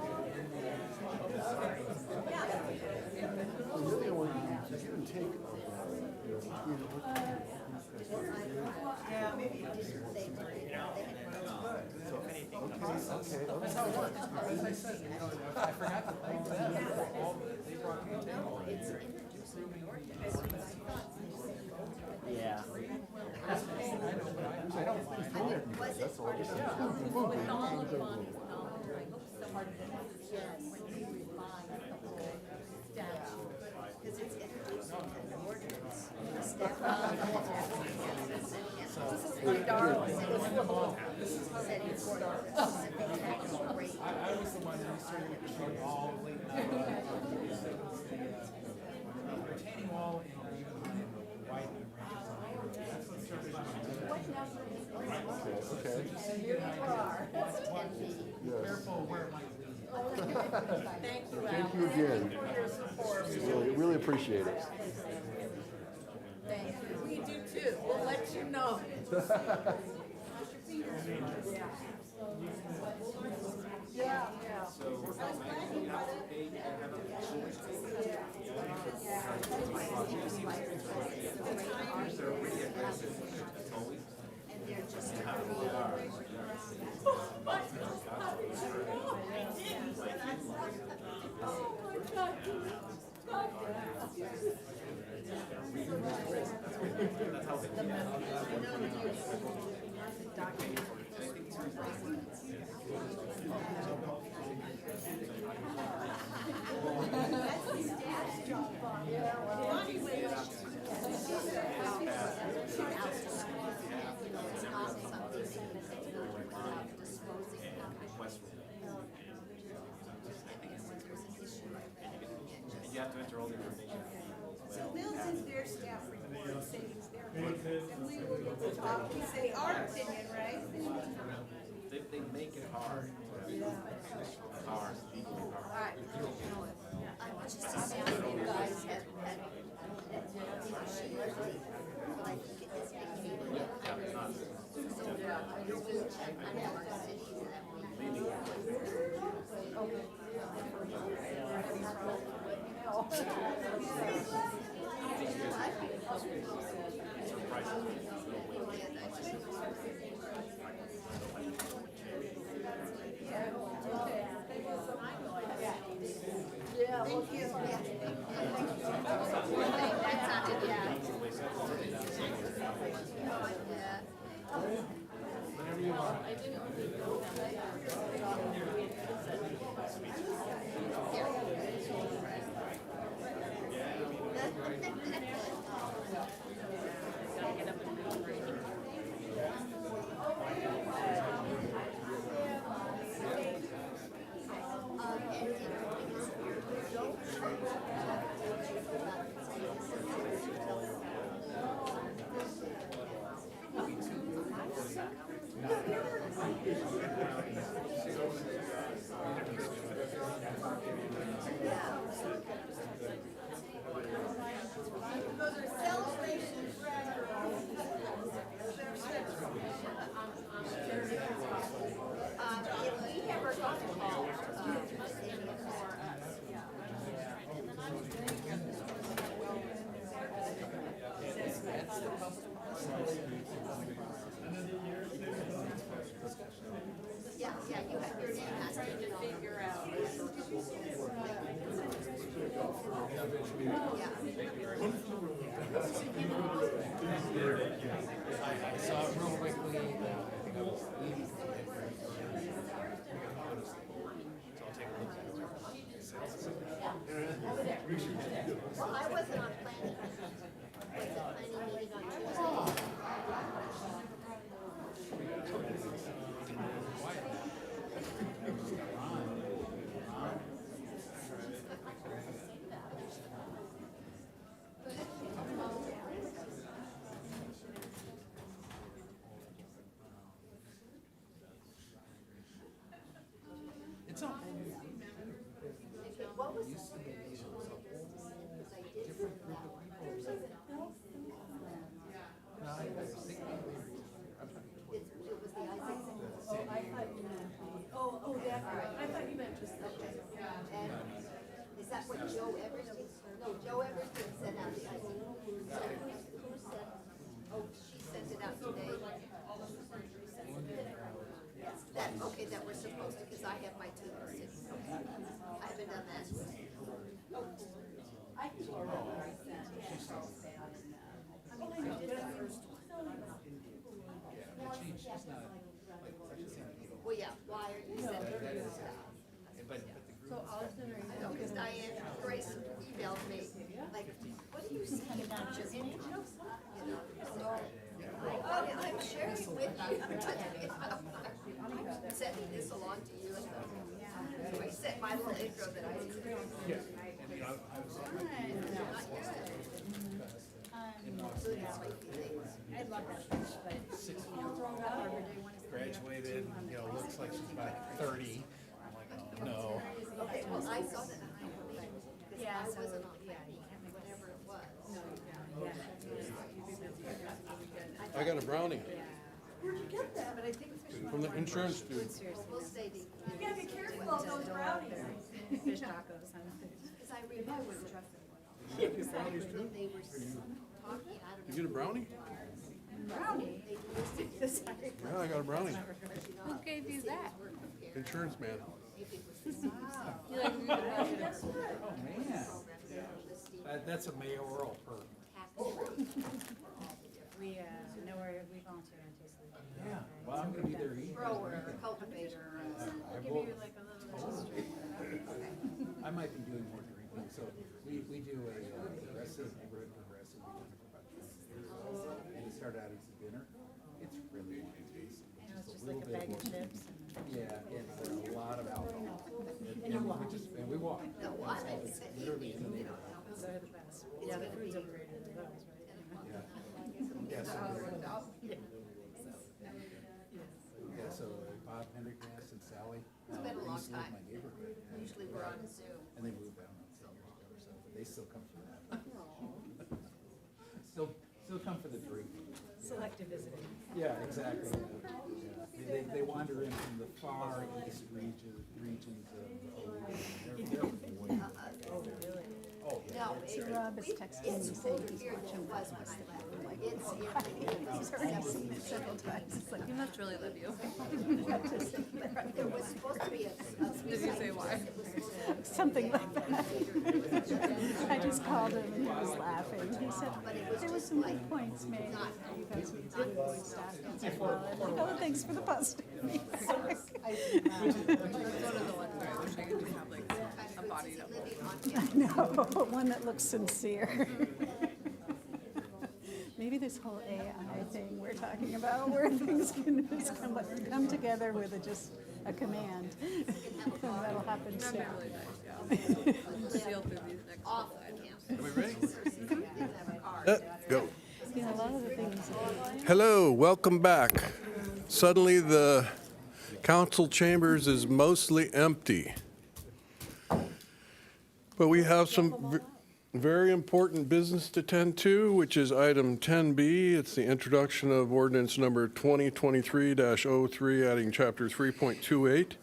That's how it works. As I said, I forgot to thank them. They brought me a table. Yeah. I don't mind. That's all. My darling. I was the one who started all late night. Retaining wall and even white that's what started. Okay. And here you are. Careful where it might lead. Thank you again. Really appreciate it. Thank you. We do too. We'll let you know. Yeah, yeah. You have to enter all the information. So Mills is their staff report, savings their and we will talk, we say our opinion, right? They make it hard. Hard. Alright. I was just to see if you guys had Thank you. Is that what Joe Eversting? No, Joe Eversting sent out the ID. So who sent? Oh, she sent it out today. That, okay, that we're supposed to, because I have my two listed. I haven't done that. Well, yeah, why are you sending her stuff? So Austin, I know, because Diane, Grace emailed me, like, what do you say about your income? You know, I'm sharing with you. I'm sending this along to you. I sent my little intro that I did. Yeah. I'd love that, but graduated, you know, looks like she's about 30. I'm like, oh, no. Okay, well, I saw that. Yeah, I so, wasn't on yeah, whatever it was. I got a brownie Where'd you get that? But I think it's from the insurance dude. We'll stay the. You gotta be careful of those brownies. Fish tacos. Because I remember they were talking, I don't know. You get a brownie? Brownie? Yeah, I got a brownie. Who gave you that? Insurance man. Oh, man. That's a mayoral perk. We we volunteer on Tuesday. Yeah, well, I'm gonna be there eating. Grower, cultivator. I Give will- you like a little history. I might be doing more drinking, so we do a progressive, neighborhood progressive, we've done it for about 20 years. And it started out as a dinner, it's really wine tasting. And it's just like a bag of chips. Yeah, it's a lot of alcohol. And we walk. No, what? It's literally in the middle. Those are the best. Yeah, the food's overrated with those, right? Yeah, so Bob Pendergast and Sally. It's been a long used to live in time. my neighborhood. Usually we're on Zoom. And they moved down 10 years ago or so, but they still come for that. Still come for the drink. Selective visiting. Yeah, exactly. Yeah. They wander in from the far east regions of they're way. Oh, really? Oh, yeah. No, Rob is texting it's me saying older he's here than it was when I left. It's I've seen it several times. It's like, he must really love you. There was supposed to be a. Did you say why? something like that. I just called him and he was laughing. He said, there were some good points made. You guys need to avoid staff as well. And he goes, oh, thanks for the post. One of the ones where I wish I could just have like a body I know, one that looks sincere. Maybe this whole AI thing we're talking about, where things can just come together with just a command. That'll happen soon. Off the Are we ready? campus. Go. You know, a lot of the things. Hello, welcome back. Suddenly the council chambers is mostly empty. But we have some very important business to tend to, which is item 10B. It's the introduction of ordinance number 2023-03, adding chapter 3.28,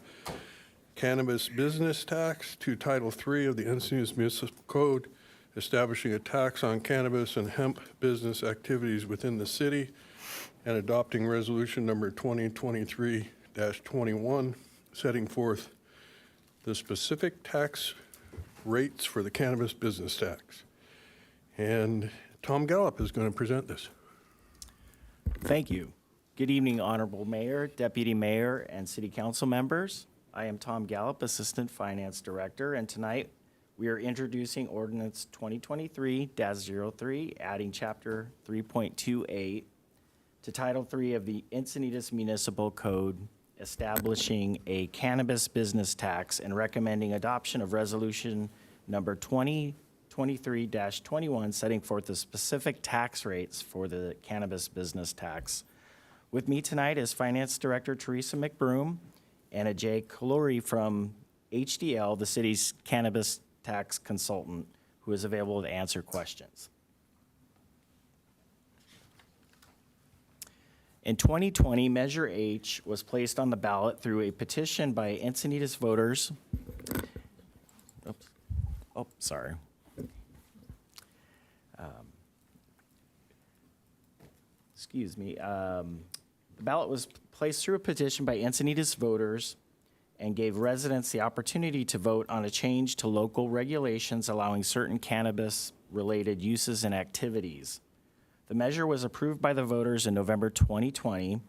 cannabis business tax, to Title III of the Encinitas Municipal Code, establishing a tax on cannabis and hemp business activities within the city, and adopting resolution number 2023-21, setting forth the specific tax rates for the cannabis business tax. And Tom Gallup is going to present this. Thank you. Good evening, Honorable Mayor, Deputy Mayor, and City Council members. I am Tom Gallup, Assistant Finance Director, and tonight we are introducing Ordinance 2023-03, adding Chapter 3.28 to Title III of the Encinitas Municipal Code, establishing a cannabis business tax, and recommending adoption of Resolution number 2023-21, setting forth the specific tax rates for the cannabis business tax. With me tonight is Finance Director Teresa McBroom and Ajay Kaluri from HDL, the city's cannabis tax consultant, who is available to answer questions. In 2020, Measure H was placed on the ballot through a petition by Encinitas voters. Oops. Oh, sorry. Excuse me. The ballot was placed through a petition by Encinitas voters and gave residents the opportunity to vote on a change to local regulations allowing certain cannabis-related uses and activities. The measure was approved by the voters in November 2020.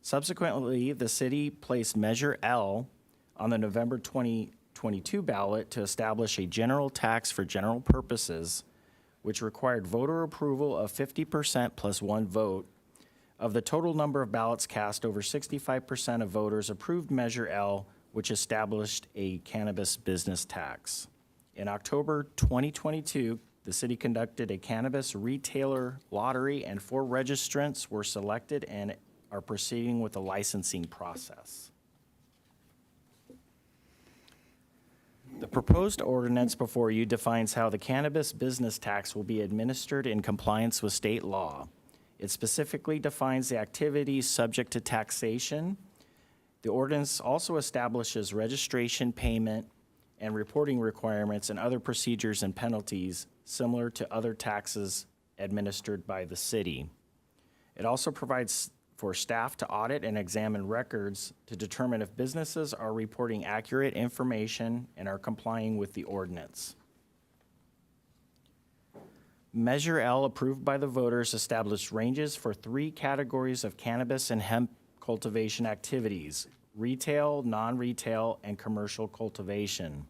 Subsequently, the city placed Measure L on the November 2022 ballot to establish a general tax for general purposes, which required voter approval of 50% plus one vote. Of the total number of ballots cast, over 65% of voters approved Measure L, which established a cannabis business tax. In October 2022, the city conducted a cannabis retailer lottery, and 4 registrants were selected and are proceeding with the licensing process. The proposed ordinance before you defines how the cannabis business tax will be administered in compliance with state law. It specifically defines the activities subject to taxation. The ordinance also establishes registration, payment, and reporting requirements and other procedures and penalties similar to other taxes administered by the city. It also provides for staff to audit and examine records to determine if businesses are reporting accurate information and are complying with the ordinance. Measure L, approved by the voters, established ranges for 3 categories of cannabis and hemp cultivation activities: retail, non-retail, and commercial cultivation.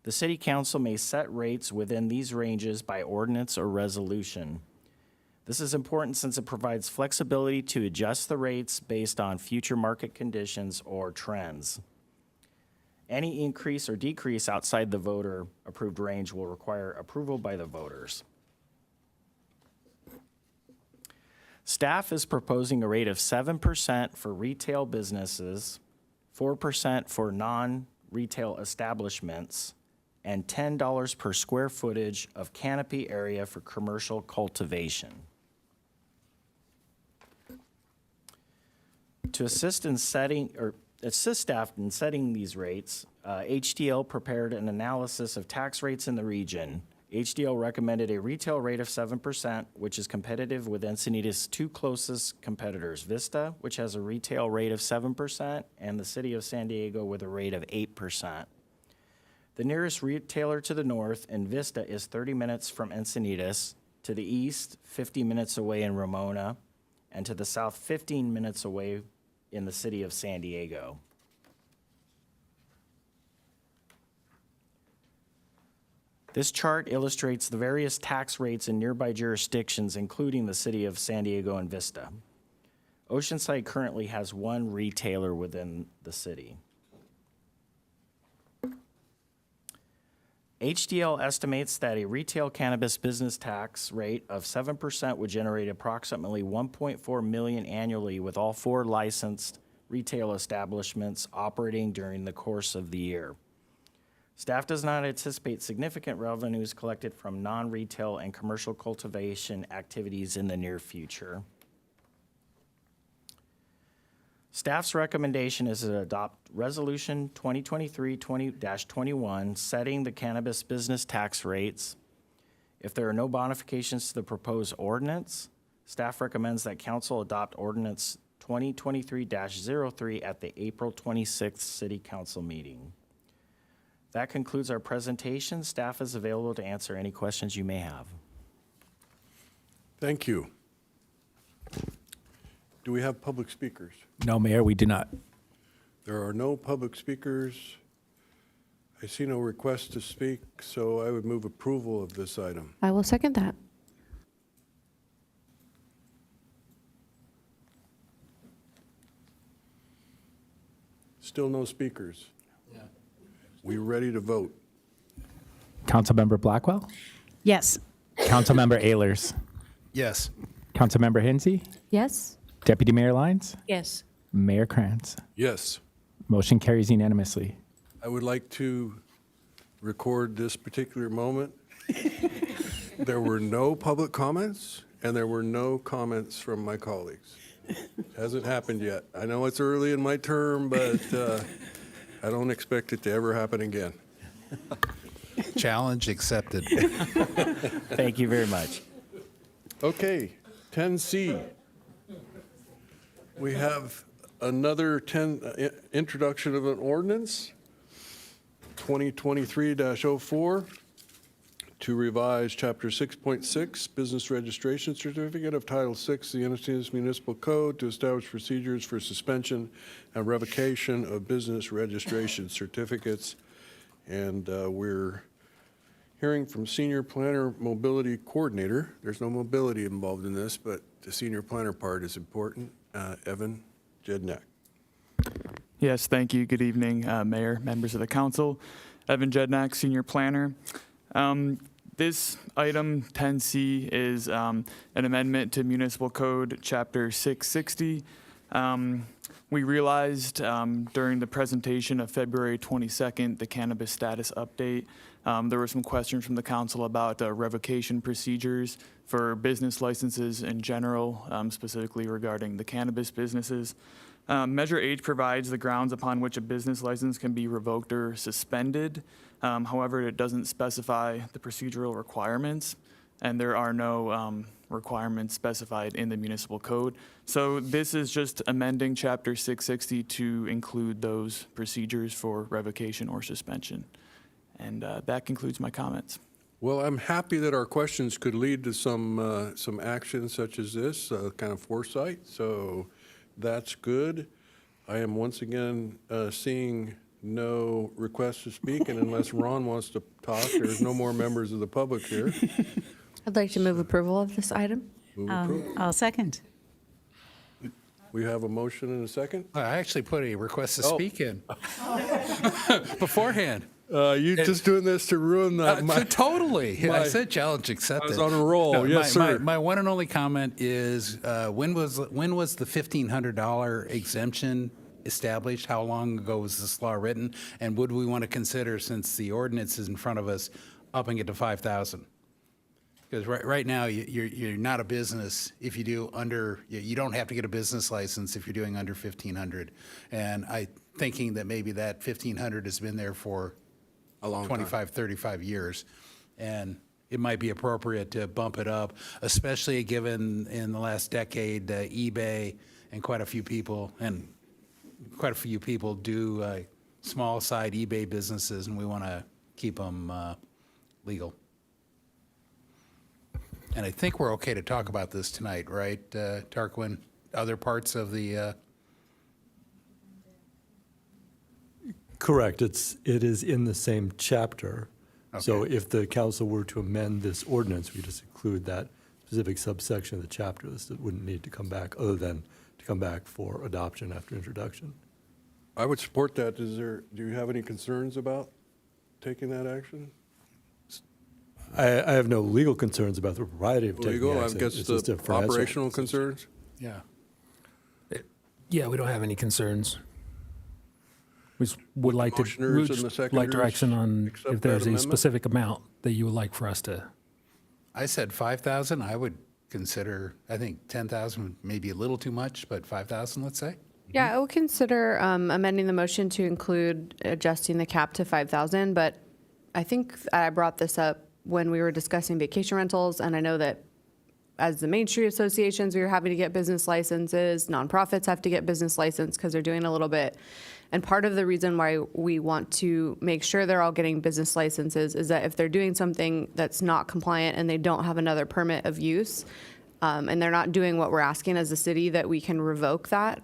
The City Council may set rates within these ranges by ordinance or resolution. This is important since it provides flexibility to adjust the rates based on future market conditions or trends. Any increase or decrease outside the voter-approved range will require approval by the voters. Staff is proposing a rate of 7% for retail businesses, 4% for non-retail establishments, and $10 per square footage of canopy area for commercial cultivation. To assist staff in setting these rates, HDL prepared an analysis of tax rates in the region. HDL recommended a retail rate of 7%, which is competitive with Encinitas' 2 closest competitors, Vista, which has a retail rate of 7%, and the City of San Diego with a rate of 8%. The nearest retailer to the north in Vista is 30 minutes from Encinitas, to the east, 50 minutes away in Ramona, and to the south, 15 minutes away in the City of San Diego. This chart illustrates the various tax rates in nearby jurisdictions, including the City of San Diego and Vista. Oceanside currently has 1 retailer within the city. HDL estimates that a retail cannabis business tax rate of 7% would generate approximately $1.4 million annually, with all 4 licensed retail establishments operating during the course of the year. Staff does not anticipate significant revenues collected from non-retail and commercial cultivation activities in the near future. Staff's recommendation is to adopt Resolution 2023-20-21, setting the cannabis business tax rates. If there are no modifications to the proposed ordinance, staff recommends that council adopt Ordinance 2023-03 at the April 26th City Council meeting. That concludes our presentation. Staff is available to answer any questions you may have. Thank you. Do we have public speakers? No, Mayor, we do not. There are no public speakers. I see no request to speak, so I would move approval of this item. I will second that. Still no speakers. We ready to vote? Councilmember Blackwell? Yes. Councilmember Ehlers? Yes. Councilmember Hensy? Yes. Deputy Mayor Lyons? Yes. Mayor Krantz? Yes. Motion carries unanimously. I would like to record this particular moment. There were no public comments, and there were no comments from my colleagues. Hasn't happened yet. I know it's early in my term, but I don't expect it to ever happen again. Challenge accepted. Thank you very much. Okay, 10C. We have another introduction of an ordinance, 2023-04, to revise Chapter 6.6, Business Registration Certificate of Title VI, the Encinitas Municipal Code, to establish procedures for suspension and revocation of business registration certificates. And we're hearing from Senior Planner Mobility Coordinator. There's no mobility involved in this, but the senior planner part is important. Evan Jednak. Yes, thank you. Good evening, Mayor, members of the council. Evan Jednak, Senior Planner. This item 10C is an amendment to Municipal Code Chapter 660. We realized during the presentation of February 22nd, the cannabis status update, there were some questions from the council about revocation procedures for business licenses in general, specifically regarding the cannabis businesses. Measure H provides the grounds upon which a business license can be revoked or suspended. However, it doesn't specify the procedural requirements, and there are no requirements specified in the municipal code. So this is just amending Chapter 660 to include those procedures for revocation or suspension. And that concludes my comments. Well, I'm happy that our questions could lead to some action such as this, kind of foresight. So that's good. I am once again seeing no requests to speak, and unless Ron wants to talk, there's no more members of the public here. I'd like to move approval of this item. Move approval. I'll second. We have a motion and a second. I actually put a request to speak in beforehand. You just doing this to ruin Totally. I said challenge accepted. I was on a roll. No, Yes, sir. My one and only comment is when was the $1,500 exemption established? How long ago was this law written? And would we want to consider, since the ordinance is in front of us, upping it to $5,000? Because right now you're not a business if you do under. You don't have to get a business license if you're doing under 1,500. And I thinking that maybe that 1,500 has been there for a long 25, 35 years, and it might be appropriate to bump it up, especially given in the last decade eBay and quite a few people do small side eBay businesses, and we want to keep them legal. And I think we're okay to talk about this tonight, right, Tarquin? Other parts of the Correct. It is in the same chapter. Okay. So if the council were to amend this ordinance, we just include that specific subsection of the chapter. This wouldn't need to come back, other than to come back for adoption after introduction. I would support that. Do you have any concerns about taking that action? I have no legal concerns about the propriety of taking Legal, I action. guess It's just the a financial operational concerns? Yeah. Yeah, we don't have any concerns. We just would like to, motioners we and would the just like seconders direction on accept if there's that a amendment? specific amount that you would like for us to. I said 5,000. I would consider, I think 10,000 may be a little too much, but 5,000, let's say. Yeah, I would consider amending the motion to include adjusting the cap to 5,000, but I think I brought this up when we were discussing vacation rentals, and I know that as the Main Street associations, we were having to get business licenses. Nonprofits have to get business license because they're doing a little bit. And part of the reason why we want to make sure they're all getting business licenses is that if they're doing something that's not compliant and they don't have another permit of use, and they're not doing what we're asking as a city, that we can revoke that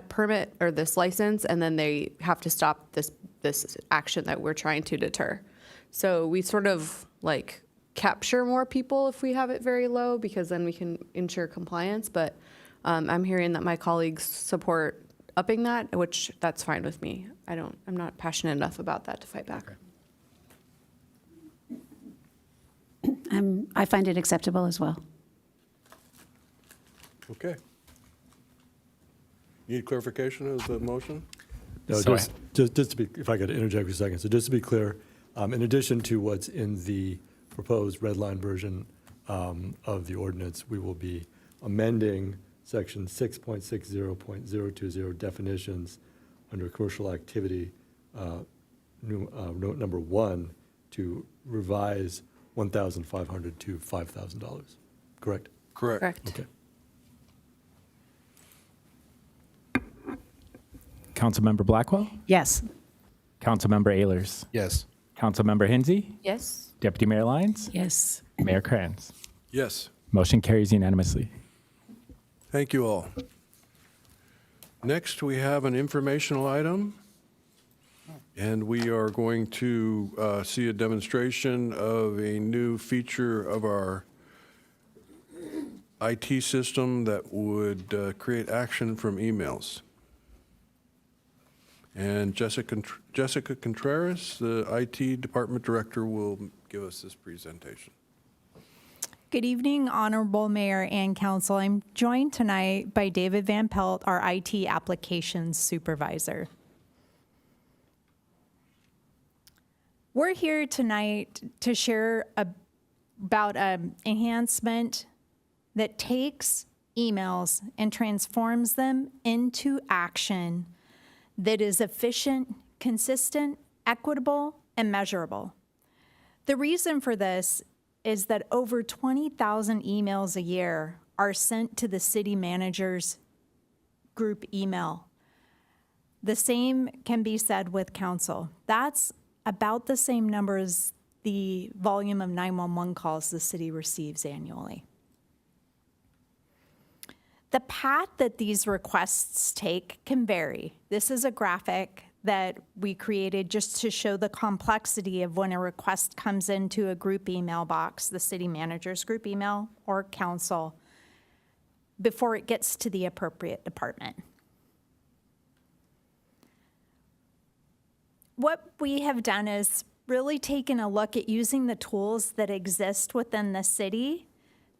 permit or this license, and then they have to stop this action that we're trying to deter. So we sort of like capture more people if we have it very low, because then we can ensure compliance. But I'm hearing that my colleagues support upping that, which that's fine with me. I'm not passionate enough about that to fight back. I find it acceptable as well. Okay. Need clarification of the motion? No, So just to be, if I could interject for a second. So just to be clear, in addition to what's in the proposed red line version of the ordinance, we will be amending section 6.60.020 definitions under commercial activity, note number 1, to revise $1,500 to $5,000. Correct? Correct. Correct. Okay. Councilmember Blackwell? Yes. Councilmember Ehlers? Yes. Councilmember Hensy? Yes. Deputy Mayor Lyons? Yes. Mayor Kranz? Yes. Motion carries unanimously. Thank you all. Next, we have an informational item, and we are going to see a demonstration of a new feature of our IT system that would create action from emails. And Jessica Contreras, the IT Department Director, will give us this presentation. Good evening, Honorable Mayor and Council. I'm joined tonight by David Van Pelt, our IT Applications Supervisor. We're here tonight to share about an enhancement that takes emails and transforms them into action that is efficient, consistent, equitable, and measurable. The reason for this is that over 20,000 emails a year are sent to the city manager's group email. The same can be said with council. That's about the same number as the volume of 911 calls the city receives annually. The path that these requests take can vary. This is a graphic that we created just to show the complexity of when a request comes into a group email box, the city manager's group email or council, before it gets to the appropriate department. What we have done is really taken a look at using the tools that exist within the city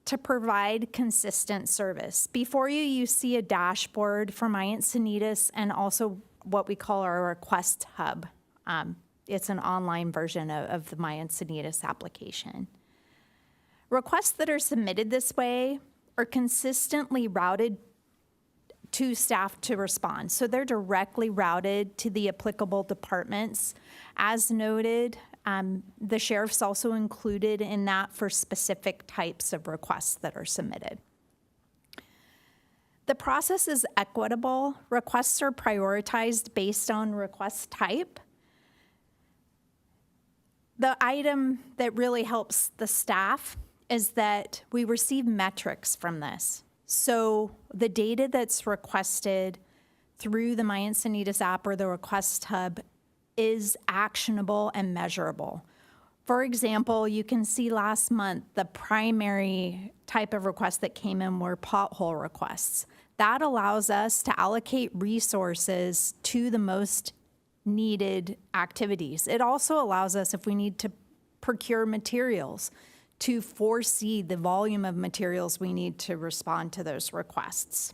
to provide consistent service. Before you, you see a dashboard for my Encinitas and also what we call our request hub. It's an online version of the My Encinitas application. Requests that are submitted this way are consistently routed to staff to respond. So they're directly routed to the applicable departments. As noted, the sheriff's also included in that for specific types of requests that are submitted. The process is equitable. Requests are prioritized based on request type. The item that really helps the staff is that we receive metrics from this. So the data that's requested through the My Encinitas app or the Request Hub is actionable and measurable. For example, you can see last month the primary type of request that came in were pothole requests. That allows us to allocate resources to the most needed activities. It also allows us, if we need to procure materials, to foresee the volume of materials we need to respond to those requests.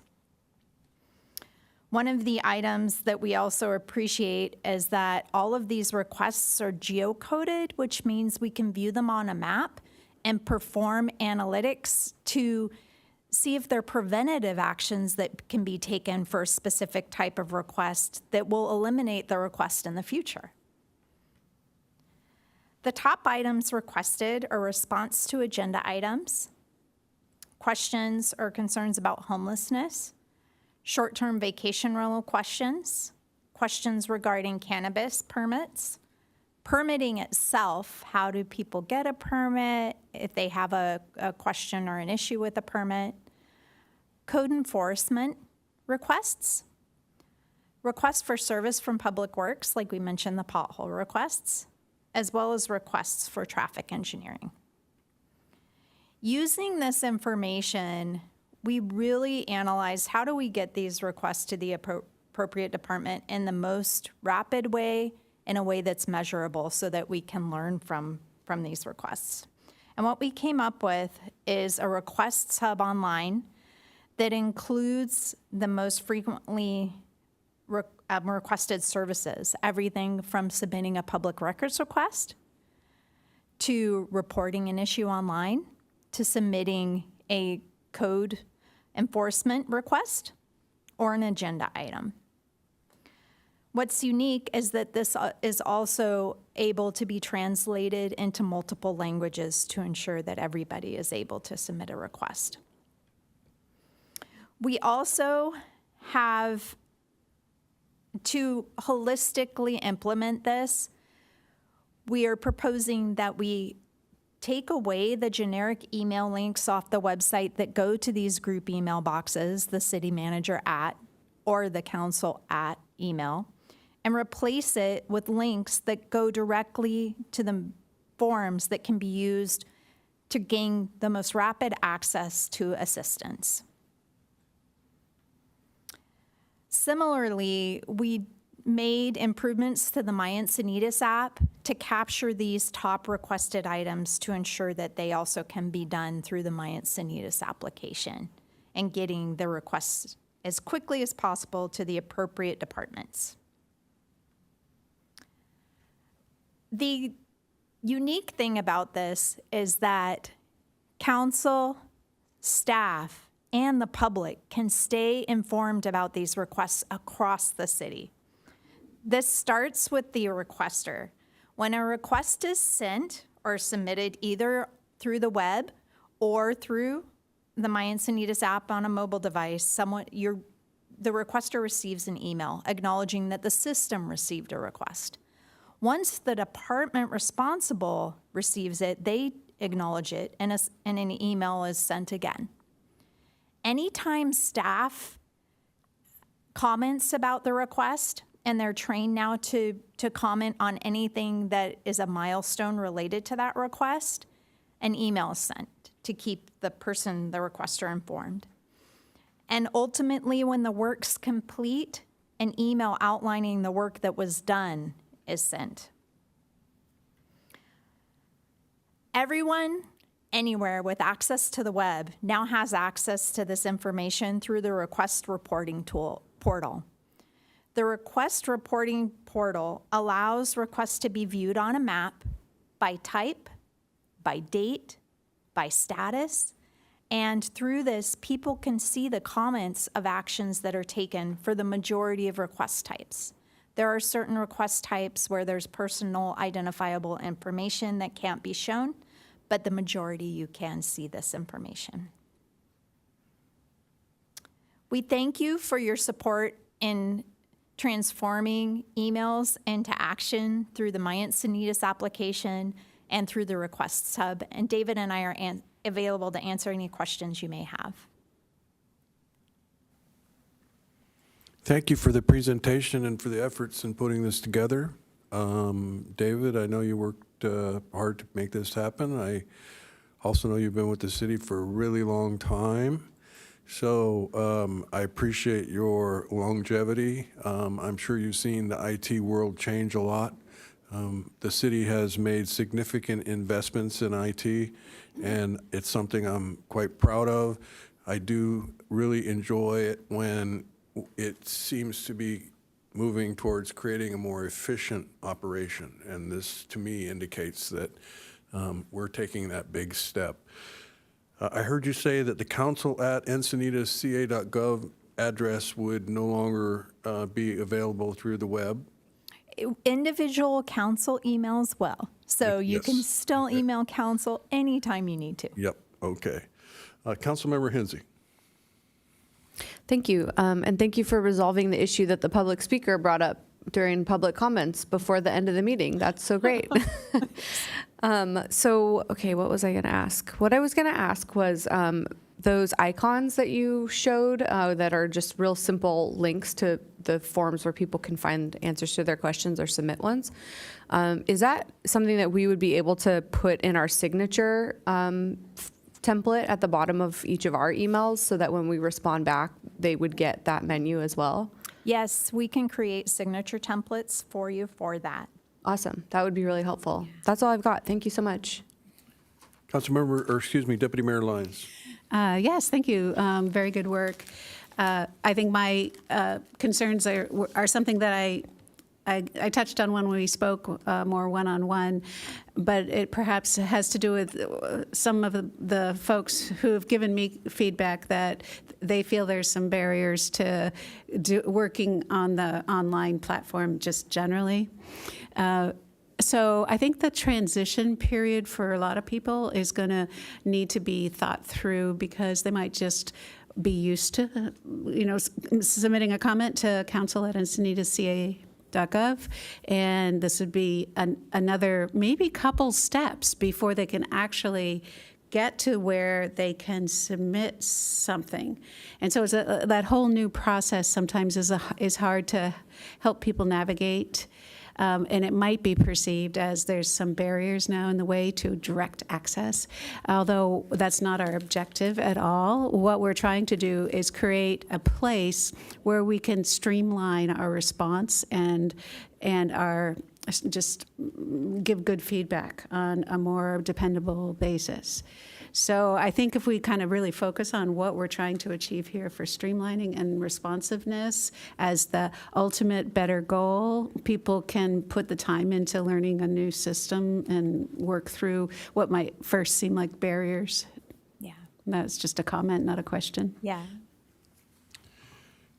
One of the items that we also appreciate is that all of these requests are geocoded, which means we can view them on a map and perform analytics to see if there are preventative actions that can be taken for a specific type of request that will eliminate the request in the future. The top items requested are response to agenda items, questions or concerns about homelessness, short-term vacation rental questions, questions regarding cannabis permits, permitting itself, how do people get a permit, if they have a question or an issue with a permit, code enforcement requests, requests for service from Public Works, like we mentioned the pothole requests, as well as requests for traffic engineering. Using this information, we really analyzed how do we get these requests to the appropriate department in the most rapid way, in a way that's measurable so that we can learn from these requests. And what we came up with is a requests hub online that includes the most frequently requested services, everything from submitting a public records request to reporting an issue online to submitting a code enforcement request or an agenda item. What's unique is that this is also able to be translated into multiple languages to ensure that everybody is able to submit a request. We also have, to holistically implement this, we are proposing that we take away the generic email links off the website that go to these group email boxes, the city manager at or the council at email, and replace it with links that go directly to the forms that can be used to gain the most rapid access to assistance. Similarly, we made improvements to the My Encinitas app to capture these top requested items to ensure that they also can be done through the My Encinitas application and getting the requests as quickly as possible to the appropriate departments. The unique thing about this is that council, staff, and the public can stay informed about these requests across the city. This starts with the requester. When a request is sent or submitted either through the web or through the My Encinitas app on a mobile device, the requester receives an email acknowledging that the system received a request. Once the department responsible receives it, they acknowledge it, and an email is sent again. Anytime staff comments about the request, and they're trained now to comment on anything that is a milestone related to that request, an email is sent to keep the requester informed. And ultimately, when the work's complete, an email outlining the work that was done is sent. Everyone, anywhere with access to the web now has access to this information through the request reporting portal. The request reporting portal allows requests to be viewed on a map by type, by date, by status, and through this, people can see the comments of actions that are taken for the majority of request types. There are certain request types where there's personal identifiable information that can't be shown, but the majority you can see this information. We thank you for your support in transforming emails into action through the My Encinitas application and through the Requests Hub. And David and I are available to answer any questions you may have. Thank you for the presentation and for the efforts in putting this together. David, I know you worked hard to make this happen. I also know you've been with the city for a really long time. So I appreciate your longevity. I'm sure you've seen the IT world change a lot. The city has made significant investments in IT, and it's something I'm quite proud of. I do really enjoy it when it seems to be moving towards creating a more efficient operation. And this, to me, indicates that we're taking that big step. I heard you say that the council@encinitasca.gov address would no longer be available through the web. Individual council emails will. So you can Yes. still email council anytime you need to. Yep, okay. Councilmember Hensy. Thank you. And thank you for resolving the issue that the public speaker brought up during public comments before the end of the meeting. That's so great. Okay, what was I going to ask? What I was going to ask was those icons that you showed that are just real simple links to the forms where people can find answers to their questions or submit ones. Is that something that we would be able to put in our signature template at the bottom of each of our emails so that when we respond back, they would get that menu as well? Yes, we can create signature templates for you for that. Awesome. That would be really helpful. That's all I've got. Thank you so much. Deputy Mayor Lyons. Yes, thank you. Very good work. I think my concerns are something that I touched on when we spoke more one-on-one, but it perhaps has to do with some of the folks who have given me feedback that they feel there's some barriers to working on the online platform just generally. So I think the transition period for a lot of people is going to need to be thought through because they might just be used to, submitting a comment to council@encinitasca.gov, and this would be another maybe couple steps before they can actually get to where they can submit something. And so that whole new process sometimes is hard to help people navigate. And it might be perceived as there's some barriers now in the way to direct access, although that's not our objective at all. What we're trying to do is create a place where we can streamline our response and our just give good feedback on a more dependable basis. So I think if we kind of really focus on what we're trying to achieve here for streamlining and responsiveness as the ultimate better goal, people can put the time into learning a new system and work through what might first seem like barriers. Yeah. That's just a comment, not a question. Yeah.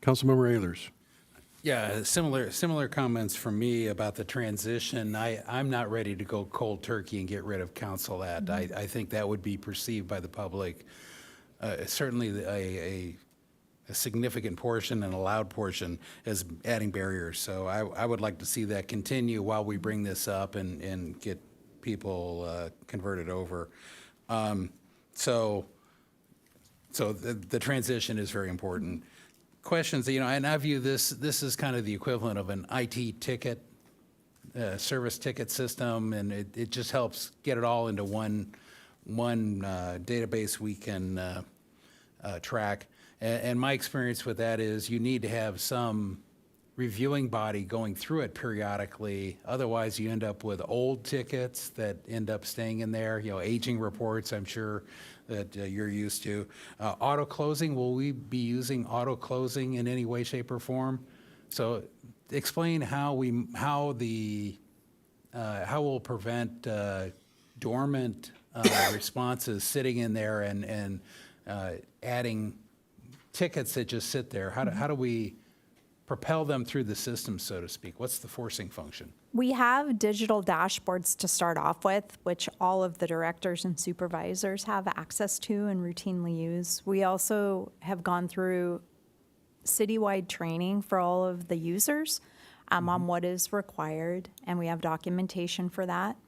Councilmember Ehlers. Yeah, similar comments from me about the transition. I'm not ready to go cold turkey and get rid of council at. I think that would be perceived by the public, certainly a significant portion and a loud portion, as adding barriers. So I would like to see that continue while we bring this up and get people converted over. So the transition is very important. Questions, and I view this is kind of the equivalent of an IT ticket, service ticket system, and it just helps get it all into one database we can track. And my experience with that is you need to have some reviewing body going through it periodically. Otherwise, you end up with old tickets that end up staying in there, aging reports, I'm sure, that you're used to. Auto closing, will we be using auto closing in any way, shape, or form? So explain how we'll prevent dormant responses sitting in there and adding tickets that just sit there. How do we propel them through the system, so to speak? What's the forcing function? We have digital dashboards to start off with, which all of the directors and supervisors have access to and routinely use. We also have gone through citywide training for all of the users on what is required, and we have documentation for that.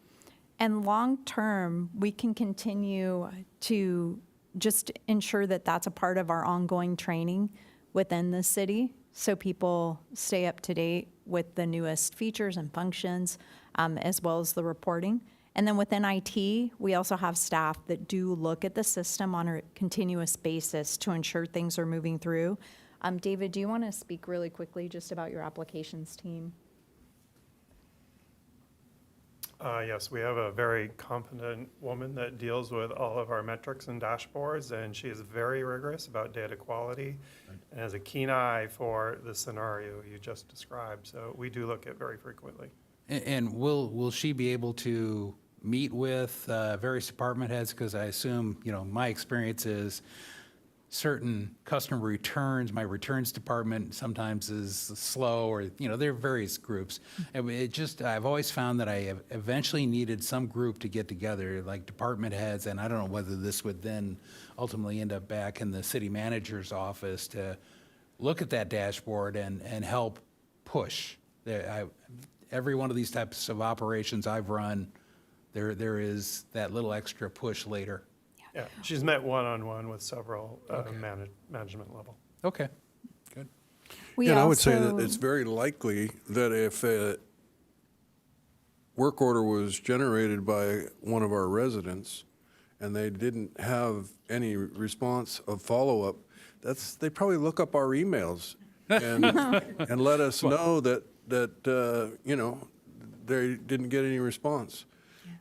And long term, we can continue to just ensure that that's a part of our ongoing training within the city, so people stay up to date with the newest features and functions, as well as the reporting. And then within IT, we also have staff that do look at the system on a continuous basis to ensure things are moving through. David, do you want to speak really quickly just about your applications team? Yes, we have a very competent woman that deals with all of our metrics and dashboards, and she is very rigorous about data quality and has a keen eye for the scenario you just described. So we do look at very frequently. And will she be able to meet with various department heads? Because I assume, my experience is certain customer returns, my returns department sometimes is slow, or, there are various groups. And I've always found that I have eventually needed some group to get together, like department heads, and I don't know whether this would then ultimately end up back in the city manager's office to look at that dashboard and help push. Every one of these types of operations I've run, there is that little extra push later. Yeah, she's met one-on-one with several management level. Okay, good. And I would say that it's very likely that if a work order was generated by one of our residents and they didn't have any response of follow-up, they probably look up our emails and let us know that they didn't get any response.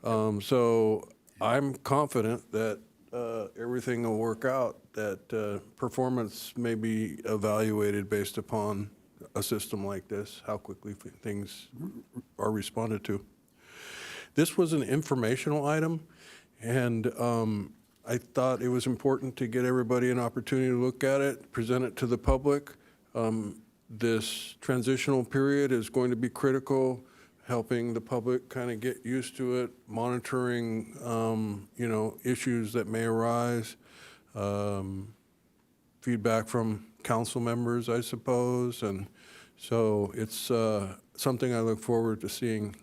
So I'm confident that everything will work out, that performance may be evaluated based upon a system like this, how quickly things are responded to. This was an informational item, and I thought it was important to get everybody an opportunity to look at it, present it to the public. This transitional period is going to be critical, helping the public kind of get used to it, monitoring, issues that may arise, feedback from council members, I suppose. And so it's something I look forward to seeing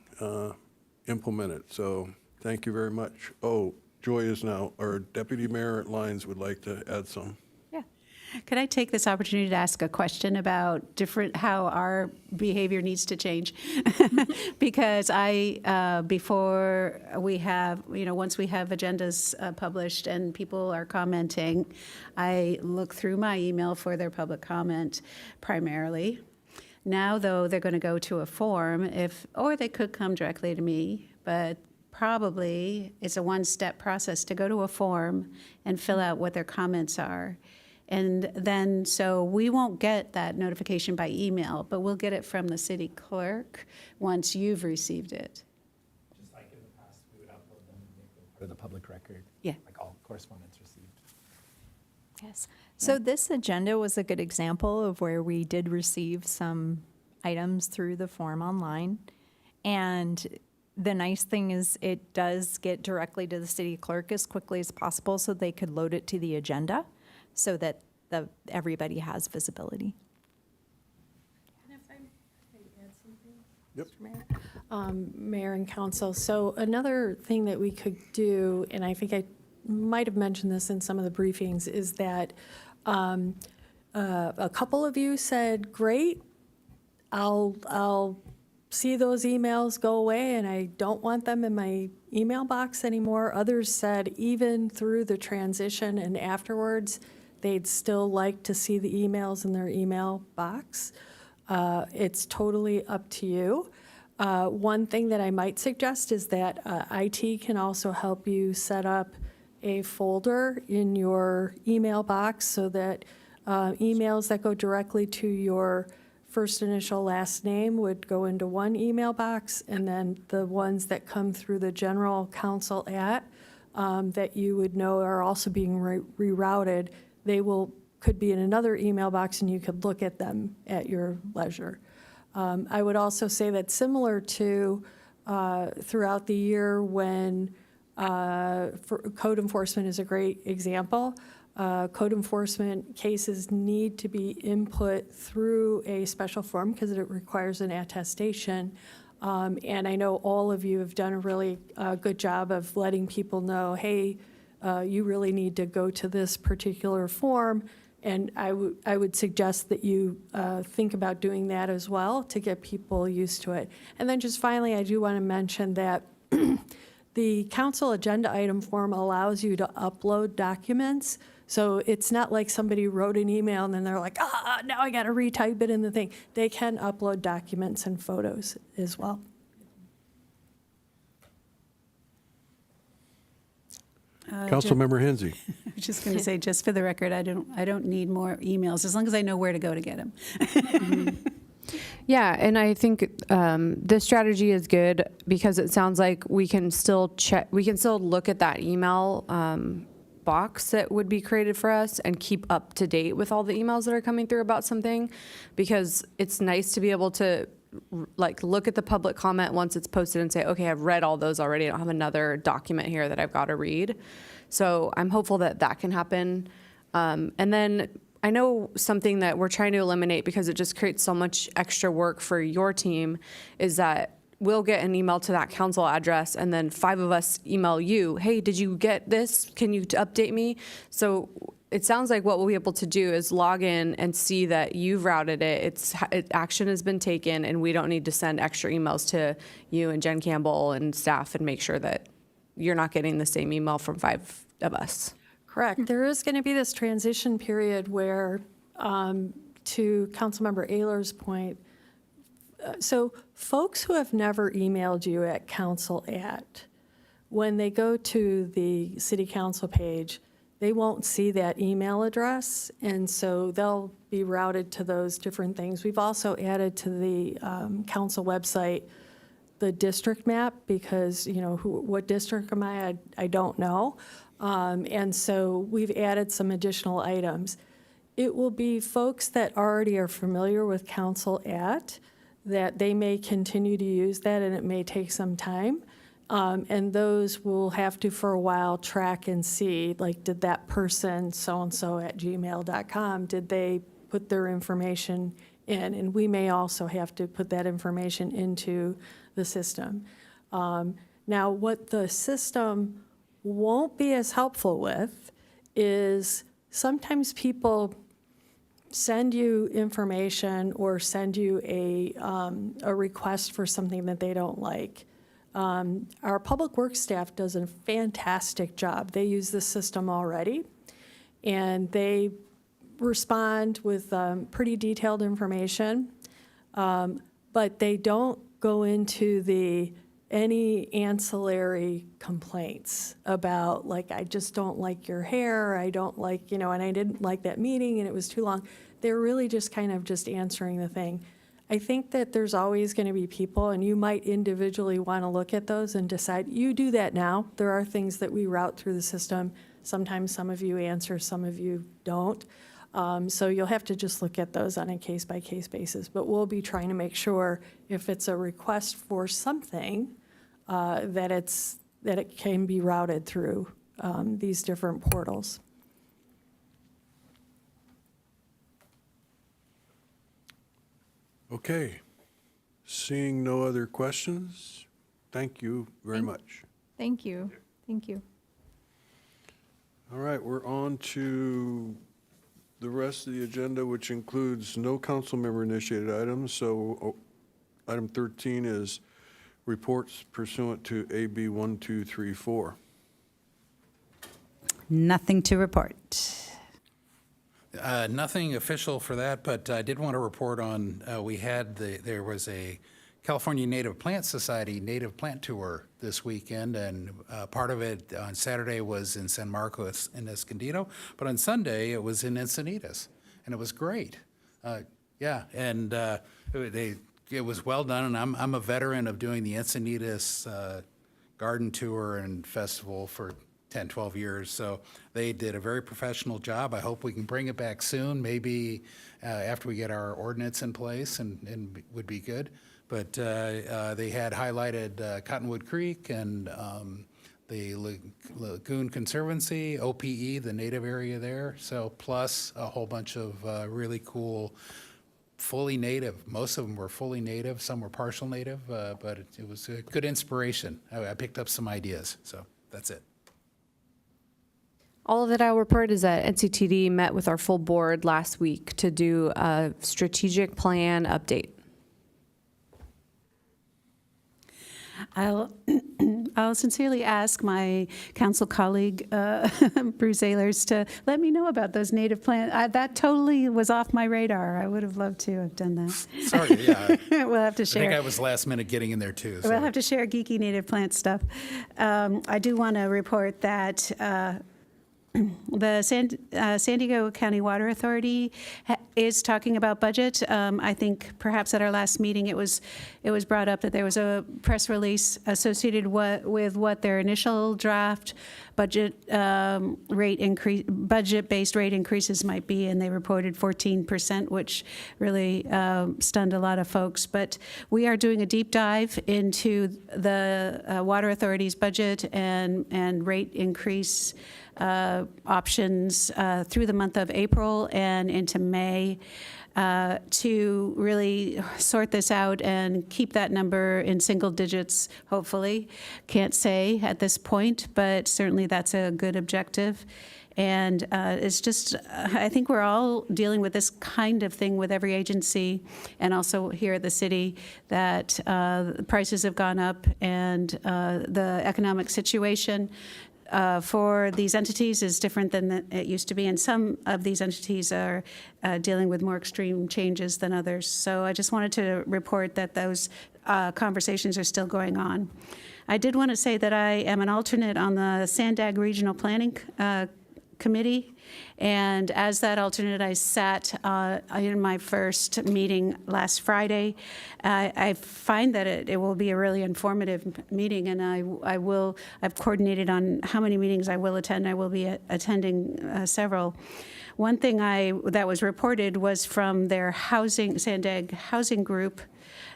implemented. So thank you very much. Oh, Joy is now, or Deputy Mayor Lyons would like to add some. Could I take this opportunity to ask a question about how our behavior needs to change? Because before we have, once we have agendas published and people are commenting, I look through my email for their public comment primarily. Now, though, they're going to go to a form, or they could come directly to me, but probably it's a one-step process to go to a form and fill out what their comments are. And then, so we won't get that notification by email, but we'll get it from the city clerk once you've received it. Just like in the past, we would upload them and make them part of the public record. Yeah. Like all correspondence received. Yes. So this agenda was a good example of where we did receive some items through the form online. And the nice thing is it does get directly to the city clerk as quickly as possible so they could load it to the agenda so that everybody has visibility. And if I add something? Yep. Mr. Mayor? Mayor and council, so another thing that we could do, and I think I might have mentioned this in some of the briefings, is that a couple of you said, great, I'll see those emails go away and I don't want them in my email box anymore. Others said even through the transition and afterwards, they'd still like to see the emails in their email box. It's totally up to you. One thing that I might suggest is that IT can also help you set up a folder in your email box so that emails that go directly to your first initial last name would go into one email box, and then the ones that come through the general counsel that you would know are also being rerouted, could be in another email box and you could look at them at your leisure. I would also say that similar to throughout the year when code enforcement is a great example. Code enforcement cases need to be input through a special form because it requires an attestation. And I know all of you have done a really good job of letting people know, hey, you really need to go to this particular form. And I would suggest that you think about doing that as well to get people used to it. And then just finally, I do want to mention that the council agenda item form allows you to upload documents. So it's not like somebody wrote an email and then they're like, now I got to retype it in the thing. They can upload documents and photos as well. Councilmember Hensy. I was just going to say, just for the record, I don't need more emails, as long as I know where to go to get them. Yeah, and I think this strategy is good because it sounds like we can still look at that email box that would be created for us and keep up to date with all the emails that are coming through about something, because it's nice to be able to like look at the public comment once it's posted and say, okay, I've read all those already. I don't have another document here that I've got to read. So I'm hopeful that that can happen. And then I know something that we're trying to eliminate because it just creates so much extra work for your team is that we'll get an email to that council address and then 5 of us email you, hey, did you get this? Can you update me? So it sounds like what we'll be able to do is log in and see that you've routed it, action has been taken, and we don't need to send extra emails to you and Jen Campbell and staff and make sure that you're not getting the same email from 5 of us. Correct. There is going to be this transition period where, to Councilmember Ayler's point, so folks who have never emailed you at council when they go to the city council page, they won't see that email address, and so they'll be routed to those different things. We've also added to the council website the district map because, you know, what district am I don't know. And so we've added some additional items. It will be folks that already are familiar with council that they may continue to use that, and it may take some time. And those will have to, for a while, track and see, like, did that person so-and-so at gmail.com, did they put their information in? And we may also have to put that information into the system. Now, what the system won't be as helpful with is sometimes people send you information or send you a request for something that they don't like. Our public works staff does a fantastic job. They use this system already, and they respond with pretty detailed information, but they don't go into any ancillary complaints about, like, I just don't like your hair, I don't like, and I didn't like that meeting and it was too long. They're really just kind of just answering the thing. I think that there's always going to be people, and you might individually want to look at those and decide, you do that now. There are things that we route through the system. Sometimes some of you answer, some of you don't. So you'll have to just look at those on a case-by-case basis. But we'll be trying to make sure if it's a request for something, that it can be routed through these different portals. Okay. Seeing no other questions, thank you very much. Thank you. Thank you. All right, we're on to the rest of the agenda, which includes no council member initiated items. So item 13 is reports pursuant to AB 1234. Nothing to report. Nothing official for that, but I did want to report on, there was a California Native Plant Society native plant tour this weekend, and part of it on Saturday was in San Marcos in Escondido, but on Sunday it was in Encinitas, and it was great. It was well done, and I'm a veteran of doing the Encinitas garden tour and festival for 10, 12 years. So they did a very professional job. I hope we can bring it back soon, maybe after we get our ordinance in place, and would be good. But they had highlighted Cottonwood Creek and the Lagoon Conservancy, OPE, the native area there. So plus a whole bunch of really cool fully native. Most of them were fully native. Some were partial native, but it was a good inspiration. I picked up some ideas. So that's it. All that I'll report is that NCTD met with our full board last week to do a strategic plan update. I'll I'll sincerely ask my council colleague, Bruce Ehlers, to let me know about those native plants. That totally was off my radar. I would have loved to have done that. Sorry, yeah. We'll have to I share. think I was last minute getting in there too. We'll have to share geeky native plant stuff. I do want to report that the San Diego County Water Authority is talking about budget. I think perhaps at our last meeting it was brought up that there was a press release associated with what their initial draft budget budget-based rate increases might be, and they reported 14%, which really stunned a lot of folks. But we are doing a deep dive into the Water Authority's budget and rate increase options through the month of April and into May to really sort this out and keep that number in single digits, hopefully. Can't say at this point, but certainly that's a good objective. And it's just, I think we're all dealing with this kind of thing with every agency and also here at the city, that prices have gone up and the economic situation for these entities is different than it used to be, and some of these entities are dealing with more extreme changes than others. So I just wanted to report that those conversations are still going on. I did want to say that I am an alternate on the Sandag Regional Planning Committee, and as that alternate, I sat in my first meeting last Friday. I find that it will be a really informative meeting, and I've coordinated on how many meetings I will attend. I will be attending several. One thing that was reported was from their Sandag housing group,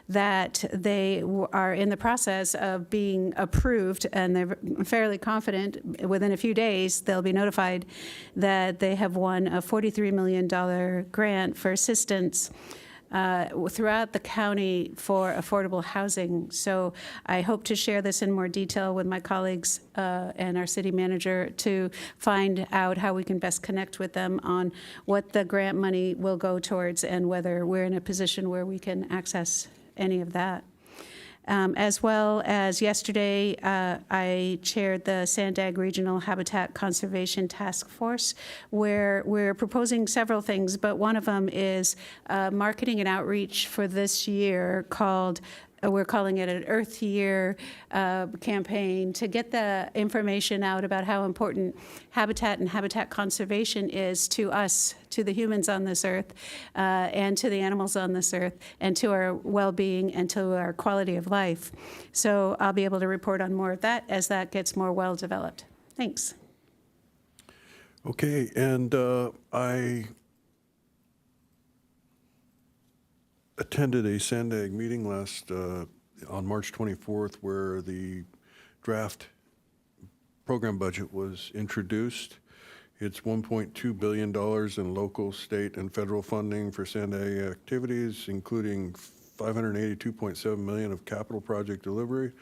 that they are in the process of being approved, and they're fairly confident within a few days they'll be notified that they have won a $43 million grant for assistance throughout the county for affordable housing. So I hope to share this in more detail with my colleagues and our city manager to find out how we can best connect with them on what the grant money will go towards and whether we're in a position where we can access any of that. As well as yesterday, I chaired the Sandag Regional Habitat Conservation Task Force, where we're proposing several things, but one of them is marketing and outreach for this year called we're calling it an Earth Year campaign to get the information out about how important habitat and habitat conservation is to us, to the humans on this earth, and to the animals on this earth, and to our well-being and to our quality of life. So I'll be able to report on more of that as that gets more well-developed. Thanks. Okay, and I attended a Sandag meeting on March 24th where the draft program budget was introduced. It's $1.2 billion in local, state, and federal funding for Sandag activities, including $582.7 million of capital project delivery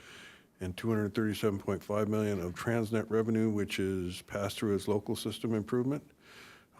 and $237.5 million of Transnet revenue, which is passed through as local system improvement.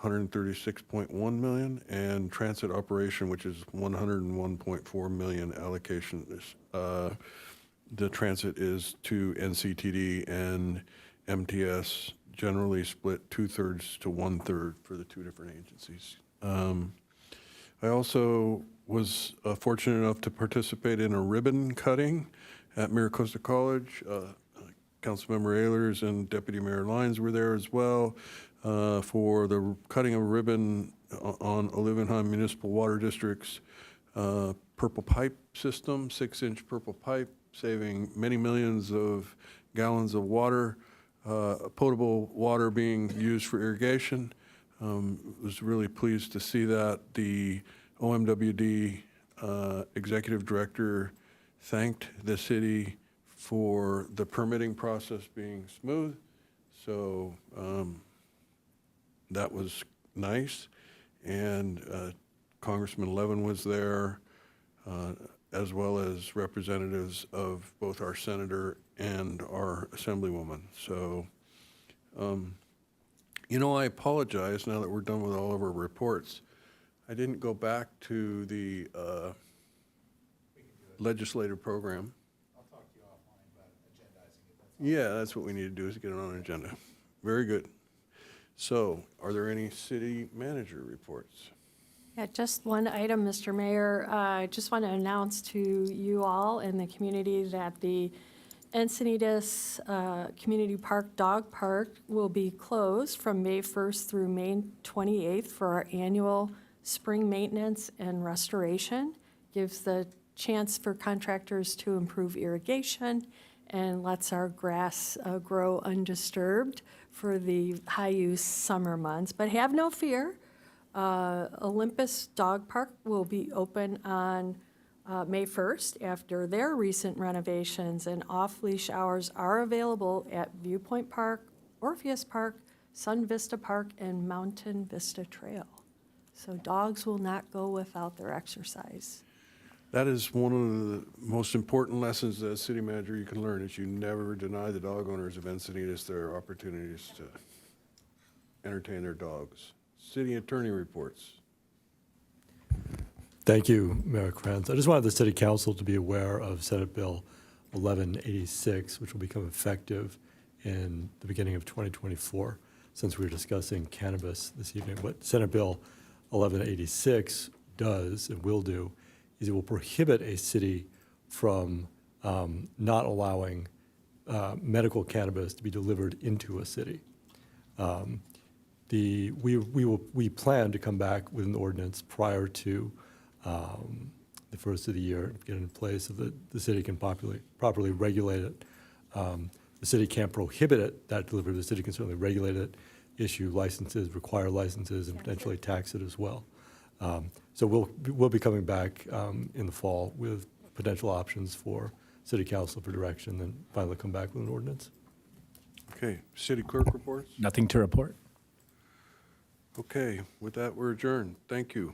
$136.1 million, and transit operation, which is $101.4 million allocation. The transit is to NCTD and MTS, generally split 2/3 to 1/3 for the two different agencies. I also was fortunate enough to participate in a ribbon cutting at Miracosta College. Councilmember Ehlers and Deputy Mayor Lyons were there as well. For the cutting of ribbon on Olivenheim Municipal Water District's purple pipe system, 6-inch purple pipe, saving many millions of gallons of water, potable water being used for irrigation. Was really pleased to see that. The OMWD Executive Director thanked the city for the permitting process being smooth. So that was nice, and Congressman Levin was there, as well as representatives of both our senator and our assemblywoman. So, I apologize now that we're done with all of our reports. I didn't go back to the legislative program. I'll talk to you offline about agendizing it. Yeah, that's what we need to do, is get it on an agenda. Very good. So, are there any city manager reports? Yeah, just one item, Mr. Mayor. I just want to announce to you all in the community that the Encinitas Community Park Dog Park will be closed from May 1st through May 28th for our annual spring maintenance and restoration. Gives the chance for contractors to improve irrigation and lets our grass grow undisturbed for the high-use summer months. But have no fear. Olympus Dog Park will be open on May 1st after their recent renovations, and off-leash hours are available at Viewpoint Park, Orpheus Park, Sun Vista Park, and Mountain Vista Trail. So dogs will not go without their exercise. That is one of the most important lessons as city manager you can learn, is you never deny the dog owners of Encinitas their opportunities to entertain their dogs. City attorney reports. Thank you, Mayor Kranz. I just wanted the City Council to be aware of Senate Bill 1186, which will become effective in the beginning of 2024, since we were discussing cannabis this evening. What Senate Bill 1186 does and will do is it will prohibit a city from not allowing medical cannabis to be delivered into a city. We plan to come back with an ordinance prior to the first of the year, get it in place so that the city can properly regulate it. The city can't prohibit it, that delivery. The city can certainly regulate it, issue licenses, require licenses, and potentially tax it as well. So we'll be coming back in the fall with potential options for City Council for direction, then finally come back with an ordinance. Okay, city clerk reports? Nothing to report. Okay, with that, we're adjourned. Thank you.